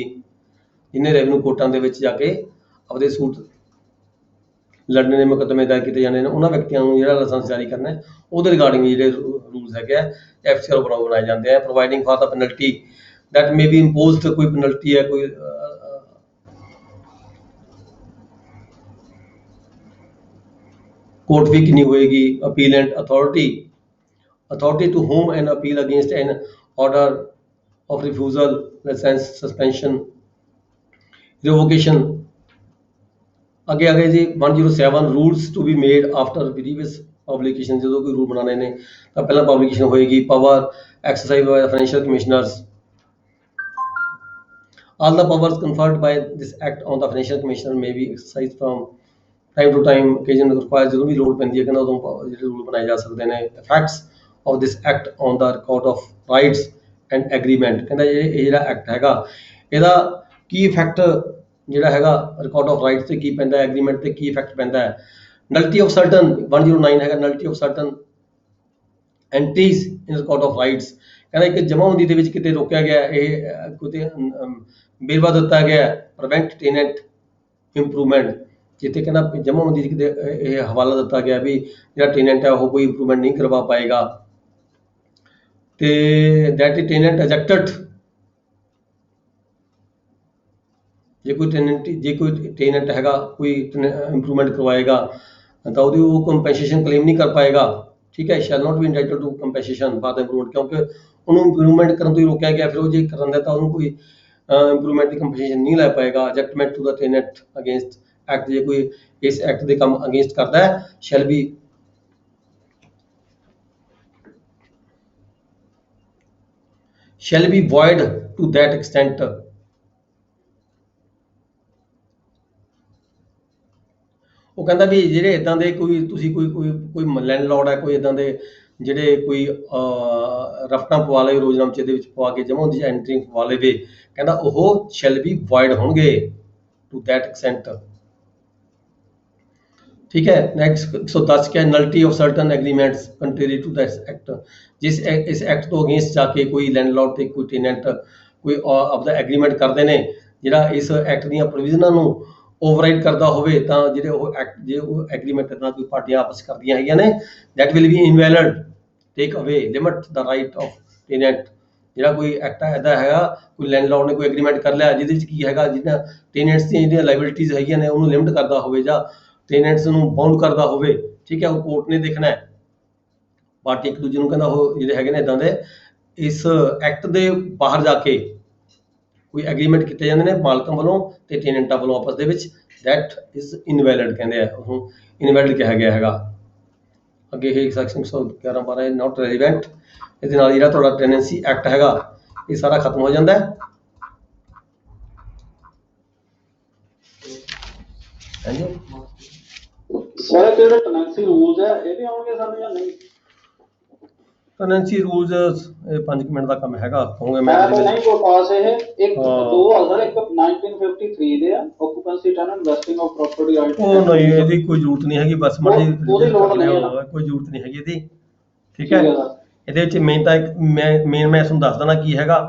ਜਿਹਨੇ ਰੈਵਨਿਊ ਕੋਰਟਾਂ ਦੇ ਵਿੱਚ ਜਾ ਕੇ ਆਪਦੇ ਸੂਟ ਲੜਨੇ ਦੇ ਮੁਕੱਦਮੇ ਦਾਇਰ ਕੀਤੇ ਜਾਣੇ ਨੇ ਉਹਨਾਂ ਵਿਅਕਤੀਆਂ ਨੂੰ ਜਿਹੜਾ ਲਾਇਸੈਂਸ ਜਾਰੀ ਕਰਨਾ ਹੈ ਉਹਦੇ ਰਿਗਾਰਡਿੰਗ ਜਿਹੜੇ ਰੂਲਸ ਹੈਗੇ ਆ ਐਫਸੀਆਰ ਬਣਾਏ ਜਾਂਦੇ ਆ providing for the penalty that may be imposed ਕੋਈ penalty ਹੈ ਕੋਈ ਕੋਰਟ ਫੀ ਕਿੰਨੀ ਹੋਏਗੀ appealant authority to whom an appeal against an order of refusal license suspension revocation ਅੱਗੇ ਜੀ 107 rules to be made after previous publication ਜਦੋਂ ਕੋਈ rule ਬਣਾਉਣੇ ਨੇ ਤਾਂ ਪਹਿਲਾਂ ਪਬਲਿਕੇਸ਼ਨ ਹੋਏਗੀ power exercised by the financial commissioners all the powers conferred by this act on the financial commissioner may be exercised from time to time occasion requires ਜਦੋਂ ਵੀ ਲੋੜ ਪੈਂਦੀ ਹੈ ਕਹਿੰਦਾ ਉਦੋਂ ਜਿਹੜੇ ਰੂਲ ਬਣਾਏ ਜਾ ਸਕਦੇ ਨੇ effects of this act on the record of rights and agreement ਕਹਿੰਦਾ ਇਹ ਜਿਹੜਾ ਐਕਟ ਹੈਗਾ ਇਹਦਾ ਕੀ ਇਫੈਕਟ ਜਿਹੜਾ ਹੈਗਾ ਰਿਕਾਰਡ ਆਫ ਰਾਈਟਸ ਤੇ ਕੀ ਪੈਂਦਾ ਹੈ ਐਗਰੀਮੈਂਟ ਤੇ ਕੀ ਇਫੈਕਟ ਪੈਂਦਾ ਹੈ ਨਲਟੀ ਆਫ ਸਰਟਨ 109 ਹੈਗਾ nullity of certain entries in record of rights ਕਹਿੰਦਾ ਇੱਕ ਜਮਾਬੰਦੀ ਦੇ ਵਿੱਚ ਕਿਤੇ ਰੋਕਿਆ ਗਿਆ ਇਹ ਕਿਤੇ ਬੇਲਵਾ ਦਿੱਤਾ ਗਿਆ ਪ੍ਰੀਵੈਂਟ ਟੈਨੈਂਟ ਇੰਪਰੂਵਮੈਂਟ ਜਿੱਥੇ ਕਹਿੰਦਾ ਜਮਾਬੰਦੀ ਕਿਤੇ ਇਹ ਹਵਾਲਾ ਦਿੱਤਾ ਗਿਆ ਵੀ ਜਿਹੜਾ ਟੈਨੈਂਟ ਹੈ ਉਹ ਕੋਈ ਇੰਪਰੂਵਮੈਂਟ ਨਹੀਂ ਕਰਵਾ ਪਾਏਗਾ ਤੇ ਦੈਟ ਟੈਨੈਂਟ ਐਜੈਕਟਡ ਜੇ ਕੋਈ ਟੈਨੈਂਟ ਹੈਗਾ ਕੋਈ ਇੰਪਰੂਵਮੈਂਟ ਕਰਵਾਏਗਾ ਤਾਂ ਉਹਦੀ ਉਹ ਕੰਪਨਸੇਸ਼ਨ ਕਲੇਮ ਨਹੀਂ ਕਰ ਪਾਏਗਾ ਠੀਕ ਹੈ shall not be entitled to compensation for the improvement ਕਿਉਂਕਿ ਉਹਨੂੰ ਇੰਪਰੂਵਮੈਂਟ ਕਰਨ ਤੋਂ ਹੀ ਰੋਕਿਆ ਗਿਆ ਫਿਰ ਉਹ ਜੇ ਕਰਨ ਦਾ ਤਾਂ ਉਹਨੂੰ ਕੋਈ ਇੰਪਰੂਵਮੈਂਟ ਦੀ ਕੰਪਨਸੇਸ਼ਨ ਨਹੀਂ ਲੈ ਪਾਏਗਾ ejectment to the tenant against act ਜੇ ਕੋਈ ਇਸ ਐਕਟ ਦੇ ਕੰਮ ਅਗੇਂਸਟ ਕਰਦਾ ਹੈ shall be void to that extent ਉਹ ਕਹਿੰਦਾ ਵੀ ਜਿਹੜੇ ਇਦਾਂ ਦੇ ਕੋਈ ਤੁਸੀਂ ਕੋਈ ਲੈਂਡਲੋਰਡ ਹੈ ਕੋਈ ਇਦਾਂ ਦੇ ਜਿਹੜੇ ਕੋਈ ਰਫਤਾਂ ਪਵਾ ਲਏ ਰੋਜ਼ਨਾਮਚੇ ਦੇ ਵਿੱਚ ਪਵਾ ਕੇ ਜਮਾਂ ਹੁੰਦੀ ਐਂਟਰੀ ਪਵਾ ਲਵੇ ਕਹਿੰਦਾ ਉਹ ਸ਼ੈਲ ਬੀ ਵਾਇਡ ਹੋਣਗੇ ਟੂ ਦੈਟ ਐਕਸਟੈਂਟ ਠੀਕ ਹੈ ਨੈਕਸਟ 110 ਕਿਹਾ nullity of certain agreements contrary to that act ਜਿਸ ਇਸ ਐਕਟ ਤੋਂ ਅਗੇਂਸਟ ਜਾ ਕੇ ਕੋਈ ਲੈਂਡਲੋਰਡ ਤੇ ਕੋਈ ਟੈਨੈਂਟ ਕੋਈ ਆਪਦਾ ਐਗਰੀਮੈਂਟ ਕਰਦੇ ਨੇ ਜਿਹੜਾ ਇਸ ਐਕਟ ਦੀਆਂ ਪ੍ਰੋਵੀਜ਼ਨਾਂ ਨੂੰ ਓਵਰਰਾਈਡ ਕਰਦਾ ਹੋਵੇ ਤਾਂ ਜਿਹੜੇ ਉਹ ਐਕਟ ਜੇ ਉਹ ਐਗਰੀਮੈਂਟ ਨਾਲ ਕੋਈ ਪਾਰਟੀਆਂ ਆਪਸ ਕਰਦੀਆਂ ਹੈਗੀਆਂ ਨੇ ਦੈਟ ਵਿਲ ਬੀ ਇਨਵੈਲਿਡ ਟੇਕ ਅਵੇ limit the right of tenant ਜਿਹੜਾ ਕੋਈ ਐਕਟ ਐਦਾ ਹੈਗਾ ਕੋਈ ਲੈਂਡਲੋਰਡ ਨੇ ਕੋਈ ਐਗਰੀਮੈਂਟ ਕਰ ਲਿਆ ਜਿਹਦੇ ਵਿੱਚ ਕੀ ਹੈਗਾ ਜਿਹਨਾਂ ਟੈਨੈਂਟਸ ਦੀਆਂ ਜਿਹੜੀਆਂ ਲਾਇਬਿਲਿਟੀਜ਼ ਹੈਗੀਆਂ ਨੇ ਉਹਨੂੰ ਲਿਮਿਟ ਕਰਦਾ ਹੋਵੇ ਜਾਂ ਟੈਨੈਂਟਸ ਨੂੰ ਬਾਉਂਡ ਕਰਦਾ ਹੋਵੇ ਠੀਕ ਹੈ ਉਹ ਕੋਰਟ ਨੇ ਦੇਖਣਾ ਹੈ ਪਾਰਟੀ ਇੱਕ ਦੂਜੇ ਨੂੰ ਕਹਿੰਦਾ ਉਹ ਜਿਹੜੇ ਹੈਗੇ ਨੇ ਇਦਾਂ ਦੇ ਇਸ ਐਕਟ ਦੇ ਬਾਹਰ ਜਾ ਕੇ ਕੋਈ ਐਗਰੀਮੈਂਟ ਕੀਤੇ ਜਾਂਦੇ ਨੇ ਮਾਲਕਾਂ ਵੱਲੋਂ ਤੇ ਟੈਨੈਂਟਾਂ ਵੱਲੋਂ ਆਪਸ ਦੇ ਵਿੱਚ ਦੈਟ ਇਜ਼ ਇਨਵੈਲਿਡ ਕਹਿੰਦੇ ਆ ਉਹਨੂੰ ਇਨਵੈਲਿਡ ਕਿਹਾ ਗਿਆ ਹੈਗਾ ਅੱਗੇ ਇਹ ਸੈਕਸ਼ਨ 111 12 ਹੈ ਨਾਟ ਰੈਲੀਵੈਂਟ ਇਹਦੇ ਨਾਲ ਜਿਹੜਾ ਤੁਹਾਡਾ ਟੈਨੈਂਸੀ ਐਕਟ ਹੈਗਾ ਇਹ ਸਾਰਾ ਖਤਮ ਹੋ ਜਾਂਦਾ ਹੈ ਹਾਂਜੀ ਸਰ ਜਿਹੜੇ ਟੈਨੈਂਸੀ ਰੂਲਸ ਹੈ ਇਹ ਵੀ ਆਉਣਗੇ ਸਾਨੂੰ ਜਾਂ ਨਹੀਂ ਟੈਨੈਂਸੀ ਰੂਲਸ 5 ਮਿੰਟ ਦਾ ਕੰਮ ਹੈਗਾ ਕਹੋਗੇ ਮੈਂ ਨਹੀਂ ਕੋ ਪਾਸ ਇਹ ਇੱਕ ਦੋ ਹਜ਼ਾਰ ਇੱਕ 1953 ਦੇ ਆ ਆਕੂਪੈਂਸੀ tenant Westing of property right ਉਹ ਨਹੀਂ ਇਹਦੀ ਕੋਈ ਜ਼ਰੂਰਤ ਨਹੀਂ ਹੈਗੀ ਬਸ ਮਰਜ਼ੀ ਉਹਦੀ ਲੋੜ ਨਹੀਂ ਕੋਈ ਜ਼ਰੂਰਤ ਨਹੀਂ ਹੈਗੀ ਇਹਦੀ ਠੀਕ ਹੈ ਇਹਦੇ ਵਿੱਚ ਮੇਨ ਤਾਂ ਮੈਂ ਤੁਹਾਨੂੰ ਦੱਸ ਦਣਾ ਕੀ ਹੈਗਾ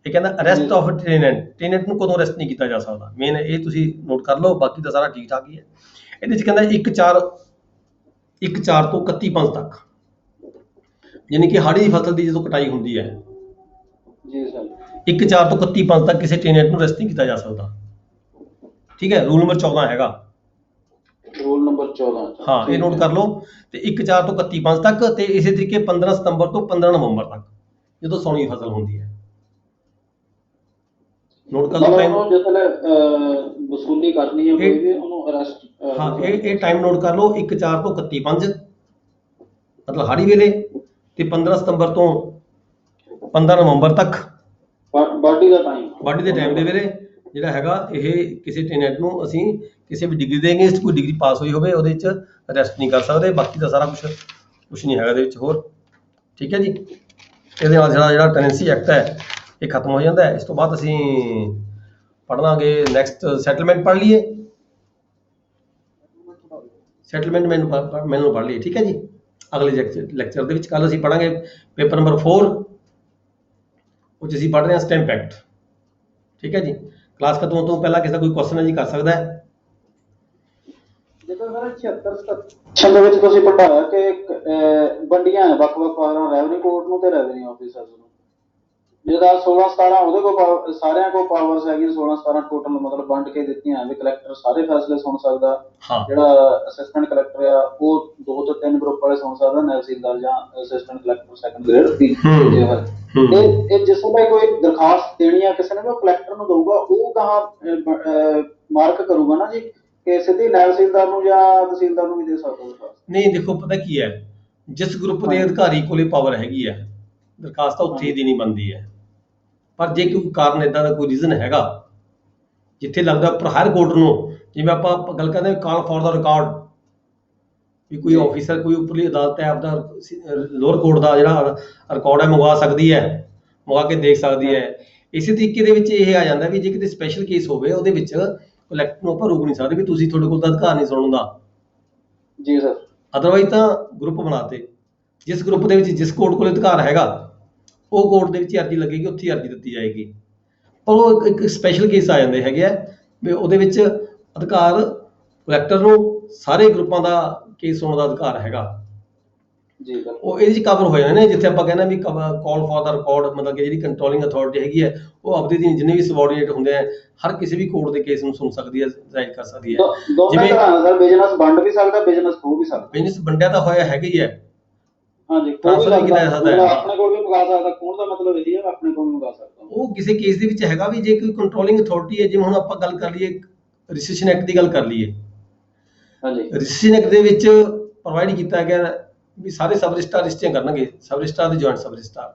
ਇਹ ਕਹਿੰਦਾ ਅਰੈਸਟ ਆਫ ਟੈਨੈਂਟ ਨੂੰ ਕਦੋਂ ਅਰੈਸਟ ਨਹੀਂ ਕੀਤਾ ਜਾ ਸਕਦਾ ਮੇਨ ਇਹ ਤੁਸੀਂ ਨੋਟ ਕਰ ਲਓ ਬਾਕੀ ਤਾਂ ਸਾਰਾ ਠੀਕ ਠਾਕ ਹੀ ਹੈ ਇਹਦੇ ਵਿੱਚ ਕਹਿੰਦਾ 1/4 ਤੋਂ 31/5 ਤੱਕ ਯਾਨੀ ਕਿ ਹਾੜੀ ਦੀ ਫਸਲ ਦੀ ਜਦੋਂ ਕਟਾਈ ਹੁੰਦੀ ਹੈ ਜੀ ਸਰ 1/4 ਤੋਂ 31/5 ਤੱਕ ਕਿਸੇ ਟੈਨੈਂਟ ਨੂੰ ਅਰੈਸਟ ਨਹੀਂ ਕੀਤਾ ਜਾ ਸਕਦਾ ਠੀਕ ਹੈ ਰੂਲ ਨੰਬਰ 14 ਹੈਗਾ ਰੂਲ ਨੰਬਰ 14 ਹਾਂ ਇਹ ਨੋਟ ਕਰ ਲਓ ਤੇ 1/4 ਤੋਂ 31/5 ਤੱਕ ਤੇ ਇਸੇ ਤਰੀਕੇ 15 ਸਤੰਬਰ ਤੋਂ 15 ਨਵੰਬਰ ਤੱਕ ਜਦੋਂ ਸਾਉਣੀ ਫਸਲ ਹੁੰਦੀ ਹੈ ਨੋਟ ਕਰ ਲਓ ਟਾਈਮ ਜਦੋਂ ਵਸੂਲੀ ਕਰਨੀ ਹੈ ਕੋਈ ਵੀ ਉਹਨੂੰ ਅਰੈਸਟ ਹਾਂ ਇਹ ਟਾਈਮ ਨੋਟ ਕਰ ਲਓ 1/4 ਤੋਂ 31/5 ਮਤਲਬ ਹਾੜੀ ਵੇਲੇ ਤੇ 15 ਸਤੰਬਰ ਤੋਂ 15 ਨਵੰਬਰ ਤੱਕ ਬਾਡੀ ਦੇ ਟਾਈਮ ਦੇ ਵੇਲੇ ਜਿਹੜਾ ਹੈਗਾ ਇਹ ਕਿਸੇ ਟੈਨੈਂਟ ਨੂੰ ਅਸੀਂ ਕਿਸੇ ਵੀ ਡਿਗਰੀ ਦੇ ਅਗੇਂਸਟ ਕੋਈ ਡਿਗਰੀ ਪਾਸ ਹੋਈ ਹੋਵੇ ਉਹਦੇ ਵਿੱਚ ਅਰੈਸਟ ਨਹੀਂ ਕਰ ਸਕਦੇ ਬਾਕੀ ਦਾ ਸਾਰਾ ਕੁਝ ਨਹੀਂ ਹੈਗਾ ਇਹਦੇ ਵਿੱਚ ਹੋਰ ਠੀਕ ਹੈ ਜੀ ਇਹਦੇ ਨਾਲ ਜਿਹੜਾ ਟੈਨੈਂਸੀ ਐਕਟ ਹੈ ਇਹ ਖਤਮ ਹੋ ਜਾਂਦਾ ਹੈ ਇਸ ਤੋਂ ਬਾਅਦ ਅਸੀਂ ਪੜ੍ਹ ਲਾਂਗੇ ਨੈਕਸਟ ਸੈਟਲਮੈਂਟ ਪੜ੍ਹ ਲਈਏ ਸੈਟਲਮੈਂਟ ਮੈਨੂੰ ਪੜ੍ਹ ਲਈਏ ਠੀਕ ਹੈ ਜੀ ਅਗਲੇ ਲੈਕਚਰ ਦੇ ਵਿੱਚ ਕੱਲ ਅਸੀਂ ਪੜਾਂਗੇ ਪੇਪਰ ਨੰਬਰ 4 ਉਹ 'ਚ ਅਸੀਂ ਪੜ੍ਹ ਰਹੇ ਹਾਂ ਸਟੈਂਪ ਐਕਟ ਠੀਕ ਹੈ ਜੀ ਕਲਾਸ ਖਤਮ ਹੋਣ ਤੋਂ ਪਹਿਲਾਂ ਕਿਸੇ ਦਾ ਕੋਈ ਕੁਐਸਚਨ ਹੈ ਜੀ ਕਰ ਸਕਦਾ ਹੈ ਜਦੋਂ ਸਰ 76 ਸੈਕਸ਼ਨ ਦੇ ਵਿੱਚ ਤੁਸੀਂ ਪੜਾਇਆ ਕਿ ਵੰਡੀਆਂ ਹੈ ਵੱਖ-ਵੱਖ ਪਾਵਰਾਂ ਰੈਵਨਿਊ ਕੋਰਟ ਨੂੰ ਤੇ ਰੈਵਨਿਊ ਆਫੀਸਰਸ ਨੂੰ। ਜਿਹਦਾ 16 17 ਉਹਦੇ ਕੋਲ ਸਾਰਿਆਂ ਕੋਲ ਪਾਵਰਸ ਹੈਗੀਆਂ 16 17 ਟੋਟਲ ਮਤਲਬ ਵੰਡ ਕੇ ਦਿੱਤੀਆਂ ਵੀ ਕਲੈਕਟਰ ਸਾਰੇ ਫੈਸਲੇ ਸੁਣ ਸਕਦਾ। ਹਾਂ ਜਿਹੜਾ ਅਸਿਸਟੈਂਟ ਕਲੈਕਟਰ ਆ ਉਹ 2 ਤੋਂ 3 ਗਰੁੱਪ ਵਾਲੇ ਸੁਣ ਸਕਦਾ, ਤਹਿਸੀਲਦਾਰ ਜਾਂ ਅਸਿਸਟੈਂਟ ਕਲੈਕਟਰ ਸੈਕੰਡ ਗ੍ਰੇਡ ਇਹ ਜਿਸ ਵੇਲੇ ਕੋਈ ਦਰਖਾਸਤ ਦੇਣੀ ਆ ਕਿਸੇ ਨੇ ਉਹ ਕਲੈਕਟਰ ਨੂੰ ਦਊਗਾ, ਉਹ ਕਹਾਂ ਮਾਰਕ ਕਰੂਗਾ ਨਾ ਜੀ ਕਿ ਸਿੱਧੀ ਨਾਇਬ ਤਹਿਸੀਲਦਾਰ ਨੂੰ ਜਾਂ ਤਹਿਸੀਲਦਾਰ ਨੂੰ ਵੀ ਦੇ ਸਕਦਾ ਦਰਖਾਸਤ। ਨਹੀਂ ਦੇਖੋ ਪਤਾ ਕੀ ਹੈ, ਜਿਸ ਗਰੁੱਪ ਦੇ ਅਧਿਕਾਰੀ ਕੋਲੇ ਪਾਵਰ ਹੈਗੀ ਹੈ ਦਰਖਾਸਤ ਤਾਂ ਉੱਥੇ ਹੀ ਦੇਣੀ ਬਣਦੀ ਹੈ। ਪਰ ਜੇ ਕੋਈ ਕਾਰਨ ਇਦਾਂ ਦਾ ਕੋਈ ਰੀਜ਼ਨ ਹੈਗਾ ਜਿੱਥੇ ਲੱਗਦਾ ਪਰ ਹਰ ਕੋਰਟ ਨੂੰ, ਜਿਵੇਂ ਆਪਾਂ ਗੱਲ ਕਰਦੇ ਹਾਂ ਕਾਲ ਫॉर ਦਾ ਰਿਕਾਰਡ, ਵੀ ਕੋਈ ਆਫੀਸਰ ਕੋਈ ਉੱਪਰਲੀ ਅਦਾਲਤ ਹੈ ਆਪਦਾ ਲੋਅਰ ਕੋਰਟ ਦਾ ਜਿਹੜਾ ਰਿਕਾਰਡ ਹੈ ਮੰਗਵਾ ਸਕਦੀ ਹੈ, ਮੰਗਵਾ ਕੇ ਦੇਖ ਸਕਦੀ ਹੈ। ਇਸੇ ਤਰੀਕੇ ਦੇ ਵਿੱਚ ਇਹ ਆ ਜਾਂਦਾ ਵੀ ਜੇ ਕਿਤੇ ਸਪੈਸ਼ਲ ਕੇਸ ਹੋਵੇ ਉਹਦੇ ਵਿੱਚ ਕਲੈਕਟਰ ਨੂੰ ਆਪਾਂ ਰੋਕ ਨਹੀਂ ਸਕਦੇ ਵੀ ਤੁਸੀਂ ਤੁਹਾਡੇ ਕੋਲ ਤਾਂ ਅਧਿਕਾਰ ਨਹੀਂ ਸੁਣਨ ਦਾ। ਜੀ ਸਰ। ਅਦਰਵਾਈਜ਼ ਤਾਂ ਗਰੁੱਪ ਬਣਾਤੇ, ਜਿਸ ਗਰੁੱਪ ਦੇ ਵਿੱਚ ਜਿਸ ਕੋਰਟ ਕੋਲ ਅਧਿਕਾਰ ਹੈਗਾ ਉਹ ਕੋਰਟ ਦੇ ਵਿੱਚ ਅਰਜ਼ੀ ਲੱਗੇਗੀ, ਉੱਥੇ ਅਰਜ਼ੀ ਦਿੱਤੀ ਜਾਏਗੀ। ਪਰ ਉਹ ਇੱਕ ਸਪੈਸ਼ਲ ਕੇਸ ਆ ਜਾਂਦੇ ਹੈਗੇ ਆ ਵੀ ਉਹਦੇ ਵਿੱਚ ਅਧਿਕਾਰ ਕਲੈਕਟਰ ਨੂੰ ਸਾਰੇ ਗਰੁੱਪਾਂ ਦਾ ਕੇਸ ਸੁਣਨ ਦਾ ਅਧਿਕਾਰ ਹੈਗਾ। ਜੀ ਸਰ। ਉਹ ਇਹਦੇ 'ਚ ਕਵਰ ਹੋ ਜਾਂਦੇ ਨੇ ਜਿੱਥੇ ਆਪਾਂ ਕਹਿੰਦੇ ਵੀ ਕਾਲ ਫॉर ਦਾ ਰਿਕਾਰਡ, ਮਤਲਬ ਕਿ ਜਿਹੜੀ ਕੰਟਰੋਲਿੰਗ ਅਥਾਰਟੀ ਹੈਗੀ ਹੈ ਉਹ ਆਪਦੇ ਦੀ ਜਿੰਨੇ ਵੀ ਸਬਆਰਡੀਨੇਟ ਹੁੰਦੇ ਆ ਹਰ ਕਿਸੇ ਵੀ ਕੋਰਟ ਦੇ ਕੇਸ ਨੂੰ ਸੁਣ ਸਕਦੀ ਹੈ, ਰਾਈਟ ਕਰ ਸਕਦੀ ਹੈ। ਦੋਵੇਂ ਤਰ੍ਹਾਂ ਦਾ ਬਿਜ਼ਨਸ ਵੰਡ ਵੀ ਸਕਦਾ, ਬਿਜ਼ਨਸ ਖੋ ਵੀ ਸਕਦਾ। ਬਿਜ਼ਨਸ ਵੰਡਿਆ ਤਾਂ ਹੋਇਆ ਹੈਗਾ ਹੀ ਹੈ, ਹਾਂਜੀ ਟ੍ਰਾਂਸਫਰ ਵੀ ਕੀਤਾ ਜਾ ਸਕਦਾ ਹੈ। ਆਪਣੇ ਕੋਲ ਵੀ ਮੰਗਾ ਸਕਦਾ, ਖੋਣ ਦਾ ਮਤਲਬ ਇਹ ਹੈ ਆਪਣੇ ਕੋਲ ਵੀ ਮੰਗਾ ਸਕਦਾ। ਉਹ ਕਿਸੇ ਕੇਸ ਦੇ ਵਿੱਚ ਹੈਗਾ ਵੀ ਜੇ ਕੋਈ ਕੰਟਰੋਲਿੰਗ ਅਥਾਰਟੀ ਹੈ, ਜਿਵੇਂ ਹੁਣ ਆਪਾਂ ਗੱਲ ਕਰ ਲਈਏ ਰਜਿਸਟ੍ਰੇਸ਼ਨ ਐਕਟ ਦੀ ਗੱਲ ਕਰ ਲਈਏ, ਹਾਂਜੀ ਰਜਿਸਟ੍ਰੇਸ਼ਨ ਐਕਟ ਦੇ ਵਿੱਚ ਪ੍ਰੋਵਾਈਡ ਕੀਤਾ ਗਿਆ ਵੀ ਸਾਰੇ ਸਬ ਰਜਿਸਟਰਾਰ ਰਜਿਸਟਰੀਆਂ ਕਰਨਗੇ, ਸਬ ਰਜਿਸਟਰਾਰ ਤੇ ਜੁਆਇੰਟ ਸਬ ਰਜਿਸਟਰਾਰ।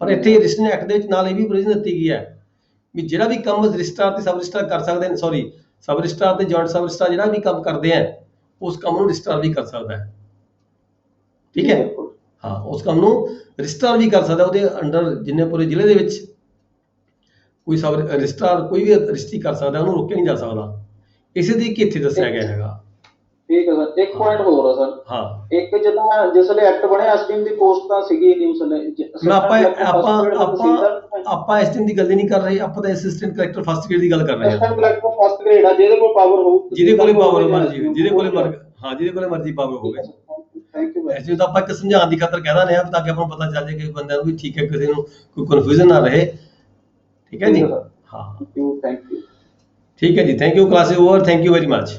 ਪਰ ਇੱਥੇ ਰਜਿਸਟ੍ਰੇਸ਼ਨ ਐਕਟ ਦੇ ਵਿੱਚ ਨਾਲ ਇਹ ਵੀ ਪ੍ਰੋਵੀਜ਼ਨ ਦਿੱਤੀ ਗਈ ਹੈ ਵੀ ਜਿਹੜਾ ਵੀ ਕੰਮ ਰਜਿਸਟਰਾਰ ਤੇ ਸਬ ਰਜਿਸਟਰਾਰ ਕਰ ਸਕਦੇ ਨੇ, ਸੌਰੀ ਸਬ ਰਜਿਸਟਰਾਰ ਤੇ ਜੁਆਇੰਟ ਸਬ ਰਜਿਸਟਰਾਰ ਜਿਹੜਾ ਵੀ ਕੰਮ ਕਰਦੇ ਆ ਉਸ ਕੰਮ ਨੂੰ ਰਜਿਸਟਰਾਰ ਵੀ ਕਰ ਸਕਦਾ ਹੈ। ਠੀਕ ਹੈ, ਹਾਂ ਉਸ ਕੰਮ ਨੂੰ ਰਜਿਸਟਰਾਰ ਵੀ ਕਰ ਸਕਦਾ। ਉਹਦੇ ਅੰਡਰ ਜਿੰਨੇ ਪੂਰੇ ਜ਼ਿਲ੍ਹੇ ਦੇ ਵਿੱਚ ਕੋਈ ਸਬ ਰਜਿਸਟਰਾਰ ਕੋਈ ਵੀ ਰਜਿਸਟਰੀ ਕਰ ਸਕਦਾ, ਉਹਨੂੰ ਰੋਕਿਆ ਨਹੀਂ ਜਾ ਸਕਦਾ। ਇਸੇ ਤਰੀਕੇ ਇੱਥੇ ਦੱਸਿਆ ਗਿਆ ਹੈਗਾ। ਠੀਕ ਹੈ ਸਰ। ਇੱਕ ਪੁਆਇੰਟ ਹੋਰ ਆ ਸਰ। ਹਾਂ ਇੱਕ ਜਦੋਂ ਜਿਸ ਵੇਲੇ ਐਕਟ ਬਣਿਆ ਐਸਡੀਐਮ ਦੀ ਪੋਸਟ ਤਾਂ ਸੀਗੀ ਨਿਊਜ਼ ਆਪਾਂ ਐਸਟੀਐਮ ਦੀ ਗੱਲ ਹੀ ਨਹੀਂ ਕਰ ਰਹੇ, ਆਪਾਂ ਤਾਂ ਅਸਿਸਟੈਂਟ ਕਲੈਕਟਰ ਫਸਟ ਗ੍ਰੇਡ ਦੀ ਗੱਲ ਕਰ ਰਹੇ ਹਾਂ। ਅਸਿਸਟੈਂਟ ਕਲੈਕਟਰ ਫਸਟ ਗ੍ਰੇਡ ਆ ਜਿਹਦੇ ਕੋਲ ਪਾਵਰ ਹੋਊ, ਜਿਹਦੇ ਕੋਲੇ ਪਾਵਰ ਮਰਜ਼ੀ, ਜਿਹਦੇ ਕੋਲੇ ਜਿਹਦੇ ਕੋਲੇ ਮਰਜ਼ੀ ਪਾਵਰ ਹੋਵੇ। Thank you. ਐਸਟੀਐਮ ਤਾਂ ਆਪਾਂ ਇੱਕ ਸਮਝਾਉਣ ਦੀ ਖਾਤਰ ਕਹਿ ਦਿੰਦੇ ਹਾਂ ਤਾਂ ਕਿ ਆਪਾਂ ਨੂੰ ਪਤਾ ਚੱਲ ਜਾਏ ਕਿ ਬੰਦਿਆਂ ਨੂੰ ਵੀ ਠੀਕ ਹੈ, ਕਿਸੇ ਨੂੰ ਕੋਈ ਕਨਫਿਊਜ਼ਨ ਨਾ ਰਹੇ। ਠੀਕ ਹੈ ਜੀ, ਹਾਂ ਥੈਂਕ ਯੂ। ਠੀਕ ਹੈ ਜੀ, thank you. Class is over, thank you very much.